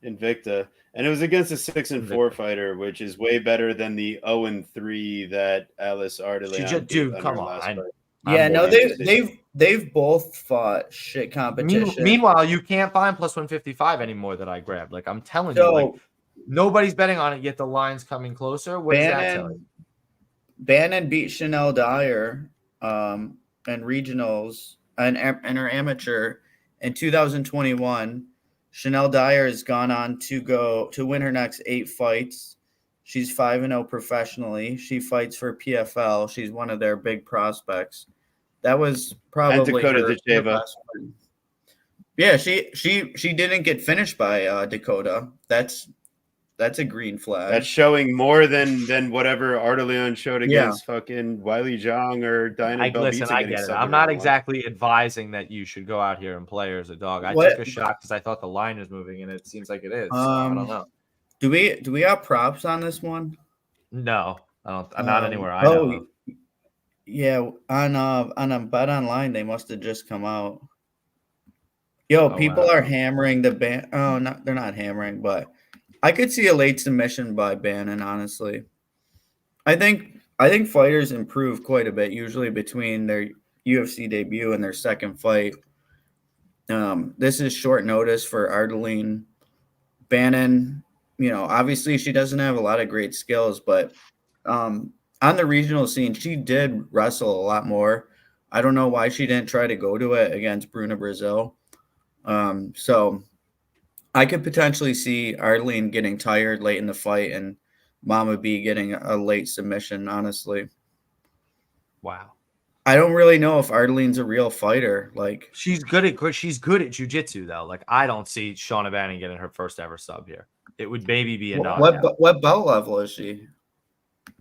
[SPEAKER 1] Invicta. And it was against a 6-4 fighter, which is way better than the 0-3 that Alice Arlene.
[SPEAKER 2] Dude, come on.
[SPEAKER 3] Yeah, no, they've both fought shit competition.
[SPEAKER 2] Meanwhile, you can't find plus 155 anymore that I grabbed. Like, I'm telling you, like, nobody's betting on it yet. The line's coming closer. What does that tell you?
[SPEAKER 3] Bannon beat Chanel Dyer and regionals and her amateur in 2021. Chanel Dyer has gone on to win her next 8 fights. She's 5-0 professionally. She fights for PFL. She's one of their big prospects. That was probably
[SPEAKER 1] Dakota Teixeira.
[SPEAKER 3] Yeah, she didn't get finished by Dakota. That's a green flag.
[SPEAKER 1] That's showing more than whatever Arlene showed against fucking Wiley Zhang or Diana Belbita.
[SPEAKER 2] Listen, I get it. I'm not exactly advising that you should go out here and play her as a dog. I took a shot because I thought the line is moving, and it seems like it is. So I don't know.
[SPEAKER 3] Do we have props on this one?
[SPEAKER 2] No, I don't. I'm not anywhere. I know of.
[SPEAKER 3] Yeah, on a Bet Online, they must have just come out. Yo, people are hammering the ban. Oh, no, they're not hammering, but I could see a late submission by Bannon. Honestly, I think fighters improve quite a bit usually between their UFC debut and their second fight. This is short notice for Arlene. Bannon, obviously she doesn't have a lot of great skills, but on the regional scene, she did wrestle a lot more. I don't know why she didn't try to go to it against Bruno Brazil. So I could potentially see Arlene getting tired late in the fight and Mama B getting a late submission, honestly.
[SPEAKER 2] Wow.
[SPEAKER 3] I don't really know if Arlene's a real fighter. Like,
[SPEAKER 2] she's good at jiu-jitsu though. Like, I don't see Shauna Bannon getting her first ever sub here. It would maybe be a knockout.
[SPEAKER 3] What belt level is she?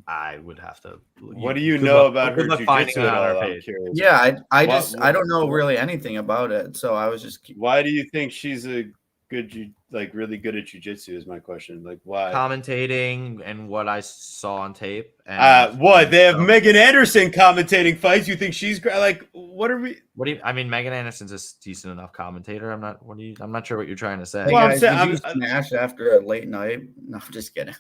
[SPEAKER 2] I would have to.
[SPEAKER 1] What do you know about her jiu-jitsu at all? I'm curious.
[SPEAKER 3] Yeah, I don't know really anything about it. So I was just.
[SPEAKER 1] Why do you think she's a good, really good at jiu-jitsu? Is my question. Like, why?
[SPEAKER 2] Commentating and what I saw on tape.
[SPEAKER 1] And what they have Megan Anderson commentating fights. You think she's like? What are we?
[SPEAKER 2] What do you? I mean, Megan Anderson's a decent enough commentator. I'm not. I'm not sure what you're trying to say.
[SPEAKER 3] Hey guys, I'm smash after a late night. No, I'm just kidding.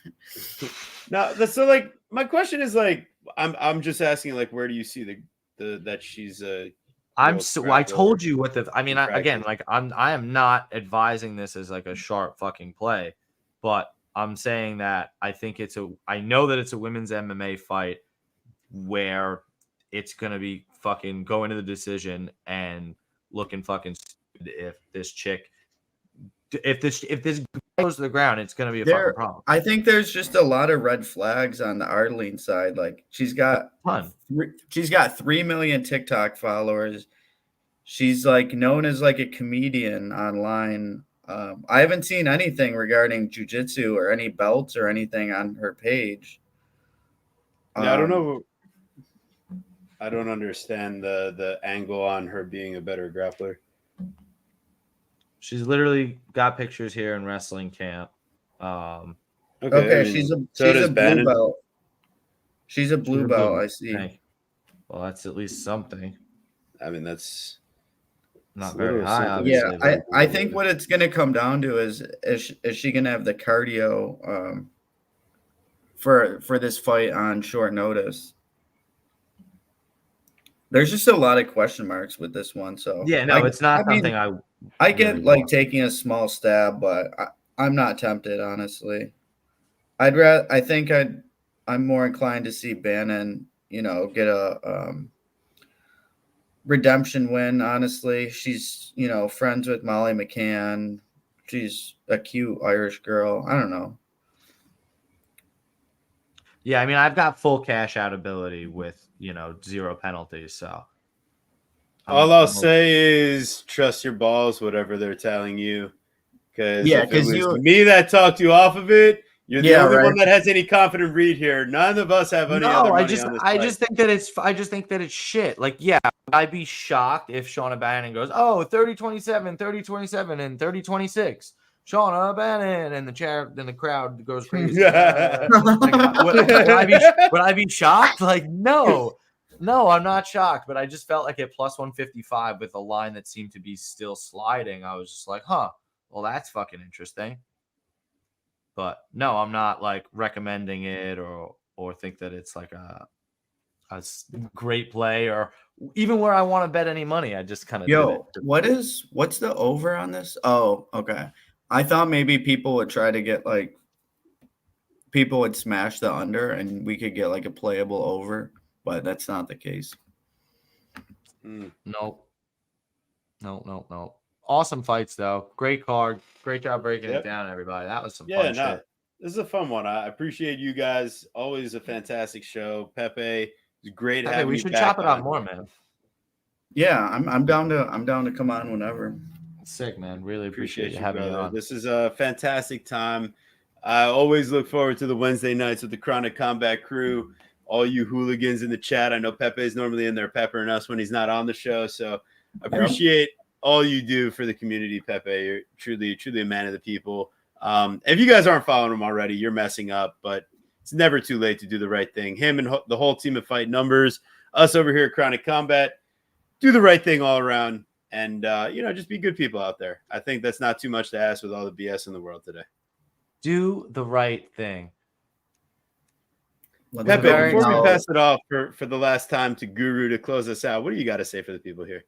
[SPEAKER 1] No, so like my question is like I'm just asking like where do you see the that she's a
[SPEAKER 2] I told you what the I mean again like I am not advising this as like a sharp fucking play, but I'm saying that I know that it's a women's MMA fight where it's gonna be fucking going to the decision and looking fucking stupid if this goes to the ground, it's gonna be a fucking problem.
[SPEAKER 3] I think there's just a lot of red flags on the Arlene side. Like she's got 3 million TikTok followers. She's like known as like a comedian online. I haven't seen anything regarding jujitsu or any belts or anything on her page.
[SPEAKER 1] Yeah, I don't know. I don't understand the angle on her being a better grappler.
[SPEAKER 2] She's literally got pictures here in wrestling camp.
[SPEAKER 3] Okay, she's a blue
[SPEAKER 1] Bannon.
[SPEAKER 3] belt. She's a blue belt. I see.
[SPEAKER 2] Okay. Well, that's at least something.
[SPEAKER 1] I mean, that's
[SPEAKER 2] not very high, obviously.
[SPEAKER 3] Yeah, I think what it's going to come down to is she going to have the cardio for this fight on short notice? There's just a lot of question marks with this one. So
[SPEAKER 2] yeah, no, it's not something
[SPEAKER 3] I get like taking a small stab, but I'm not tempted, honestly. I'm more inclined to see Bannon, get a redemption win. Honestly, she's friends with Molly McCann. She's a cute Irish girl. I don't know.
[SPEAKER 2] Yeah, I mean, I've got full cash out ability with 0 penalties. So
[SPEAKER 1] all I'll say is trust your balls, whatever they're telling you. Because if it was me that talked you off of it, you're the only one that has any confident read here. None of us have any other money on this
[SPEAKER 2] I just think that it's shit. Like, yeah, I'd be shocked if Shauna Bannon goes, 30-27, 30-27, and 30-26. Shauna Bannon, and the crowd goes crazy. Would I be shocked? Like, no, I'm not shocked. But I just felt like at plus 155 with a line that seemed to be still sliding. I was just like, well, that's fucking interesting. But no, I'm not like recommending it or think that it's like a great play or even where I want to bet any money. I just kind of
[SPEAKER 3] what's the over on this? Oh, okay. I thought maybe people would try to get people would smash the under and we could get like a playable over, but that's not the case.
[SPEAKER 2] No. Awesome fights though. Great card. Great job breaking it down, everybody. That was some fun shit.
[SPEAKER 1] This is a fun one. I appreciate you guys. Always a fantastic show. Pepe, it's great having you.
[SPEAKER 2] We should chop it up more, man.
[SPEAKER 3] Yeah, I'm down to come on whenever.
[SPEAKER 2] Sick, man. Really appreciate you having me on.
[SPEAKER 1] This is a fantastic time. I always look forward to the Wednesday nights with the Chronic Combat crew. All you hooligans in the chat. I know Pepe is normally in there peppering us when he's not on the show. So I appreciate all you do for the community, Pepe. You're truly a man of the people. If you guys aren't following him already, you're messing up, but it's never too late to do the right thing. Him and the whole team of Fight Numbers, us over here at Chronic Combat, do the right thing all around. And, just be good people out there. I think that's not too much to ask with all the BS in the world today.
[SPEAKER 2] Do the right thing.
[SPEAKER 1] Pepe, before we pass it off for the last time to Guru to close us out, what do you got to say for the people here?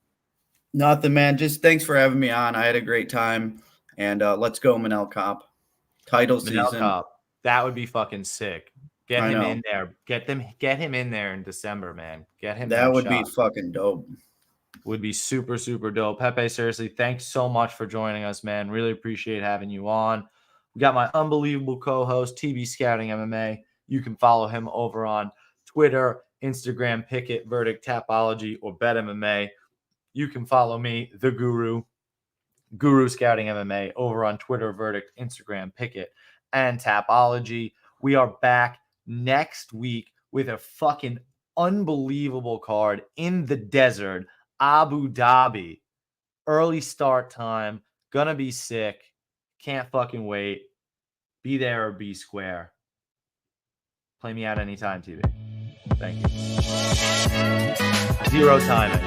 [SPEAKER 3] Nothing, man. Just thanks for having me on. I had a great time. And let's go, Manel Kape. Title season.
[SPEAKER 2] Kape. That would be fucking sick. Get him in there. Get him in there in December, man. Get him.
[SPEAKER 3] That would be fucking dope.
[SPEAKER 2] Would be super, super dope. Pepe, seriously, thanks so much for joining us, man. Really appreciate having you on. We got my unbelievable co-host, TB Scouting MMA. You can follow him over on Twitter, Instagram, Picket, Verdict, Tapology, or Bet MMA. You can follow me, the Guru Scouting MMA, over on Twitter, Verdict, Instagram, Picket, and Tapology. We are back next week with a fucking unbelievable card in the desert, Abu Dhabi. Early start time. Gonna be sick. Can't fucking wait. Be there or be square. Play me out anytime, TV. Thank you. 0 timing.